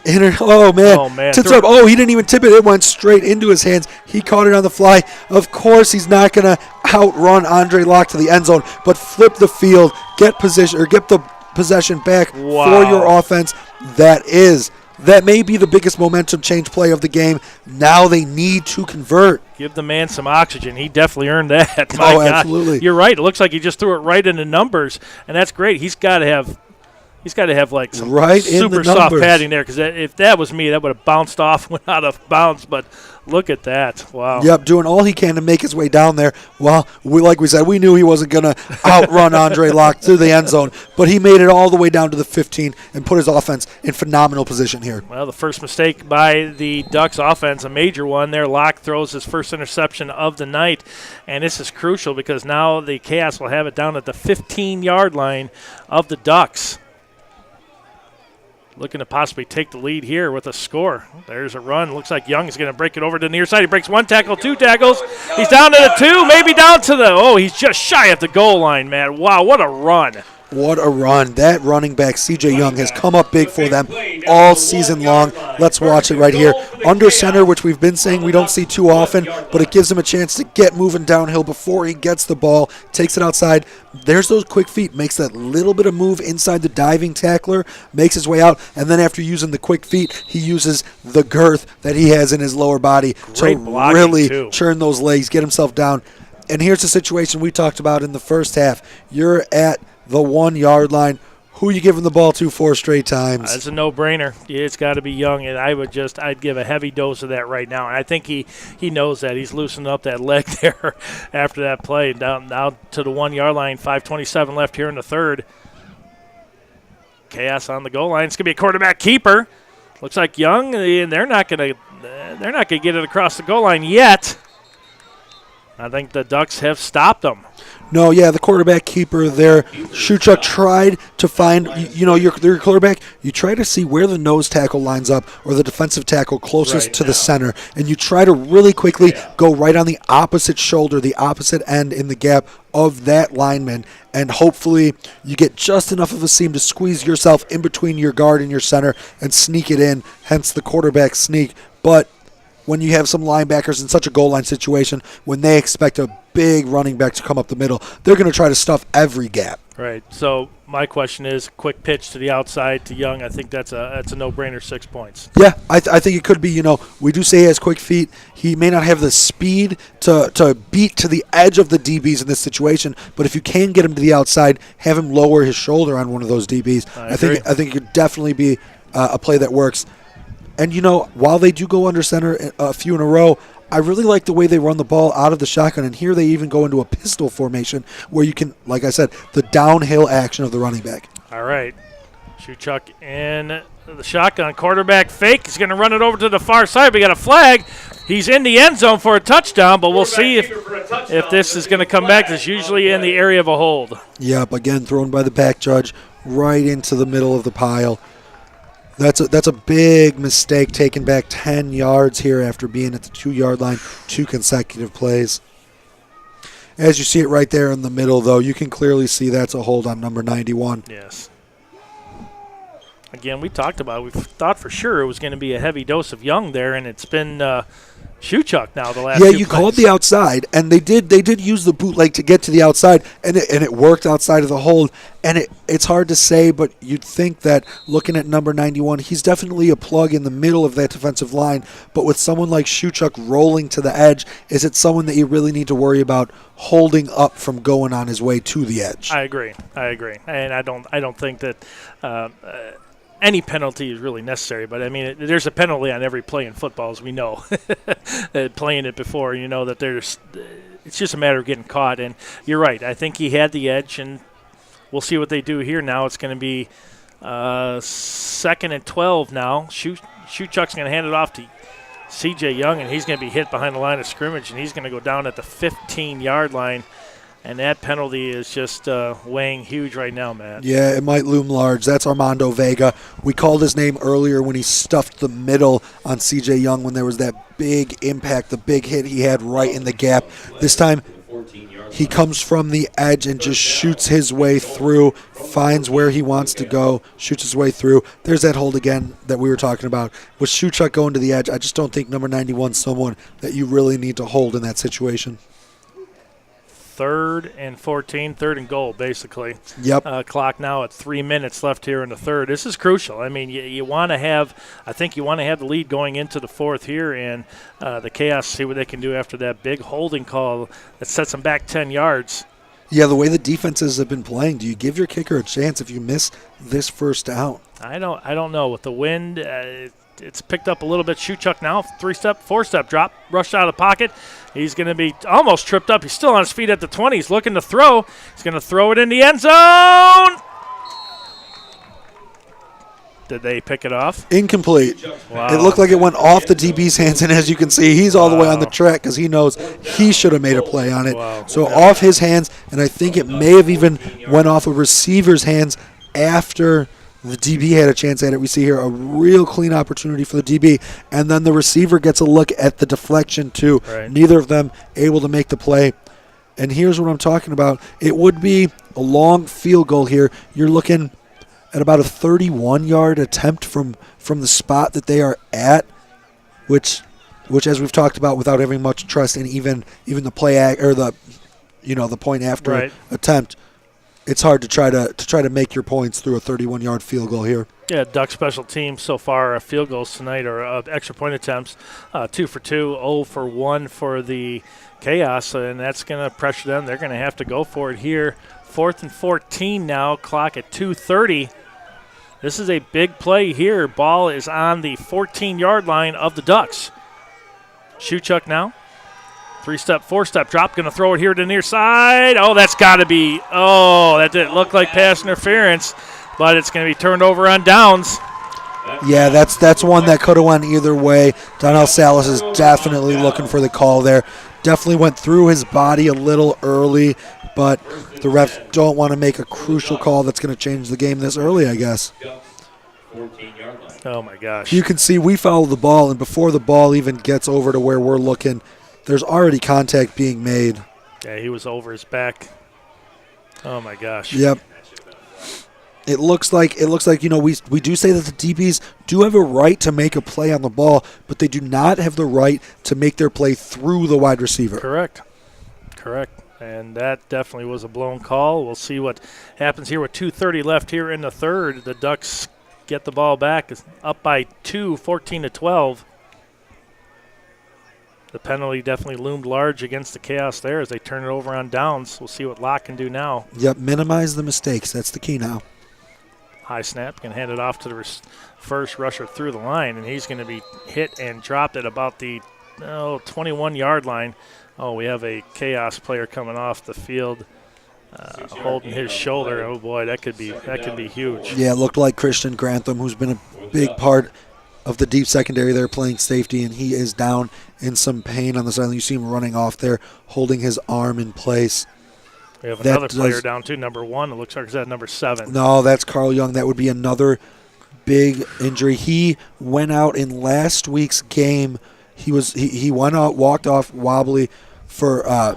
Oh, man. Tips up. Oh, he didn't even tip it. It went straight into his hands. He caught it on the fly. Of course, he's not going to outrun Andre Locke to the end zone, but flip the field, get the possession back for your offense. That may be the biggest momentum change play of the game. Now they need to convert. Give the man some oxygen. He definitely earned that. Oh, absolutely. You're right. It looks like he just threw it right into numbers, and that's great. He's got to have like some super soft padding there, because if that was me, that would have bounced off, went out of bounds. But look at that. Wow. Yep, doing all he can to make his way down there. Well, like we said, we knew he wasn't going to outrun Andre Locke to the end zone, but he made it all the way down to the 15 and put his offense in phenomenal position here. Well, the first mistake by the Ducks offense, a major one there. Locke throws his first interception of the night, and this is crucial because now the Chaos will have it down at the 15-yard line of the Ducks. Looking to possibly take the lead here with a score. There's a run. Looks like Young is going to break it over to the near side. He breaks one tackle, two tackles. He's down to the 2, maybe down to the, he's just shy of the goal line, man. Wow, what a run. What a run. That running back, CJ Young, has come up big for them all season long. Let's watch it right here. Under center, which we've been saying we don't see too often, but it gives him a chance to get moving downhill before he gets the ball, takes it outside. There's those quick feet, makes that little bit of move inside the diving tackler, makes his way out, and then after using the quick feet, he uses the girth that he has in his lower body to really churn those legs, get himself down. And here's the situation we talked about in the first half. You're at the 1-yard line. Who are you giving the ball to 4 straight times? That's a no-brainer. It's got to be Young, and I'd give a heavy dose of that right now. And I think he knows that. He's loosening up that leg there after that play. Down to the 1-yard line, 5:27 left here in the third. Chaos on the goal line. It's going to be a quarterback keeper. Looks like Young, and they're not going to get it across the goal line yet. I think the Ducks have stopped them. No, yeah, the quarterback keeper there. Shuchuk tried to find, your quarterback, you try to see where the nose tackle lines up or the defensive tackle closest to the center, and you try to really quickly go right on the opposite shoulder, the opposite end in the gap of that lineman, and hopefully you get just enough of a seam to squeeze yourself in between your guard and your center and sneak it in, hence the quarterback sneak. But when you have some linebackers in such a goal line situation, when they expect a big running back to come up the middle, they're going to try to stuff every gap. Right. So my question is, quick pitch to the outside to Young. I think that's a no-brainer, 6 points. Yeah, I think it could be. We do say he has quick feet. He may not have the speed to beat to the edge of the DBs in this situation, but if you can get him to the outside, have him lower his shoulder on one of those DBs, I think it could definitely be a play that works. And, while they do go under center a few in a row, I really like the way they run the ball out of the shotgun. And here they even go into a pistol formation where you can, like I said, the downhill action of the running back. All right. Shewchuk in the shotgun. Quarterback fake. He's going to run it over to the far side. We got a flag. He's in the end zone for a touchdown, but we'll see if this is going to come back. It's usually in the area of a hold. Yep, again, thrown by the back judge right into the middle of the pile. That's a big mistake, taken back 10 yards here after being at the 2-yard line 2 consecutive plays. As you see it right there in the middle, though, you can clearly see that's a hold on number 91. Yes. Again, we thought for sure it was going to be a heavy dose of Young there, and it's been Shewchuk now the last Yeah, few you plays. called the outside, and they did use the bootleg to get to the outside, and it worked outside of the hold. And it's hard to say, but you'd think that looking at number 91, he's definitely a plug in the middle of that defensive line. But with someone like Shewchuk rolling to the edge, is it someone that you really need to worry about holding up from going on his way to the edge? I agree, and I don't think that any penalty is really necessary. But I mean, there's a penalty on every play in football, as we know. Playing it before, that it's just a matter of getting caught. And you're right. I think he had the edge, and we'll see what they do here. Now it's going to be 2nd and 12 now. Shewchuk's going to hand it off to C.J. Young, and he's going to be hit behind the line of scrimmage, and he's going to go down at the 15-yard line. And that penalty is just weighing huge right now, Matt. Yeah, it might loom large. That's Armando Vega. We called his name earlier when he stuffed the middle on C.J. Young when there was that big impact, the big hit he had right in the gap. This time, he comes from the edge and just shoots his way through, finds where he wants to go, shoots his way through. There's that hold again that we were talking about. With Shewchuk going to the edge, I just don't think number 91 is someone that you really need to hold in that situation. 3rd and 14, 3rd and goal, basically. Yep. Clock now at 3 minutes left here in the third. This is crucial. I mean, you want to have the lead going into the fourth here, and the Chaos see what they can do after that big holding call that sets them back 10 yards. Yeah, the way the defenses have been playing, do you give your kicker a chance if you miss this first down? I don't know. With the wind, it's picked up a little bit. Shewchuk now, 3-step, 4-step drop, rushed out of the pocket. He's going to be almost tripped up. He's still on his feet at the 20. He's looking to throw. He's going to throw it in the end zone. Did they pick it off? Incomplete. Wow. It looked like it went off the DB's hands, and as you can see, he's all the way on the track because he knows he should have made a play on it. Wow. So off his hands, and I think it may have even went off a receiver's hands after the DB had a chance at it. We see here a real clean opportunity for the DB, and then the receiver gets a look at the deflection too. Right. Neither of them able to make the play. And here's what I'm talking about. It would be a long field goal here. You're looking at about a 31-yard attempt from the spot that they are at, which as we've talked about, without having much trust in even the play or the point after Right. attempt, it's hard to try to make your points through a 31-yard field goal here. Yeah, Duck special teams so far, field goals tonight or extra point attempts, 2 for 2, 0 for 1 for the Chaos, and that's going to pressure them. They're going to have to go for it here. 4th and 14 now, clock at 2:30. This is a big play here. Ball is on the 14-yard line of the Ducks. Shewchuk now. 3-step, 4-step drop. Going to throw it here to the near side. Oh, that's got to be. Oh, that didn't look like pass interference, but it's going to be turned over on downs. Yeah, that's one that could have went either way. Donnell Salas is definitely looking for the call there. Definitely went through his body a little early, but the refs don't want to make a crucial call that's going to change the game this early, I guess. Oh, my gosh. You can see we follow the ball, and before the ball even gets over to where we're looking, there's already contact being made. Yeah, he was over his back. Oh, my gosh. Yep. It looks like we do say that the DBs do have a right to make a play on the ball, but they do not have the right to make their play through the wide receiver. Correct. And that definitely was a blown call. We'll see what happens here with 2:30 left here in the third. The Ducks get the ball back. It's up by 2, 14-12. The penalty definitely loomed large against the Chaos there as they turn it over on downs. We'll see what Locke can do now. Yep, minimize the mistakes. That's the key now. High snap, can hand it off to the first rusher through the line, and he's going to be hit and dropped at about the 21-yard line. Oh, we have a Chaos player coming off the field, holding his shoulder. Oh boy, that could be huge. Yeah, it looked like Christian Grantham, who's been a big part of the deep secondary there, playing safety, and he is down in some pain on the sideline. You see him running off there, holding his arm in place. We have another player down too, number 1. It looks like, is that number 7? No, that's Carl Young. That would be another big injury. He went out in last week's game. He went out, walked off wobbly for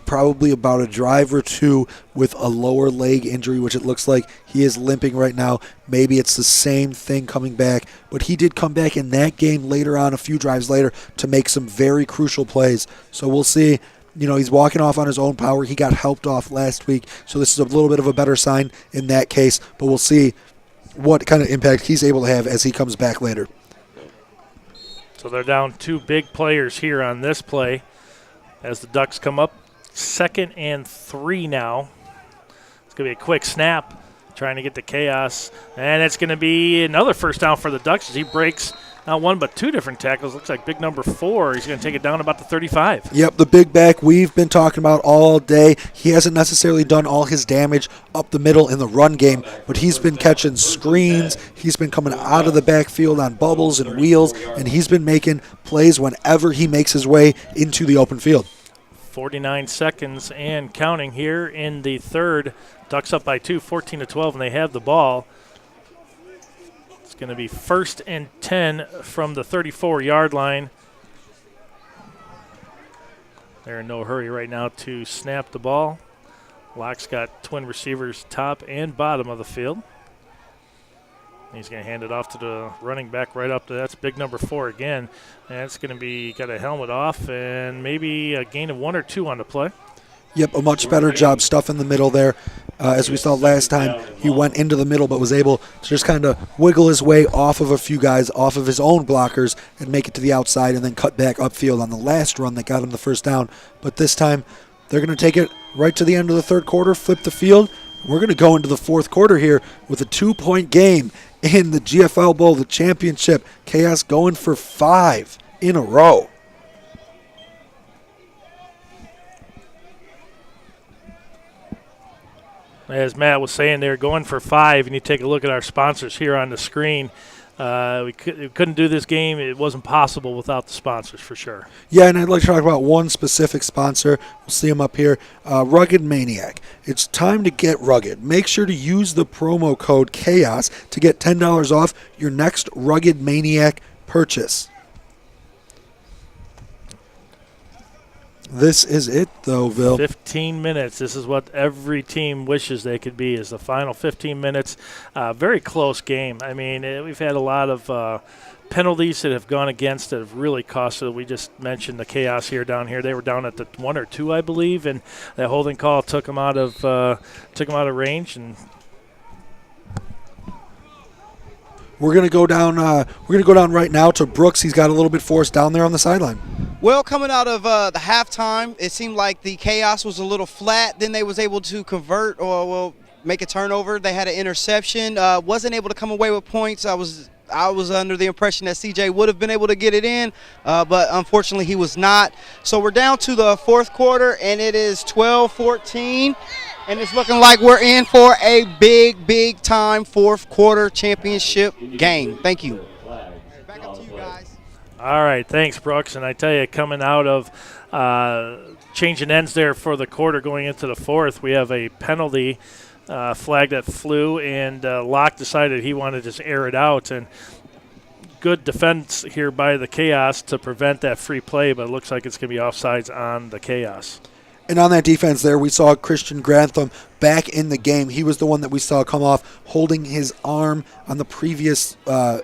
probably about a drive or two with a lower leg injury, which it looks like he is limping right now. Maybe it's the same thing coming back, but he did come back in that game later on, a few drives later, to make some very crucial plays. So we'll see. He's walking off on his own power. He got helped off last week, so this is a little bit of a better sign in that case, but we'll see what kind of impact he's able to have as he comes back later. So they're down 2 big players here on this play as the Ducks come up. 2nd and 3 now. It's going to be a quick snap, trying to get the Chaos, and it's going to be another first down for the Ducks as he breaks not one but 2 different tackles. Looks like big number 4. He's going to take it down about the 35. Yep, the big back we've been talking about all day. He hasn't necessarily done all his damage up the middle in the run game, but he's been catching screens. He's been coming out of the backfield on bubbles and wheels, and he's been making plays whenever he makes his way into the open field. 49 seconds and counting here in the third. Ducks up by 2, 14-12, and they have the ball. It's going to be 1st and 10 from the 34-yard line. They're in no hurry right now to snap the ball. Locke's got twin receivers top and bottom of the field. He's going to hand it off to the running back right up to that's big number 4 again. And it's going to be got a helmet off and maybe a gain of 1 or 2 on the play. Yep, a much better job stuff in the middle there. As we saw last time, he went into the middle but was able to just kind of wiggle his way off of a few guys, off of his own blockers, and make it to the outside and then cut back upfield on the last run that got him the first down. But this time, they're going to take it right to the end of the third quarter, flip the field. We're going to go into the fourth quarter here with a 2-point game in the GFL Bowl, the championship. Chaos going for 5 in a row. As Matt was saying, they're going for 5, and you take a look at our sponsors here on the screen. We couldn't do this game. It wasn't possible without the sponsors, for sure. Yeah, and I'd like to talk about one specific sponsor. We'll see him up here, Rugged Maniac. It's time to get rugged. Make sure to use the promo code CHAOS to get $10 off your next Rugged Maniac purchase. This is it, though, Bill. 15 minutes. This is what every team wishes they could be, is the final 15 minutes. Very close game. I mean, we've had a lot of penalties that have gone against that have really cost us. We just mentioned the Chaos here down here. They were down at the 1 or 2, I believe, and that holding call took them out of range. And we're gonna go down. Right now to Brooks. He's got a little bit forced down there on the sideline. Well, coming out of the halftime, it seemed like the Chaos was a little flat. Then they was able to convert or make a turnover. They had an interception. Wasn't able to come away with points. I was under the impression that CJ would have been able to get it in, but unfortunately he was not. So we're down to the fourth quarter, and it is 12-14, and it's looking like we're in for a big time fourth quarter championship game. Thank you. Back up to you guys. All right, thanks, Brooks. And I tell you, coming out of changing ends there for the quarter going into the fourth, we have a penalty flag that flew, and Locke decided he wanted to just air it out. And good defense here by the Chaos to prevent that free play, but it looks like it's going to be offsides on the Chaos. And on that defense there, we saw Christian Grantham back in the game. He was the one that we saw come off holding his arm on the previous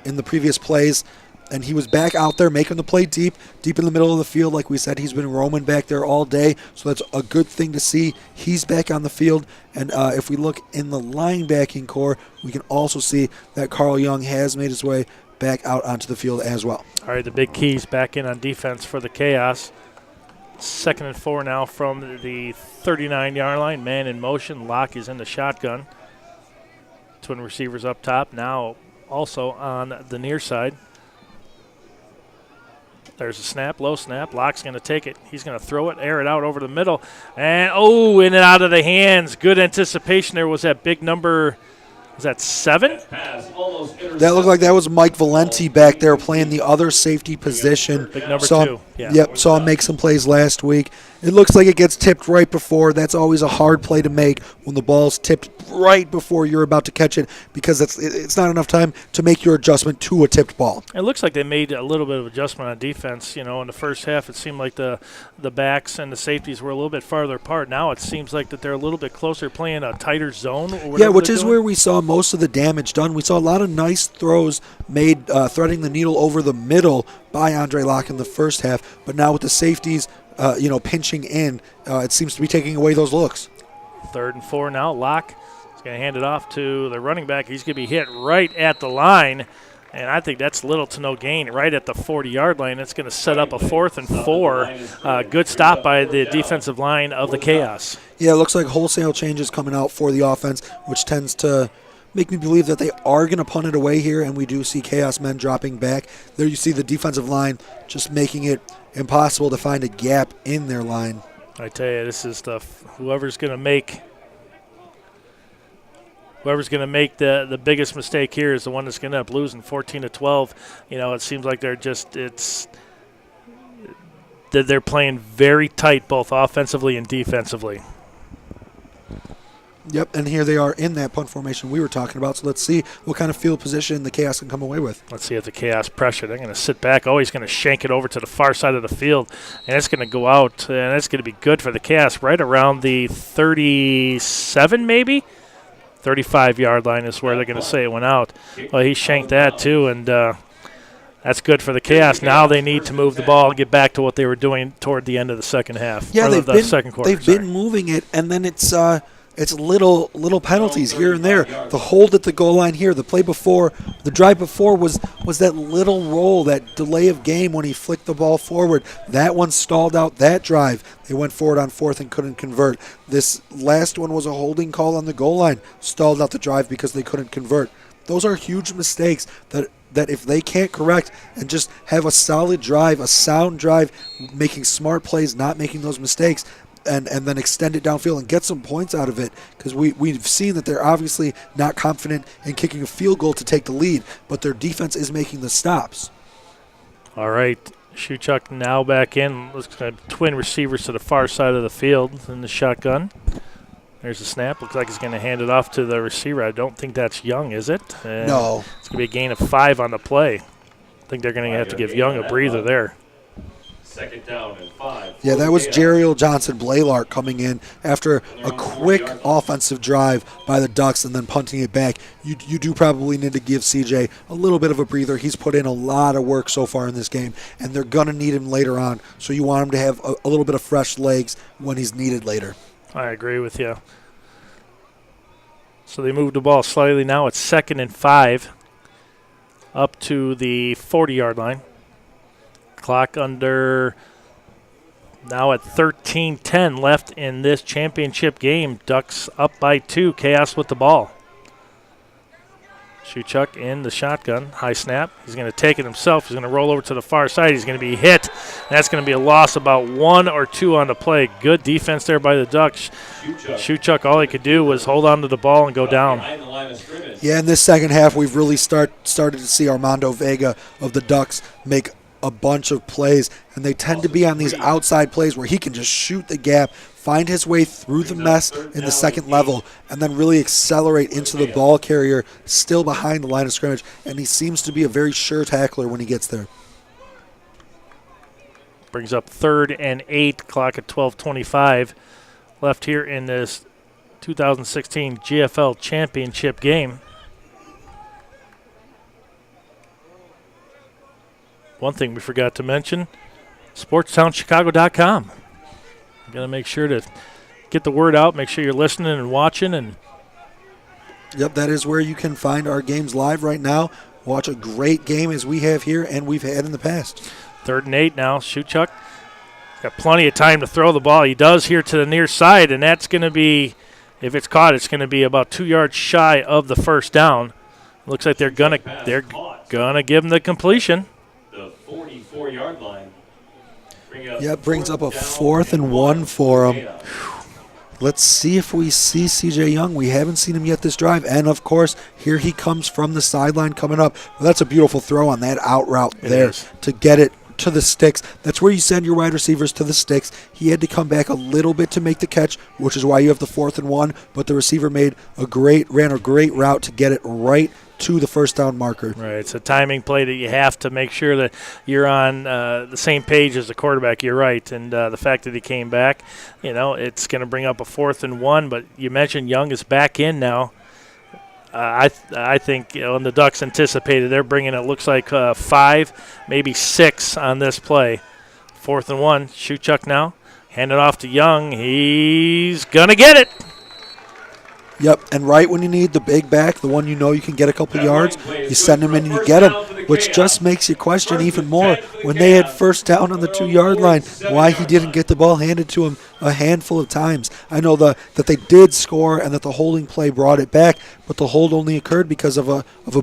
in the previous plays. And he was back out there making the play deep in the middle of the field. Like we said, he's been roaming back there all day, so that's a good thing to see. He's back on the field, and if we look in the linebacking core, we can also see that Carl Young has made his way back out onto the field as well. All right, the big keys back in on defense for the Chaos. 2nd and 4 now from the 39-yard line. Man in motion. Locke is in the shotgun. Twin receivers up top, now also on the near side. There's a snap, low snap. Locke's going to take it. He's going to throw it, air it out over the middle. And, in and out of the hands. Good anticipation there. Was that big number, was that 7? That looked like that was Mike Valenti back there playing the other safety position. Big number 2. Yeah. Yep, saw him make some plays last week. It looks like it gets tipped right before. That's always a hard play to make when the ball's tipped right before you're about to catch it, because it's not enough time to make your adjustment to a tipped ball. It looks like they made a little bit of adjustment on defense. In the first half, it seemed like the backs and the safeties were a little bit farther apart. Now it seems like that they're a little bit closer, playing a tighter zone. Yeah, which is where we saw most of the damage done. We saw a lot of nice throws made threading the needle over the middle by Andre Locke in the first half, but now with the safeties pinching in, it seems to be taking away those looks. 3rd and 4 now. Locke is going to hand it off to the running back. He's going to be hit right at the line, and I think that's little to no gain right at the 40-yard line. It's going to set up a 4th and 4. Good stop by the defensive line of the Chaos. Yeah, it looks like wholesale changes coming out for the offense, which tends to make me believe that they are going to punt it away here, and we do see Chaos men dropping back. There you see the defensive line just making it impossible to find a gap in their line. I tell you, this is whoever's going to make the biggest mistake here is the one that's going to end up losing 14-12. It seems like they're playing very tight both offensively and defensively. Yep, and here they are in that punt formation we were talking about. So let's see what kind of field position the Chaos can come away with. Let's see if the Chaos pressure. They're going to sit back. He's going to shank it over to the far side of the field, and it's going to go out, and it's going to be good for the Chaos right around the 37 maybe? 35-yard line is where they're going to say it went out. Well, he shanked that too, and that's good for the Chaos. Now they need to move the ball and get back to what they were doing toward the end of the second half. Yeah, second quarter. They've been moving it, and then it's little penalties here and there. The hold at the goal line here, the drive before was that little roll, that delay of game when he flicked the ball forward. That one stalled out that drive. They went forward on 4th and couldn't convert. This last one was a holding call on the goal line, stalled out the drive because they couldn't convert. Those are huge mistakes that if they can't correct and just have a solid drive, a sound drive, making smart plays, not making those mistakes, and then extend it downfield and get some points out of it, because we've seen that they're obviously not confident in kicking a field goal to take the lead, but their defense is making the stops. All right, Shuchuk now back in. Looks like twin receivers to the far side of the field in the shotgun. There's a snap. Looks like he's going to hand it off to the receiver. I don't think that's Young, is it? And no. It's going to be a gain of 5 on the play. I think they're going to have to give Young a breather there. 2nd down and 5. Yeah, that was Jeriel Johnson Blaylark coming in after a quick offensive drive by the Ducks and then punting it back. You do probably need to give CJ a little bit of a breather. He's put in a lot of work so far in this game, and they're going to need him later on. So you want him to have a little bit of fresh legs when he's needed later. I agree with you. So they moved the ball slightly now. It's 2nd and 5 up to the 40-yard line. Clock under now at 13:10 left in this championship game. Ducks up by 2. Chaos with the ball. Shuchuk in the shotgun. High snap. He's going to take it himself. He's going to roll over to the far side. He's going to be hit. That's going to be a loss, about 1 or 2 on the play. Good defense there by the Ducks. Shuchuk, all he could do was hold on to the ball and go down. Yeah, in this second half, we've really started to see Armando Vega of the Ducks make a bunch of plays, and they tend to be on these outside plays where he can just shoot the gap, find his way through the mess in the second level, and then really accelerate into the ball carrier still behind the line of scrimmage, and he seems to be a very sure tackler when he gets there. Brings up 3rd and 8, clock at 12:25 left here in this 2016 GFL championship game. One thing we forgot to mention, SportstownChicago.com. You're going to make sure to get the word out, make sure you're listening and watching. Yep, that is where you can find our games live right now. Watch a great game as we have here and we've had in the past. 3rd and 8 now. Shuchuk got plenty of time to throw the ball. He does here to the near side, and that's going to be If it's caught, it's going to be about 2 yards shy of the first down. Looks like they're gonna give him the completion. The 44-yard line. Brings up a 4th and 1 for him. Let's see if we see CJ Young. We haven't seen him yet this drive. And, of course, here he comes from the sideline coming up. Well, that's a beautiful throw on that out route there to get it to the sticks. That's where you send your wide receivers, to the sticks. He had to come back a little bit to make the catch, which is why you have the 4th and 1. But the receiver ran a great route to get it right to the first down marker. Right, it's a timing play that you have to make sure that you're on the same page as the quarterback. You're right, and the fact that he came back, it's going to bring up a 4th and 1. But you mentioned Young is back in now. I think and the Ducks anticipated they're bringing it. Looks like 5, maybe 6 on this play. 4th and 1. Shuchuk now, hand it off to Young. He's gonna get it. Yep, and right when you need the big back, the one you can get a couple yards, you send him in and you get him, which just makes you question even more when they had first down on the 2-yard line, why he didn't get the ball handed to him a handful of times. I know that they did score and that the holding play brought it back, but the hold only occurred because of a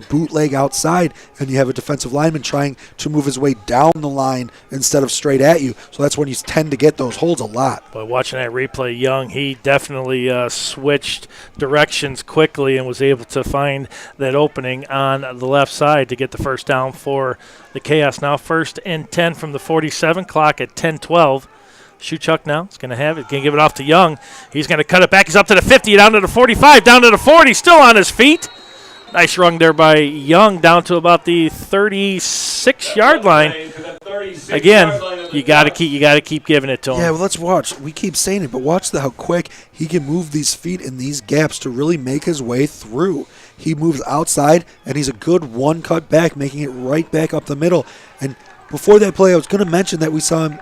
bootleg outside, and you have a defensive lineman trying to move his way down the line instead of straight at you. So that's when you tend to get those holds a lot. But watching that replay, Young, he definitely switched directions quickly and was able to find that opening on the left side to get the first down for the Chaos. Now 1st and 10 from the 47, clock at 10:12. Shuchuk now is going to have it. Going to give it off to Young. He's going to cut it back. He's up to the 50, down to the 45, down to the 40. Still on his feet. Nice run there by Young down to about the 36-yard line. Again, you got to keep giving it to him. Yeah, well, let's watch. We keep saying it, but watch how quick he can move these feet in these gaps to really make his way through. He moves outside, and he's a good one cut back, making it right back up the middle. And before that play, I was going to mention that we saw him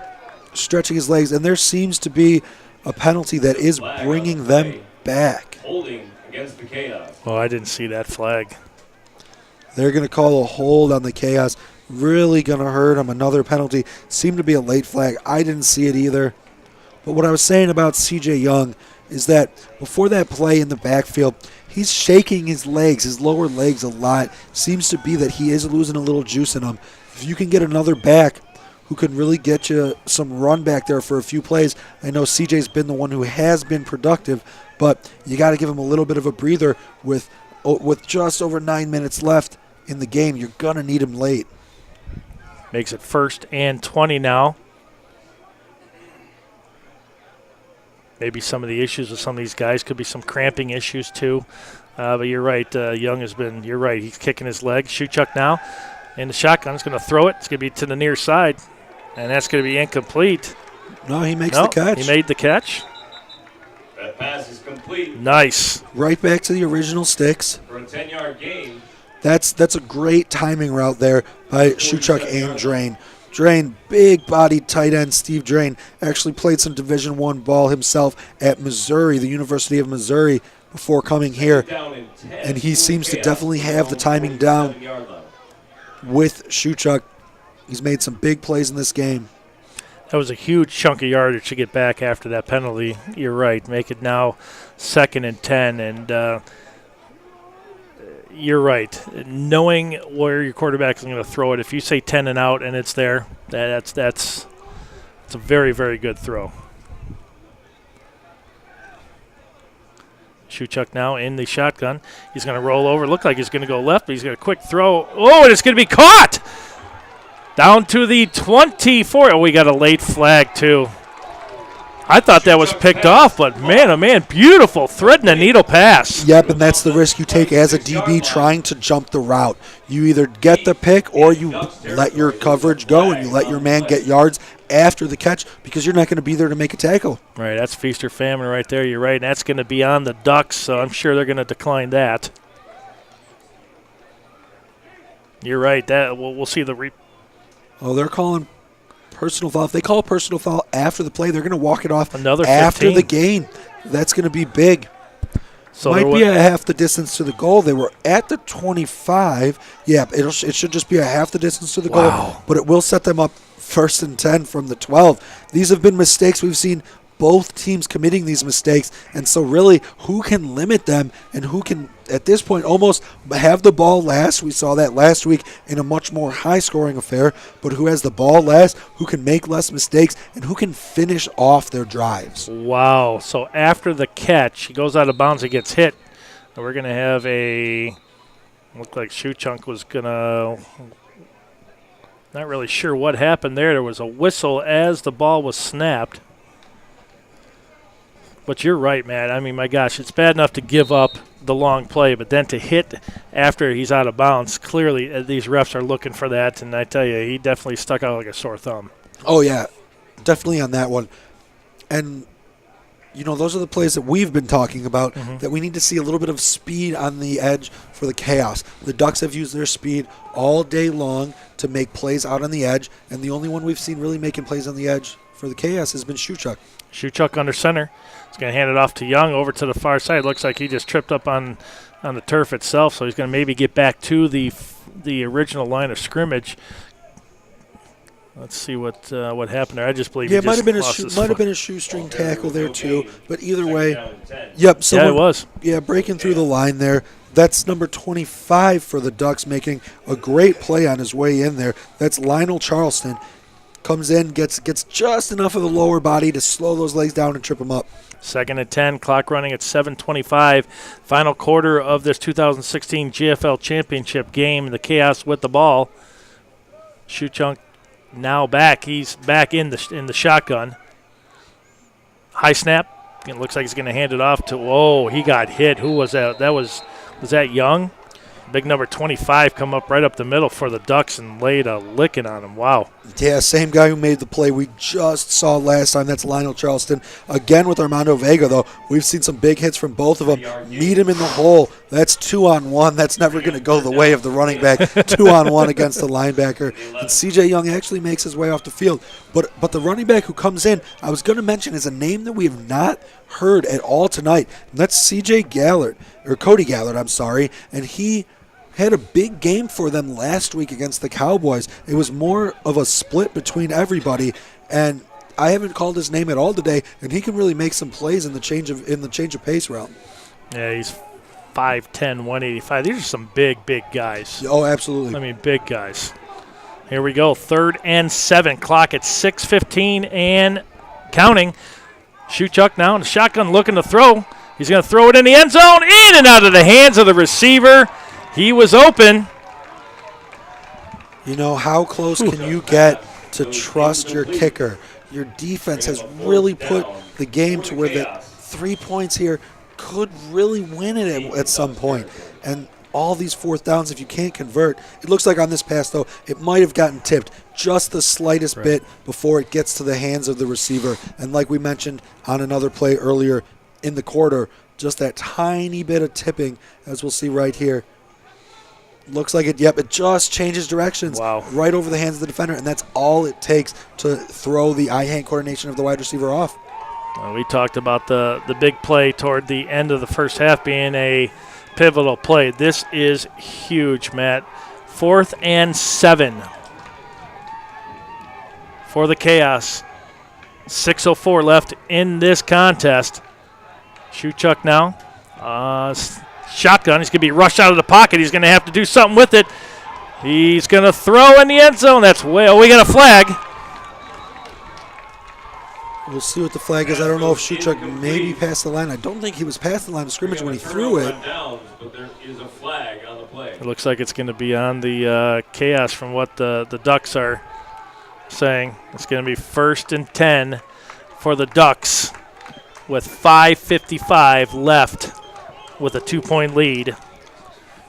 stretching his legs, and there seems to be a penalty that is bringing them back. Holding against the Chaos. Oh, I didn't see that flag. They're going to call a hold on the Chaos. Really going to hurt him. Another penalty. Seemed to be a late flag. I didn't see it either. But what I was saying about CJ Young is that before that play in the backfield, he's shaking his legs, his lower legs a lot. Seems to be that he is losing a little juice in him. If you can get another back who can really get you some run back there for a few plays. I know CJ's been the one who has been productive, but you got to give him a little bit of a breather with just over 9 minutes left in the game. You're going to need him late. Makes it 1st and 20 now. Maybe some of the issues with some of these guys could be some cramping issues too. But you're right, Young has been, you're right, he's kicking his leg. Shuchuk now in the shotgun. He's going to throw it. It's going to be to the near side. And that's going to be incomplete. No, he makes the catch. He made the catch. That pass is complete. Nice. Right back to the original sticks. For a 10-yard gain. That's a great timing route there by Shuchuk and Drain. Drain, big-bodied tight end Steve Drain, actually played some Division I ball himself at Missouri, the University of Missouri, before coming here. And he seems to definitely have the timing down with Shuchuk. He's made some big plays in this game. That was a huge chunk of yardage to get back after that penalty. You're right. Make it now 2nd and 10. And you're right. Knowing where your quarterback is going to throw it, if you say 10 and out and it's there, that's a very, very good throw. Shuchuk now in the shotgun. He's going to roll over. Look like he's going to go left, but he's going to quick throw. Oh, and it's going to be caught! Down to the 24. Oh, we got a late flag, too. I thought that was picked off, but man, oh man, beautiful threading the needle pass. Yep, and that's the risk you take as a DB trying to jump the route. You either get the pick or you let your coverage go and you let your man get yards after the catch because you're not going to be there to make a tackle. Right, that's feast or famine right there. You're right, and that's going to be on the Ducks, so I'm sure they're going to decline that. You're right. That we'll see the Oh, they're calling personal foul. If they call a personal foul after the play, they're going to walk it off another after 15. the gain. That's going to be big. So might be a half the distance to the goal. They were at the 25. Yeah, it should just be a half the distance to the goal, but it will set them up 1st and 10 from the 12. These have been mistakes we've seen both teams committing these mistakes. And so really, who can limit them and who can, at this point, almost have the ball last? We saw that last week in a much more high-scoring affair. But who has the ball last, who can make less mistakes, and who can finish off their drives? Wow. So after the catch, he goes out of bounds, he gets hit. And we're going to have looked like Shoe Chunk was going to, not really sure what happened there. There was a whistle as the ball was snapped. But you're right, Matt. I mean, my gosh, it's bad enough to give up the long play, but then to hit after he's out of bounds, clearly these refs are looking for that. And I tell you, he definitely stuck out like a sore thumb. Oh, yeah, definitely on that one. And those are the plays that we've been talking about, that we need to see a little bit of speed on the edge for the Chaos. The Ducks have used their speed all day long to make plays out on the edge, and the only one we've seen really making plays on the edge for the Chaos has been Shuchuk. Shuchuk under center. He's going to hand it off to Young over to the far side. Looks like he just tripped up on the turf itself, so he's going to maybe get back to the original line of scrimmage. Let's see what happened there. I just believe it might have been a shoestring tackle there too. But either way, So yeah, it was. Yeah, breaking through the line there. That's number 25 for the Ducks, making a great play on his way in there. That's Lionel Charleston. Comes in, gets just enough of the lower body to slow those legs down and trip him up. 2nd and 10, clock running at 7:25. Final quarter of this 2016 GFL Championship game. The Chaos with the ball. Shoe Chunk now back. He's back in the shotgun. High snap. It looks like he's going to hand it off to. Whoa, he got hit. Who was that? Was that Young? Big number 25 come up right up the middle for the Ducks and laid a licking on him. Wow. Yeah, same guy who made the play we just saw last time. That's Lionel Charleston. Again with Armando Vega, though. We've seen some big hits from both of them. Meet him in the hole. That's 2-on-1. That's never going to go the way of the running back. 2-on-1 against the linebacker. And C.J. Young actually makes his way off the field. But the running back who comes in, I was going to mention, is a name that we have not heard at all tonight. And that's C.J. Gallard, or Cody Gallard, I'm sorry. And he had a big game for them last week against the Cowboys. It was more of a split between everybody, and I haven't called his name at all today, and he can really make some plays in the change of pace realm. Yeah, he's 5'10", 185. These are some big guys. Oh, absolutely. I mean, big guys. Here we go, 3rd and 7. Clock at 6:15 and counting. Shuchuk now in the shotgun looking to throw. He's going to throw it in the end zone, in and out of the hands of the receiver. He was open. How close can you get to trust your kicker? Your defense has really put the game to where the 3 points here could really win it at some point. And all these 4th downs, if you can't convert, it looks like on this pass, though, it might have gotten tipped just the slightest bit before it gets to the hands of the receiver. And like we mentioned on another play earlier in the quarter, just that tiny bit of tipping, as we'll see right here. Looks like it, it just changes directions right over the hands of the defender, and that's all it takes to throw the eye-hand coordination of the wide receiver off. We talked about the big play toward the end of the first half being a pivotal play. This is huge, Matt. 4th and 7 for the Chaos. 6:04 left in this contest. Shuchuk now. Shotgun. He's going to be rushed out of the pocket. He's going to have to do something with it. He's going to throw in the end zone. That's we got a flag. We'll see what the flag is. I don't know if Shuchuk maybe passed the line. I don't think he was past the line of scrimmage when he threw it. But there is a flag on the play. It looks like it's going to be on the Chaos from what the Ducks are saying. It's going to be 1st and 10 for the Ducks with 5:55 left. With a 2-point lead.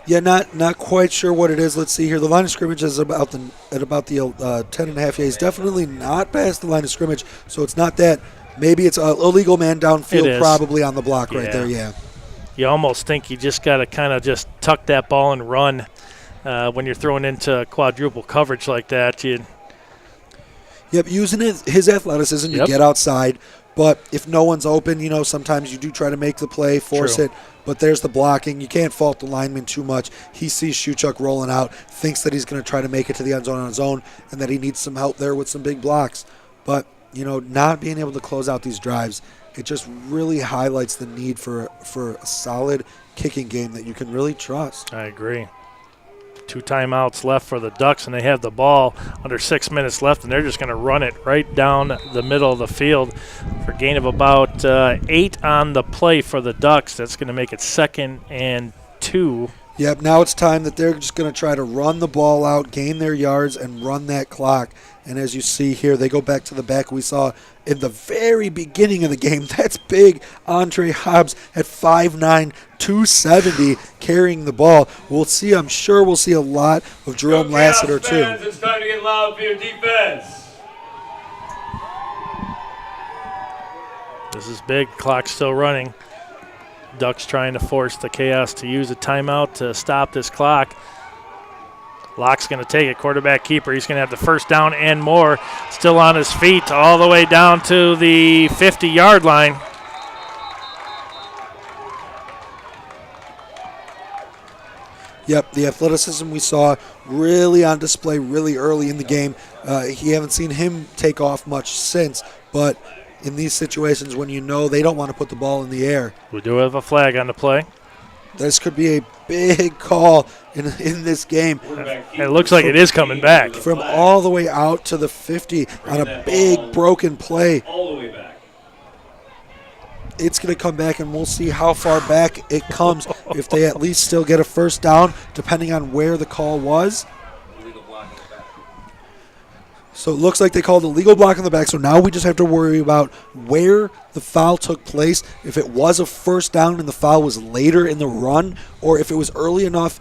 Yeah, not quite sure what it is. Let's see here. The line of scrimmage is at about the 10.5. Yeah, he's definitely not past the line of scrimmage, so it's not that. Maybe it's an illegal man downfield, probably on the block right there. Yeah. You almost think you just got to kind of just tuck that ball and run when you're throwing into quadruple coverage like that. Yep, using his athleticism to get outside. But if no one's open, sometimes you do try to make the play, force it. But there's the blocking. You can't fault the lineman too much. He sees Shuchuk rolling out, thinks that he's going to try to make it to the end zone on his own, and that he needs some help there with some big blocks. But not being able to close out these drives, it just really highlights the need for a solid kicking game that you can really trust. I agree. 2 timeouts left for the Ducks, and they have the ball under 6 minutes left, and they're just going to run it right down the middle of the field for a gain of about 8 on the play for the Ducks. That's going to make it 2nd and 2. Yep, now it's time that they're just going to try to run the ball out, gain their yards, and run that clock. And as you see here, they go back to the back we saw in the very beginning of the game. That's big Andre Hobbs at 5'9", 270, carrying the ball. I'm sure we'll see a lot of Jerome Lassiter too. It's time to get loud for your defense. This is big. Clock still running. Ducks trying to force the Chaos to use a timeout to stop this clock. Locke's going to take it, quarterback keeper. He's going to have the first down and more. Still on his feet all the way down to the 50-yard line. Yep, the athleticism we saw really on display really early in the game. You haven't seen him take off much since, but in these situations when they don't want to put the ball in the air. We do have a flag on the play. This could be a big call in this game. It looks like it is coming back. From all the way out to the 50 on a big broken play. All the way back. It's going to come back, and we'll see how far back it comes. If they at least still get a first down, depending on where the call was. So it looks like they called a legal block in the back, so now we just have to worry about where the foul took place, if it was a first down and the foul was later in the run, or if it was early enough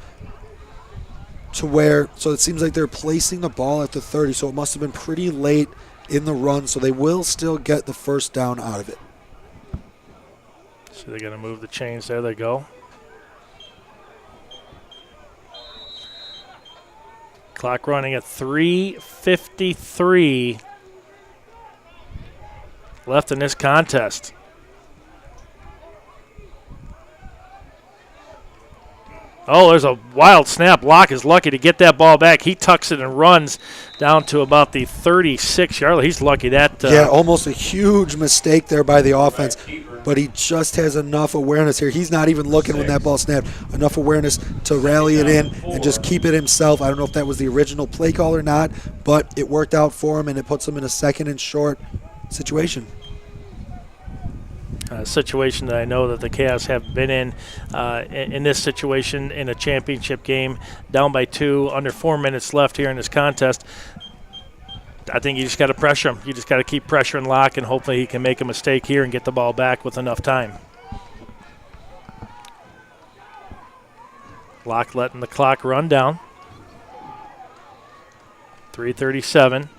to where, so it seems like they're placing the ball at the 30, so it must have been pretty late in the run, so they will still get the first down out of it. So they're going to move the chains. There they go. Clock running at 3:53 left in this contest. Oh, there's a wild snap. Locke is lucky to get that ball back. He tucks it and runs down to about the 36-yard line. He's lucky that. Yeah, almost a huge mistake there by the offense, but he just has enough awareness here. He's not even looking when that ball snapped. Enough awareness to rally it in and just keep it himself. I don't know if that was the original play call or not, but it worked out for him, and it puts him in a 2nd and short situation. Situation that I know that the Chaos have been in this situation in a championship game, down by 2, under 4 minutes left here in this contest. I think you just got to pressure him. You just got to keep pressuring Locke, and hopefully he can make a mistake here and get the ball back with enough time. Locke letting the clock run down. 3:37.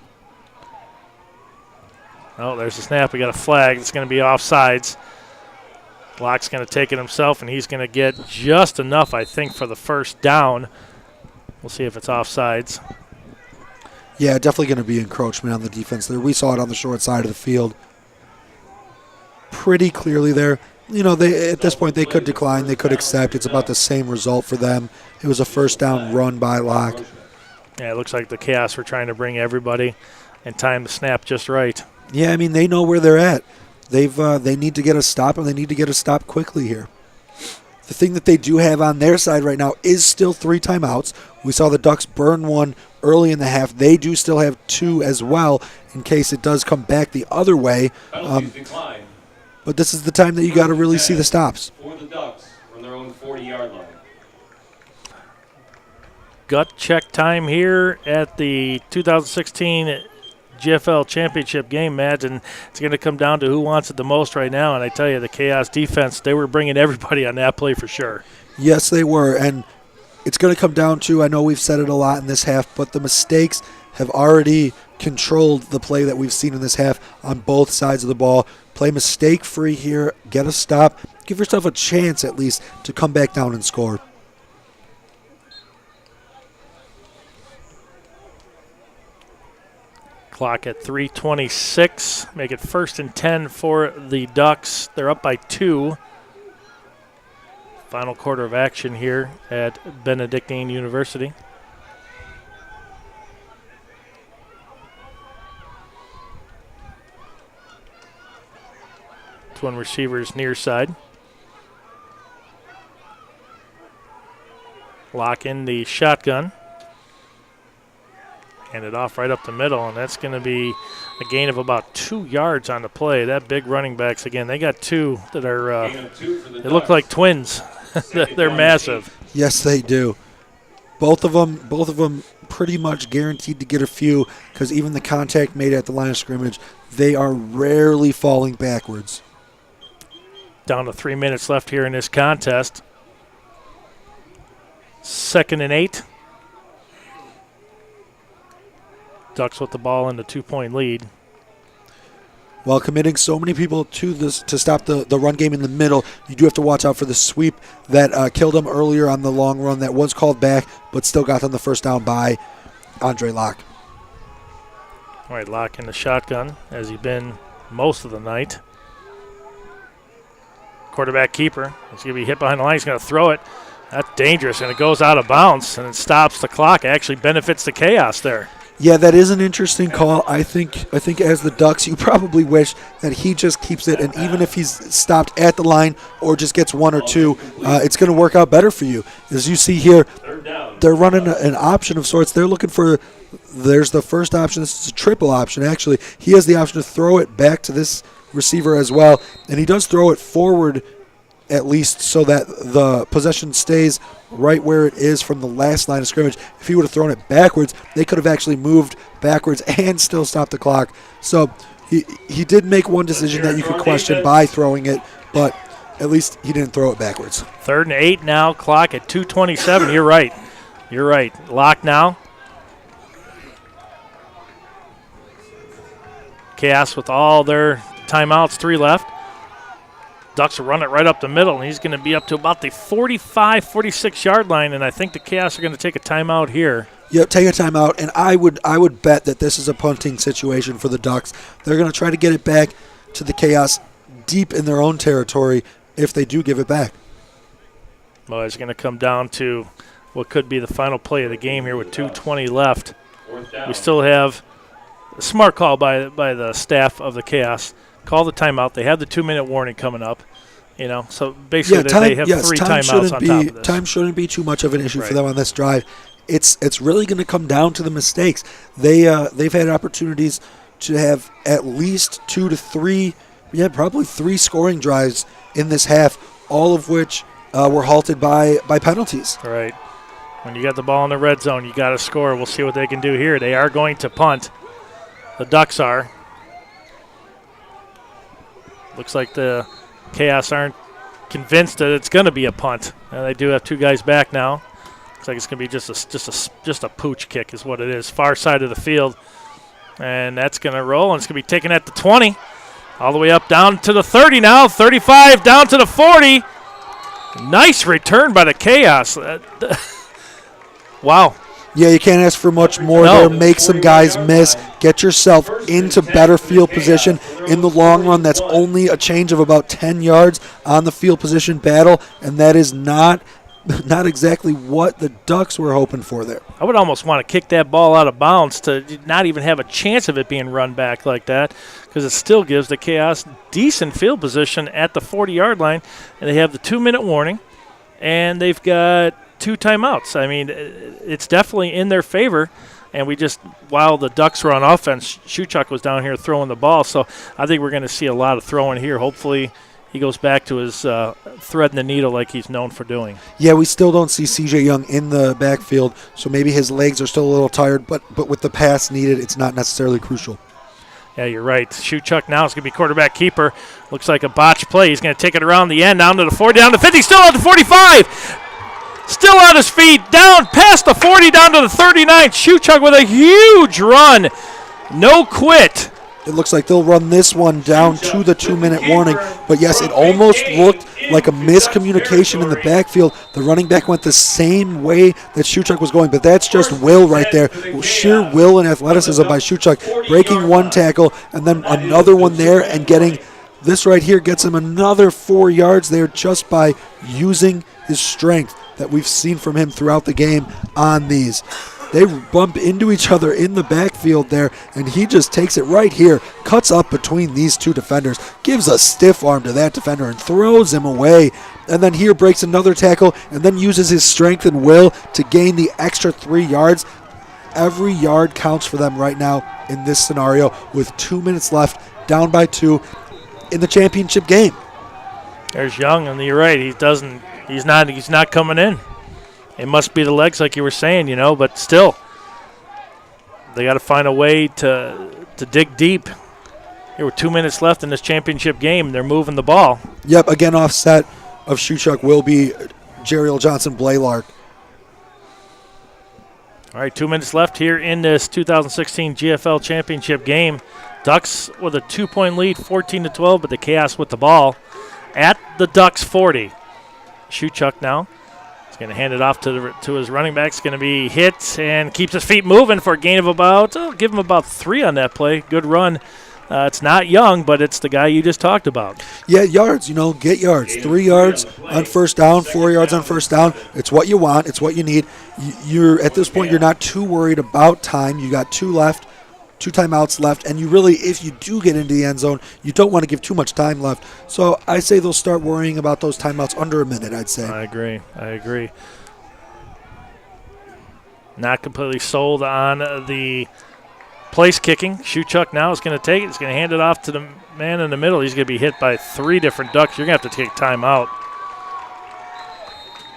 Oh, there's a snap. We got a flag. It's going to be offsides. Locke's going to take it himself, and he's going to get just enough, I think, for the first down. We'll see if it's offsides. Yeah, definitely going to be encroachment on the defense there. We saw it on the short side of the field pretty clearly there. At this point, they could decline. They could accept. It's about the same result for them. It was a first down run by Locke. Yeah, it looks like the Chaos were trying to bring everybody and time the snap just right. Yeah, I mean, they know where they're at. They need to get a stop, and they need to get a stop quickly here. The thing that they do have on their side right now is still 3 timeouts. We saw the Ducks burn one early in the half. They do still have 2 as well in case it does come back the other way. But this is the time that you got to really see the stops. For the Ducks from their own 40-yard line. Gut check time here at the 2016 GFL Championship game, Matt, and it's going to come down to who wants it the most right now. And I tell you, the Chaos defense, they were bringing everybody on that play for sure. Yes, they were, and it's going to come down to, I know we've said it a lot in this half, but the mistakes have already controlled the play that we've seen in this half on both sides of the ball. Play mistake-free here, get a stop, give yourself a chance at least to come back down and score. Clock at 3:26. Make it 1st and 10 for the Ducks. They're up by 2. Final quarter of action here at Benedictine University. one receiver's near side. Lock in the shotgun. Hand it off right up the middle, and that's going to be a gain of about 2 yards on the play. That big running backs, again, they got two that are, they look like twins. They're massive. Yes, they do. Both of them pretty much guaranteed to get a few because even the contact made at the line of scrimmage, they are rarely falling backwards. Down to 3 minutes left here in this contest. 2nd and 8. Ducks with the ball in the 2-point lead. While committing so many people to this to stop the run game in the middle, you do have to watch out for the sweep that killed them earlier on the long run that was called back, but still got on the first down by Andre Locke. All right, Locke in the shotgun, as he's been most of the night. Quarterback keeper. He's going to be hit behind the line. He's going to throw it. That's dangerous, and it goes out of bounds, and it stops the clock. It actually benefits the chaos there. Yeah, that is an interesting call. I think as the Ducks, you probably wish that he just keeps it, and even if he's stopped at the line or just gets 1 or 2, it's going to work out better for you. As you see here, they're running an option of sorts. They're looking for – there's the first option. This is a triple option, actually. He has the option to throw it back to this receiver as well, and he does throw it forward at least so that the possession stays right where it is from the last line of scrimmage. If he would have thrown it backwards, they could have actually moved backwards and still stopped the clock. So he did make one decision that you could question by throwing it, but at least he didn't throw it backwards. 3rd and 8 now, clock at 2:27. You're right. You're right. Lock now. Chaos with all their timeouts, 3 left. Ducks will run it right up the middle, and he's going to be up to about the 45, 46-yard line, and I think the Chaos are going to take a timeout here. Yep, take a timeout, and I would bet that this is a punting situation for the Ducks. They're going to try to get it back to the Chaos deep in their own territory if they do give it back. Well, it's going to come down to what could be the final play of the game here with 2:20 left. We still have a smart call by the staff of the Chaos. Call the timeout. They have the 2-minute warning coming up. So basically they have 3 timeouts on top of this. Time shouldn't be too much of an issue for them on this drive. It's really going to come down to the mistakes. They've had opportunities to have at least 2 to 3, probably 3 scoring drives in this half, all of which were halted by penalties. All right. When you got the ball in the red zone, you got to score. We'll see what they can do here. They are going to punt. The Ducks are. Looks like the Chaos aren't convinced that it's going to be a punt. They do have 2 guys back now. Looks like it's going to be just a pooch kick is what it is. Far side of the field. And that's going to roll, and it's going to be taken at the 20. All the way up down to the 30 now. 35 down to the 40. Nice return by the Chaos. Wow. Yeah, you can't ask for much more there. Make some guys miss. Get yourself into better field position. In the long run, that's only a change of about 10 yards on the field position battle, and that is not exactly what the Ducks were hoping for there. I would almost want to kick that ball out of bounds to not even have a chance of it being run back like that, because it still gives the Chaos decent field position at the 40-yard line, and they have the 2-minute warning, and they've got 2 timeouts. I mean, it's definitely in their favor. And while the Ducks were on offense, Shuchuk was down here throwing the ball. So I think we're going to see a lot of throwing here. Hopefully he goes back to his threading the needle like he's known for doing. Yeah, we still don't see CJ Young in the backfield, so maybe his legs are still a little tired, but with the pass needed, it's not necessarily crucial. Yeah, you're right. Shuchuk now is going to be quarterback keeper. Looks like a botch play. He's going to take it around the end, down to the 40, down to 50, still at the 45. Still on his feet, down past the 40, down to the 39. Shuchuk with a huge run. No quit. It looks like they'll run this one down to the 2-minute warning. But, yes, it almost looked like a miscommunication in the backfield. The running back went the same way that Shuchuk was going, but that's just will right there. Sheer will and athleticism by Shuchuk, breaking one tackle and then another one there and getting this right here gets him another 4 yards there just by using his strength that we've seen from him throughout the game on these. They bump into each other in the backfield there, and he just takes it right here, cuts up between these two defenders, gives a stiff arm to that defender and throws him away. And then here breaks another tackle and then uses his strength and will to gain the extra 3 yards. Every yard counts for them right now in this scenario with 2 minutes left, down by 2 in the championship game. There's Young, and you're right. He's not coming in. It must be the legs, like you were saying, but still, they got to find a way to dig deep. There were 2 minutes left in this championship game. They're moving the ball. Yep, again, offset of Shuchuk will be Jeriel Johnson-Blaylark. All right, 2 minutes left here in this 2016 GFL championship game. Ducks with a 2-point lead, 14-12, but the Chaos with the ball at the Ducks 40. Shuchuk now. He's going to hand it off to his running back. It's going to be hit and keeps his feet moving for a gain of give him about 3 on that play. Good run. It's not Young, but it's the guy you just talked about. Yeah, yards, get yards. 3 yards on first down, 4 yards on first down. It's what you want. It's what you need. You're at this point, you're not too worried about time. You got 2 left, 2 timeouts left, and you really, if you do get into the end zone, you don't want to give too much time left. So I say they'll start worrying about those timeouts under a minute, I'd say. I agree. Not completely sold on the place kicking. Shuchuk now is going to take it. He's going to hand it off to the man in the middle. He's going to be hit by 3 different Ducks. You're going to have to take time out.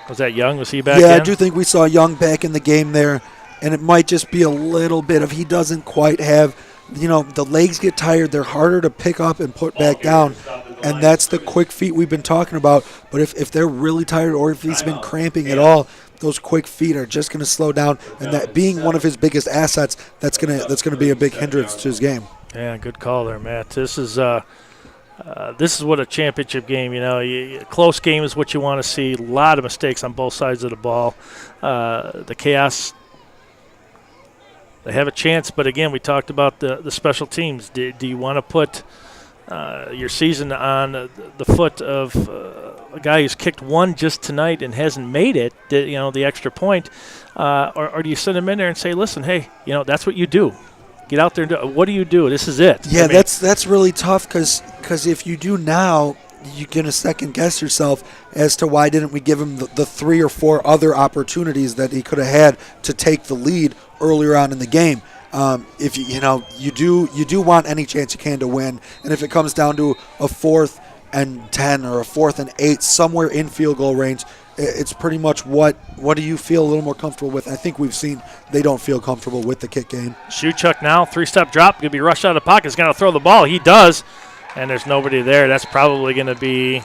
Was that Young? Was he back in? Yeah, I do think we saw Young back in the game there, and it might just be a little bit of he doesn't quite have, the legs get tired. They're harder to pick up and put back down, and that's the quick feet we've been talking about. But if they're really tired or if he's been cramping at all, those quick feet are just going to slow down, and that being one of his biggest assets, that's going to be a big hindrance to his game. Yeah, good call there, Matt. This is what a championship game. Close game is what you want to see. A lot of mistakes on both sides of the ball. The Chaos, they have a chance, but again, we talked about the special teams. Do you want to put your season on the foot of a guy who's kicked 1 just tonight and hasn't made it, the extra point, or do you send him in there and say, listen, hey, that's what you do. Get out there and do it. What do you do? This is it. Yeah, that's really tough because if you do now, you're going to second-guess yourself as to why didn't we give him the 3 or 4 other opportunities that he could have had to take the lead earlier on in the game. If you do want any chance you can to win, and if it comes down to a 4th and 10 or a 4th and 8 somewhere in field goal range, it's pretty much what do you feel a little more comfortable with? I think we've seen they don't feel comfortable with the kick game. Shuchuk now, 3-step drop, going to be rushed out of the pocket. He's going to throw the ball. He does, and there's nobody there. That's probably going to be,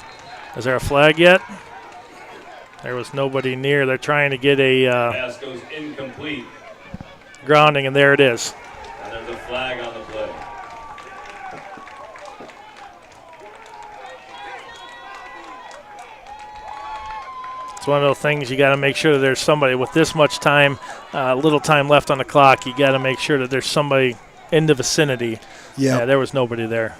is there a flag yet? There was nobody near. They're trying to get a Pass goes incomplete. grounding, and there it is. And there's a flag on the play. It's one of those things you got to make sure that there's somebody with this much time, little time left on the clock. You got to make sure that there's somebody in the vicinity. Yeah, there was nobody there.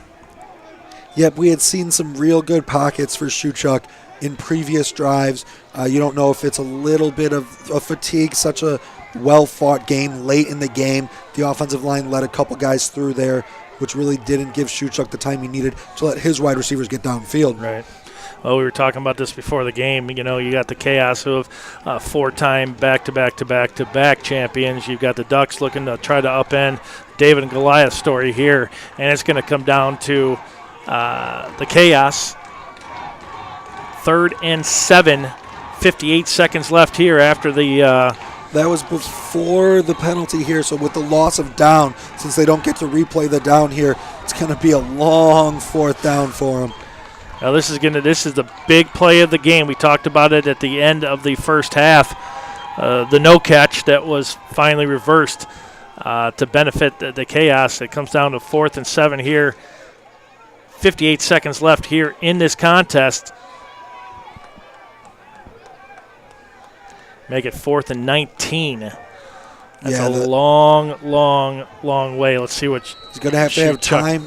Yep, we had seen some real good pockets for Shuchuk in previous drives. You don't know if it's a little bit of fatigue, such a well-fought game late in the game. The offensive line let a couple guys through there, which really didn't give Shuchuk the time he needed to let his wide receivers get downfield. Right. Well, we were talking about this before the game. You got the Chaos who have 4-time back-to-back champions. You've got the Ducks looking to try to upend David and Goliath story here, and it's going to come down to the Chaos. 3rd and 7, 58 seconds left here after the that was before the penalty here, so with the loss of down, since they don't get to replay the down here, it's going to be a long 4th down for them. Now this is the big play of the game. We talked about it at the end of the first half. The no catch that was finally reversed to benefit the Chaos. It comes down to 4th and 7 here. 58 seconds left here in this contest. Make it 4th and 19. That's a long way. Let's see what he's going to have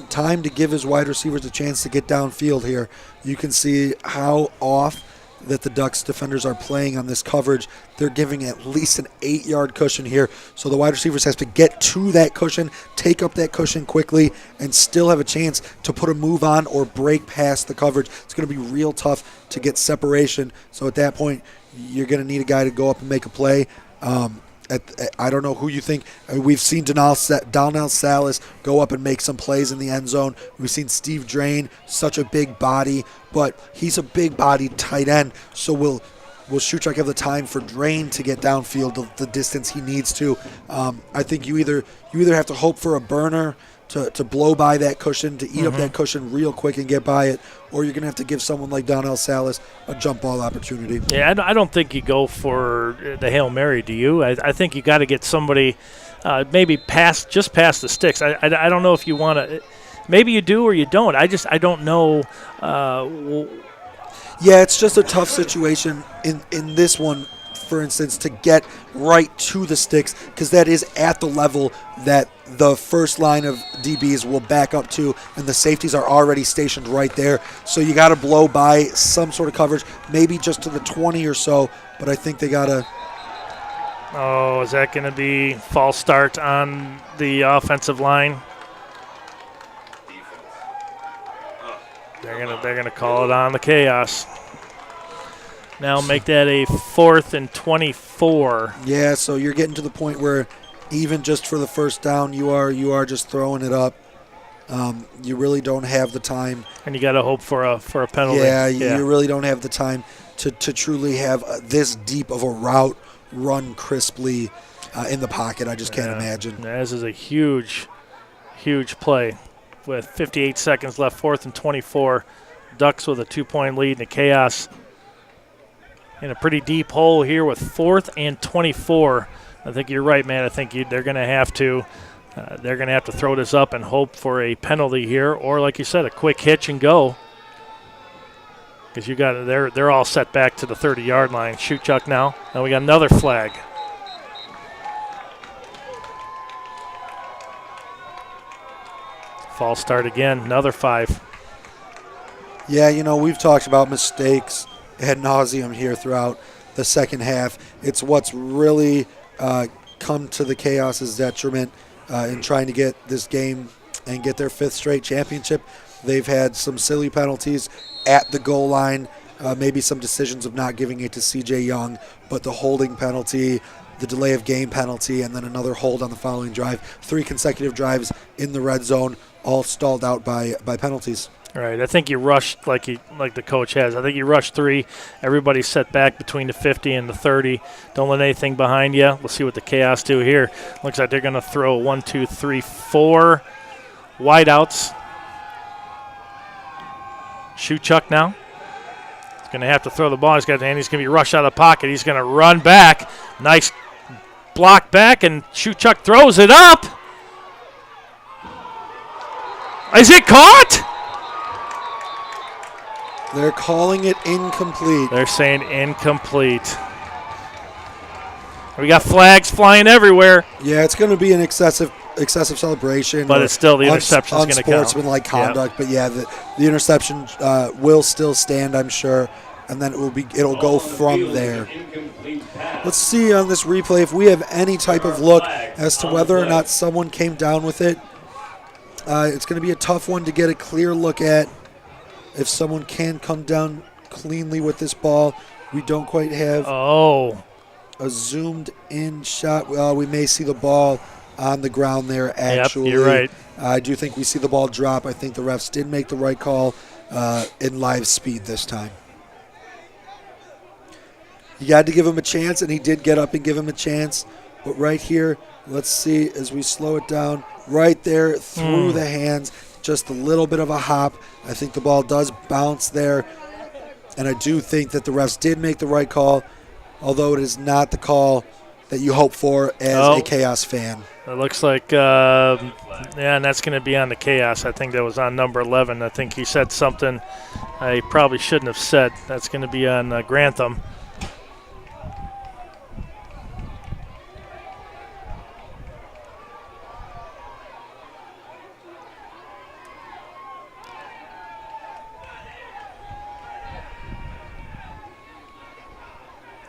time to give his wide receivers a chance to get downfield here. You can see how off that the Ducks defenders are playing on this coverage. They're giving at least an 8-yard cushion here. So the wide receivers have to get to that cushion, take up that cushion quickly, and still have a chance to put a move on or break past the coverage. It's going to be real tough to get separation. So at that point, you're going to need a guy to go up and make a play. I don't know who you think. We've seen Donnell Salas go up and make some plays in the end zone. We've seen Steve Drain, such a big body, but he's a big-bodied tight end. So will Shuchuk have the time for Drain to get downfield the distance he needs to? I think you either have to hope for a burner to blow by that cushion, to eat up that cushion real quick and get by it, or you're going to have to give someone like Donnell Salas a jump ball opportunity. Yeah, I don't think you go for the Hail Mary, do you? I think you got to get somebody maybe just past the sticks. I don't know if you want to – maybe you do or you don't. I don't know. Yeah, it's just a tough situation in this one, for instance, to get right to the sticks, because that is at the level that the first line of DBs will back up to, and the safeties are already stationed right there. So you got to blow by some sort of coverage, maybe just to the 20 or so, but I think they got to. Oh, is that going to be false start on the offensive line? They're gonna call it on the chaos. Now make that a 4th and 24. Yeah, so you're getting to the point where even just for the first down, you are just throwing it up. You really don't have the time. And you got to hope for a penalty. Yeah, you really don't have the time to truly have this deep of a route run crisply in the pocket. I just can't imagine. This is a huge, huge play. With 58 seconds left, 4th and 24. Ducks with a 2-point lead, and the chaos in a pretty deep hole here with 4th and 24. I think you're right, man. I think they're going to have to throw this up and hope for a penalty here, or like you said, a quick hitch and go. Because they're all set back to the 30-yard line. Shuchuk now. Now we got another flag. False start again, another 5. Yeah, we've talked about mistakes ad nauseum here throughout the second half. It's what's really come to the Chaos's detriment in trying to get this game and get their 5th straight championship. They've had some silly penalties at the goal line, maybe some decisions of not giving it to CJ Young, but the holding penalty, the delay of game penalty, and then another hold on the following drive. 3 consecutive drives in the red zone, all stalled out by penalties. Right. I think you rushed like the coach has. I think you rushed 3. Everybody's set back between the 50 and the 30. Don't let anything behind you. We'll see what the Chaos do here. Looks like they're going to throw 1, 2, 3, 4 wideouts. Shuchuk now. He's going to have to throw the ball. He's going to be rushed out of the pocket. He's going to run back. Nice block back, and Shuchuk throws it up. Is it caught? They're calling it incomplete. They're saying incomplete. We got flags flying everywhere. Yeah, it's going to be an excessive celebration. But it's still the interception is going to count. Unsportsmanlike conduct. Yep. But yeah, the interception will still stand, I'm sure, and then it'll go from there. Let's see on this replay if we have any type of look as to whether or not someone came down with it. It's going to be a tough one to get a clear look at. If someone can come down cleanly with this ball, we don't quite have a zoomed-in shot. Well, we may see the ball on the ground there, actually. Yep, you're right. I do think we see the ball drop. I think the refs did make the right call in live speed this time. You had to give him a chance, and he did get up and give him a chance. But right here, let's see as we slow it down. Right there through the hands, just a little bit of a hop. I think the ball does bounce there. And I do think that the refs did make the right call, although it is not the call that you hope for as a Chaos fan. It looks like, and that's going to be on the Chaos. I think that was on number 11. I think he said something I probably shouldn't have said. That's going to be on Grantham.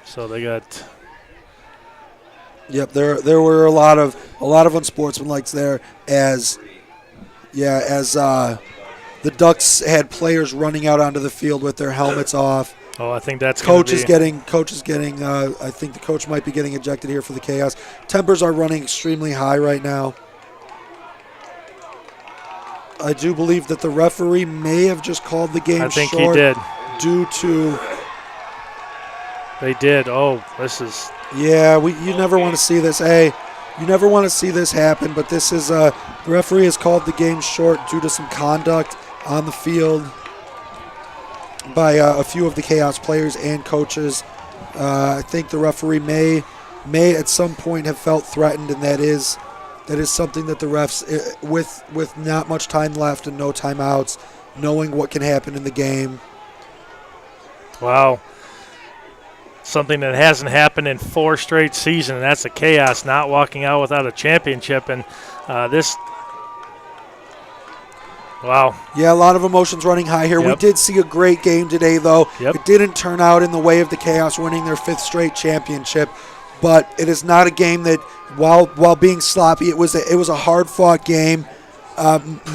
So they got. Yep, there were a lot of unsportsmanlikes there as the Ducks had players running out onto the field with their helmets off. Oh, I think that's coach is getting. I think the coach might be getting ejected here for the Chaos. Tempers are running extremely high right now. I do believe that the referee may have just called the game short. I think he did. Due to. They did. Oh, this is. Yeah, you never want to see this. Hey, you never want to see this happen, but this is the referee has called the game short due to some conduct on the field by a few of the Chaos players and coaches. I think the referee may at some point have felt threatened, and that is something that the refs, with not much time left and no timeouts, knowing what can happen in the game. Wow. Something that hasn't happened in 4 straight seasons, and that's the Chaos not walking out without a championship. And this, wow. Yeah, a lot of emotions running high here. Yep. We did see a great game today, though. Yep. It didn't turn out in the way of the Chaos winning their 5th straight championship, but it is not a game that, while being sloppy, it was a hard-fought game.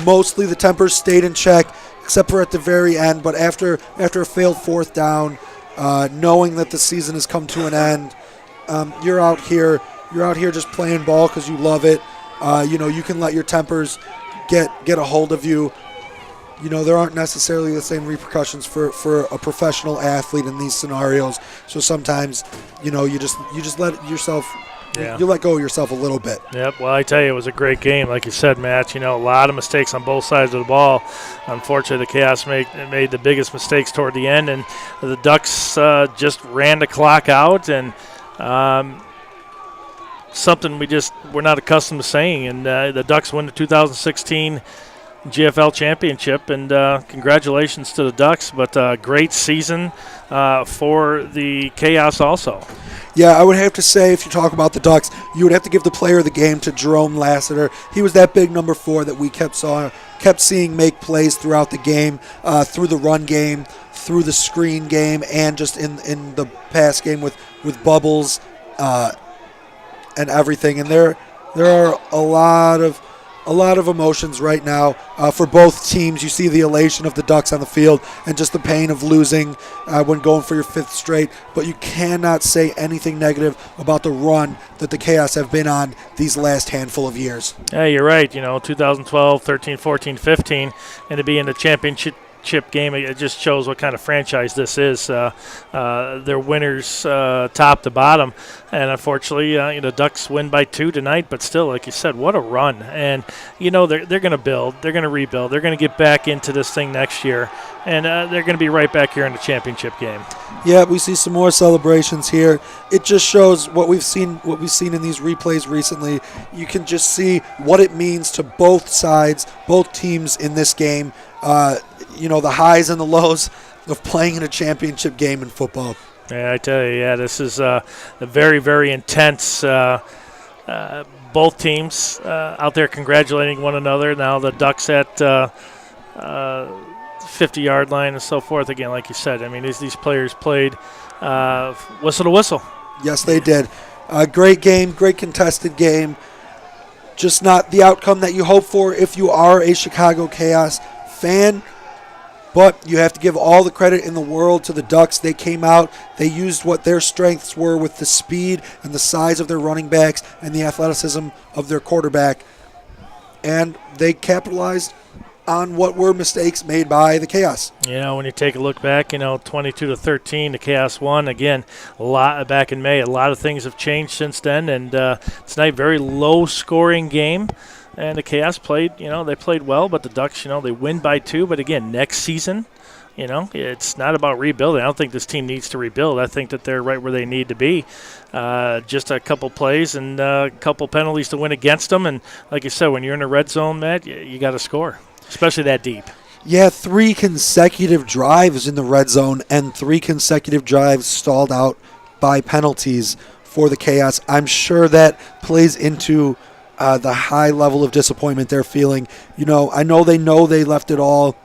Mostly the tempers stayed in check, except for at the very end. But after a failed 4th down, knowing that the season has come to an end, you're out here just playing ball because you love it. You can let your tempers get a hold of you. There aren't necessarily the same repercussions for a professional athlete in these scenarios. So sometimes, you just let yourself. Yeah. You let go of yourself a little bit. Yep. Well, I tell you, it was a great game. Like you said, Matt, a lot of mistakes on both sides of the ball. Unfortunately, the Chaos made the biggest mistakes toward the end, and the Ducks just ran the clock out, and something we're not accustomed to saying. And the Ducks win the 2016 GFL championship, and congratulations to the Ducks, but great season for the Chaos also. Yeah, I would have to say, if you talk about the Ducks, you would have to give the player of the game to Jerome Lassiter. He was that big number 4 that we kept seeing make plays throughout the game, through the run game, through the screen game, and just in the pass game with bubbles and everything. And there are a lot of emotions right now for both teams. You see the elation of the Ducks on the field and just the pain of losing when going for your 5th straight, but you cannot say anything negative about the run that the Chaos have been on these last handful of years. Yeah, you're right. 2012, 13, 14, 15, and to be in the championship game, it just shows what kind of franchise this is. They're winners top to bottom, and unfortunately, the Ducks win by 2 tonight. But still, like you said, what a run! And they're going to build, they're going to rebuild, they're going to get back into this thing next year, and they're going to be right back here in the championship game. Yeah, we see some more celebrations here. It just shows what we've seen in these replays recently. You can just see what it means to both sides, both teams in this game. The highs and the lows of playing in a championship game in football. Yeah, I tell you, this is a very, very intense. Both teams out there congratulating one another. Now the Ducks at 50-yard line and so forth. Again, like you said, these players played whistle to whistle. Yes, they did. Great game, great contested game. Just not the outcome that you hope for if you are a Chicago Chaos fan. But you have to give all the credit in the world to the Ducks. They came out, they used what their strengths were with the speed and the size of their running backs and the athleticism of their quarterback. And they capitalized on what were mistakes made by the Chaos. When you take a look back, 22-13, the Chaos won. Again, a lot back in May. A lot of things have changed since then. And tonight, very low-scoring game. And the Chaos played, they played well, but the Ducks, they win by 2. But again, next season, it's not about rebuilding. I don't think this team needs to rebuild. I think that they're right where they need to be. Just a couple plays and a couple penalties to win against them. And like you said, when you're in a red zone, Matt, you got to score, especially that deep. Yeah, 3 consecutive drives in the red zone and 3 consecutive drives stalled out by penalties for the Chaos. I'm sure that plays into the high level of disappointment they're feeling. I know they left it all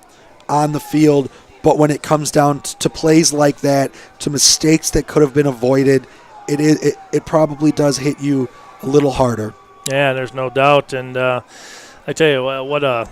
on the field, But when it comes down to plays like that, to mistakes that could have been avoided, it probably does hit you a little harder. Yeah, there's no doubt. And I tell you, what a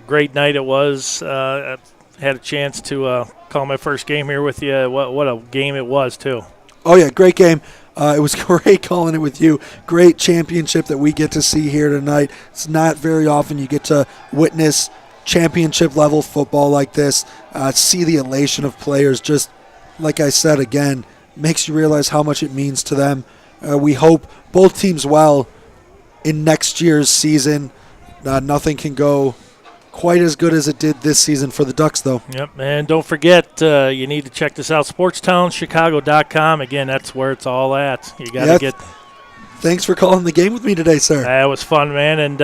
great night it was. I had a chance to call my first game here with you. What a game it was, too. Oh, yeah, great game. It was great calling it with you. Great championship that we get to see here tonight. It's not very often you get to witness championship-level football like this, see the elation of players. Just like I said, again, makes you realize how much it means to them. We hope both teams well in next year's season. Nothing can go quite as good as it did this season for the Ducks, though. Yep, and don't forget, you need to check this out, SportstownChicago.com. Again, that's where it's all at. You got to get. Thanks for calling the game with me today, sir. That was fun, man, and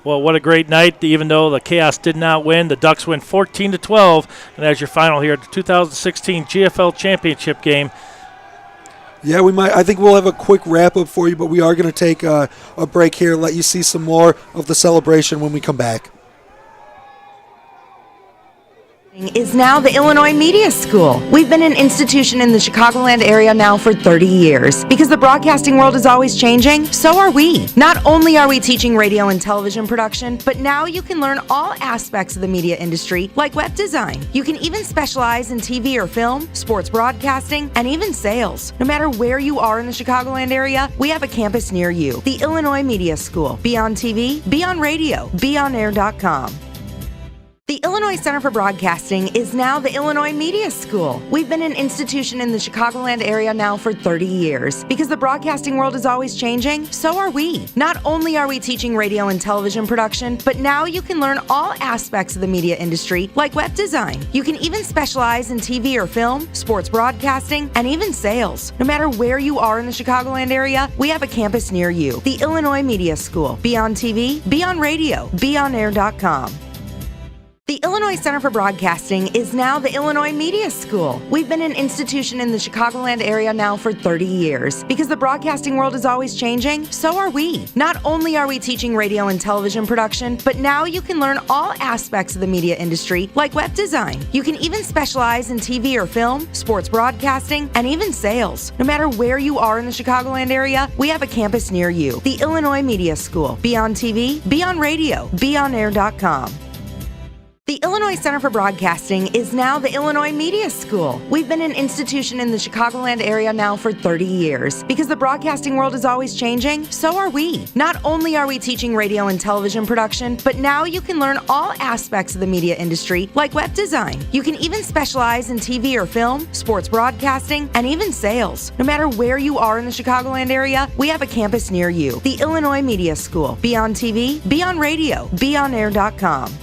well, what a great night. Even though the Chaos did not win, the Ducks win 14-12, and as your final here, the 2016 GFL Championship game. Yeah, we might. I think we'll have a quick wrap-up for you, but we are going to take a break here, let you see some more of the celebration when we come back. Is now the Illinois Media School. We've been an institution in the Chicagoland area now for 30 years. Because the broadcasting world is always changing, so are we. Not only are we teaching radio and television production, but now you can learn all aspects of the media industry, like web design. You can even specialize in TV or film, sports broadcasting, and even sales. No matter where you are in the Chicagoland area, we have a campus near you. The Illinois Media School. Be on TV, be on radio, beonair.com. The Illinois Center for Broadcasting is now the Illinois Media School. We've been an institution in the Chicagoland area now for 30 years. Because the broadcasting world is always changing, so are we. Not only are we teaching radio and television production, but now you can learn all aspects of the media industry, like web design. You can even specialize in TV or film, sports broadcasting, and even sales. No matter where you are in the Chicagoland area, we have a campus near you. The Illinois Media School. Be on TV, be on radio, beonair.com. The Illinois Center for Broadcasting is now the Illinois Media School. We've been an institution in the Chicagoland area now for 30 years. Because the broadcasting world is always changing, so are we. Not only are we teaching radio and television production, but now you can learn all aspects of the media industry, like web design. You can even specialize in TV or film, sports broadcasting, and even sales. No matter where you are in the Chicagoland area, we have a campus near you. The Illinois Media School. Be on TV, be on radio, beonair.com. The Illinois Center for Broadcasting is now the Illinois Media School. We've been an institution in the Chicagoland area now for 30 years. Because the broadcasting world is always changing, so are we. Not only are we teaching radio and television production, but now you can learn all aspects of the media industry, like web design. You can even specialize in TV or film, sports broadcasting, and even sales. No matter where you are in the Chicagoland area, we have a campus near you. The Illinois Media School. Be on TV, be on radio, beonair.com.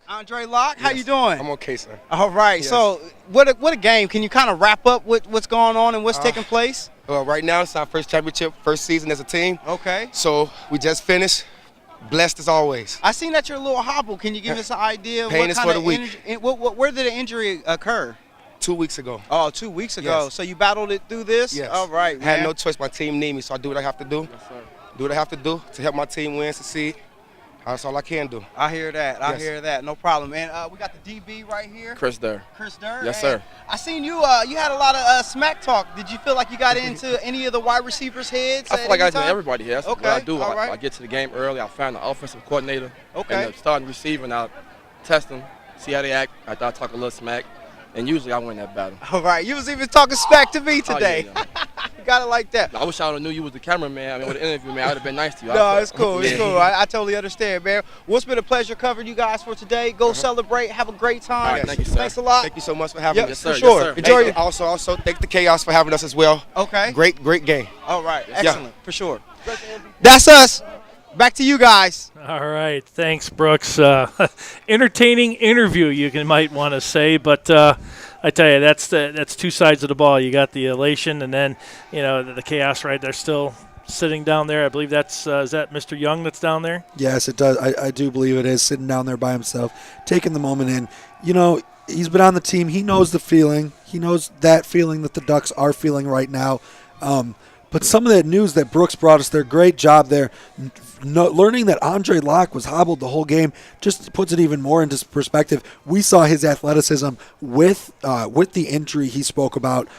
Andre Locke, how you doing? I'm okay, sir. All right. Yes. So, what a game. Can you kind of wrap up what's going on and what's taking place? Well, right now it's our first championship, first season as a team. Okay. So we just finished. Blessed as always. I seen that you're a little hobbled. Can you give us an idea of Pain what is kind for of the weak. where did the injury occur? 2 weeks ago. Oh, 2 weeks ago. Yes. So you battled it through this? Yes. All right, I had man. no choice. My team need me, so I do what I have to do. Yes, sir. Do what I have to do to help my team win, succeed. That's all I can do. I hear that. I Yes. hear that. No problem. And we got the DB right here. Chris Durr. Chris Durr. Yes, And sir. I seen you. You had a lot of smack talk. Did you feel like you got into any of the wide receivers' heads? I feel like I got everybody here. That's Okay. what I do. All right. I get to the game early. I find the offensive coordinator. Okay. And the starting receiver, and I test them, see how they act. I thought I talk a little smack, and usually I win that battle. All right. You was even talking smack to me today. Oh, yeah. You got it like that. I wish I would have knew you was the cameraman. I mean, with the interview, man, I would have been nice to you. No, it's cool. It's Yeah. cool. I totally understand, man. Well, it's been a pleasure covering you guys for today. Go celebrate. Have a great time. All right, thank you, sir. Thanks a lot. Thank you so much for having Yep, us. for sure. Yes, sir. Enjoy Thank it. you. Also, thank the Chaos for having us as well. Okay. Great game. All right. Yeah. Excellent. For sure. That's us. Back to you guys. All right, thanks, Brooks. Entertaining interview, might want to say, but I tell you, that's two sides of the ball. You got the elation, and then the chaos. Right, they're still sitting down there. I believe that's is that Mr. Young that's down there. Yes, it does. I do believe it is, sitting down there by himself, taking the moment in. He's been on the team. He knows the feeling. He knows that feeling that the Ducks are feeling right now. But some of that news that Brooks brought us there, great job there. Learning that Andre Locke was hobbled the whole game just puts it even more into perspective. We saw his athleticism with the injury he spoke about.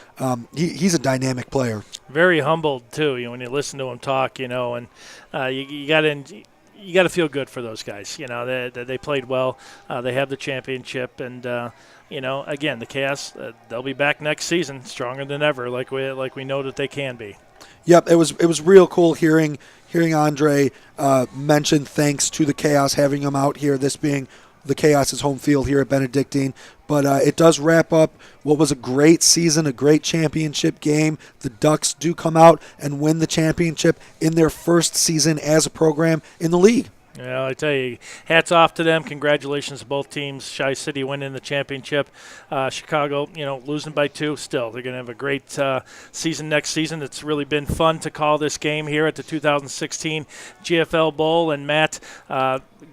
He's a dynamic player. Very humbled too. When you listen to him talk, and you got to feel good for those guys. They played well. They have the championship, and again, the Chaos. They'll be back next season, stronger than ever, like we know that they can be. Yep, it was real cool hearing Andre mention thanks to the Chaos having him out here, this being the Chaos's home field here at Benedictine. But it does wrap up what was a great season, a great championship game. The Ducks do come out and win the championship in their first season as a program in the league. Yeah, I tell you, hats off to them. Congratulations to both teams. Chi-City winning the championship. Chicago, losing by 2. Still, they're going to have a great season next season. It's really been fun to call this game here at the 2016 GFL Bowl. And Matt,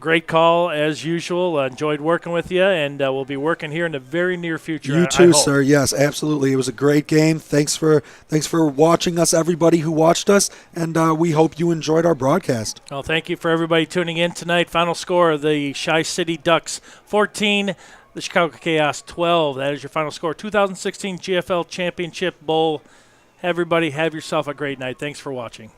great call as usual. Enjoyed working with you, and we'll be working here in the very near future. You too, sir. Yes, absolutely. It was a great game. Thanks for watching us, everybody who watched us, and we hope you enjoyed our broadcast. Well, thank you for everybody tuning in tonight. Final score of the Chi-City Ducks 14, the Chicago Chaos 12. That is your final score. 2016 GFL Championship Bowl. Everybody have yourself a great night. Thanks for watching.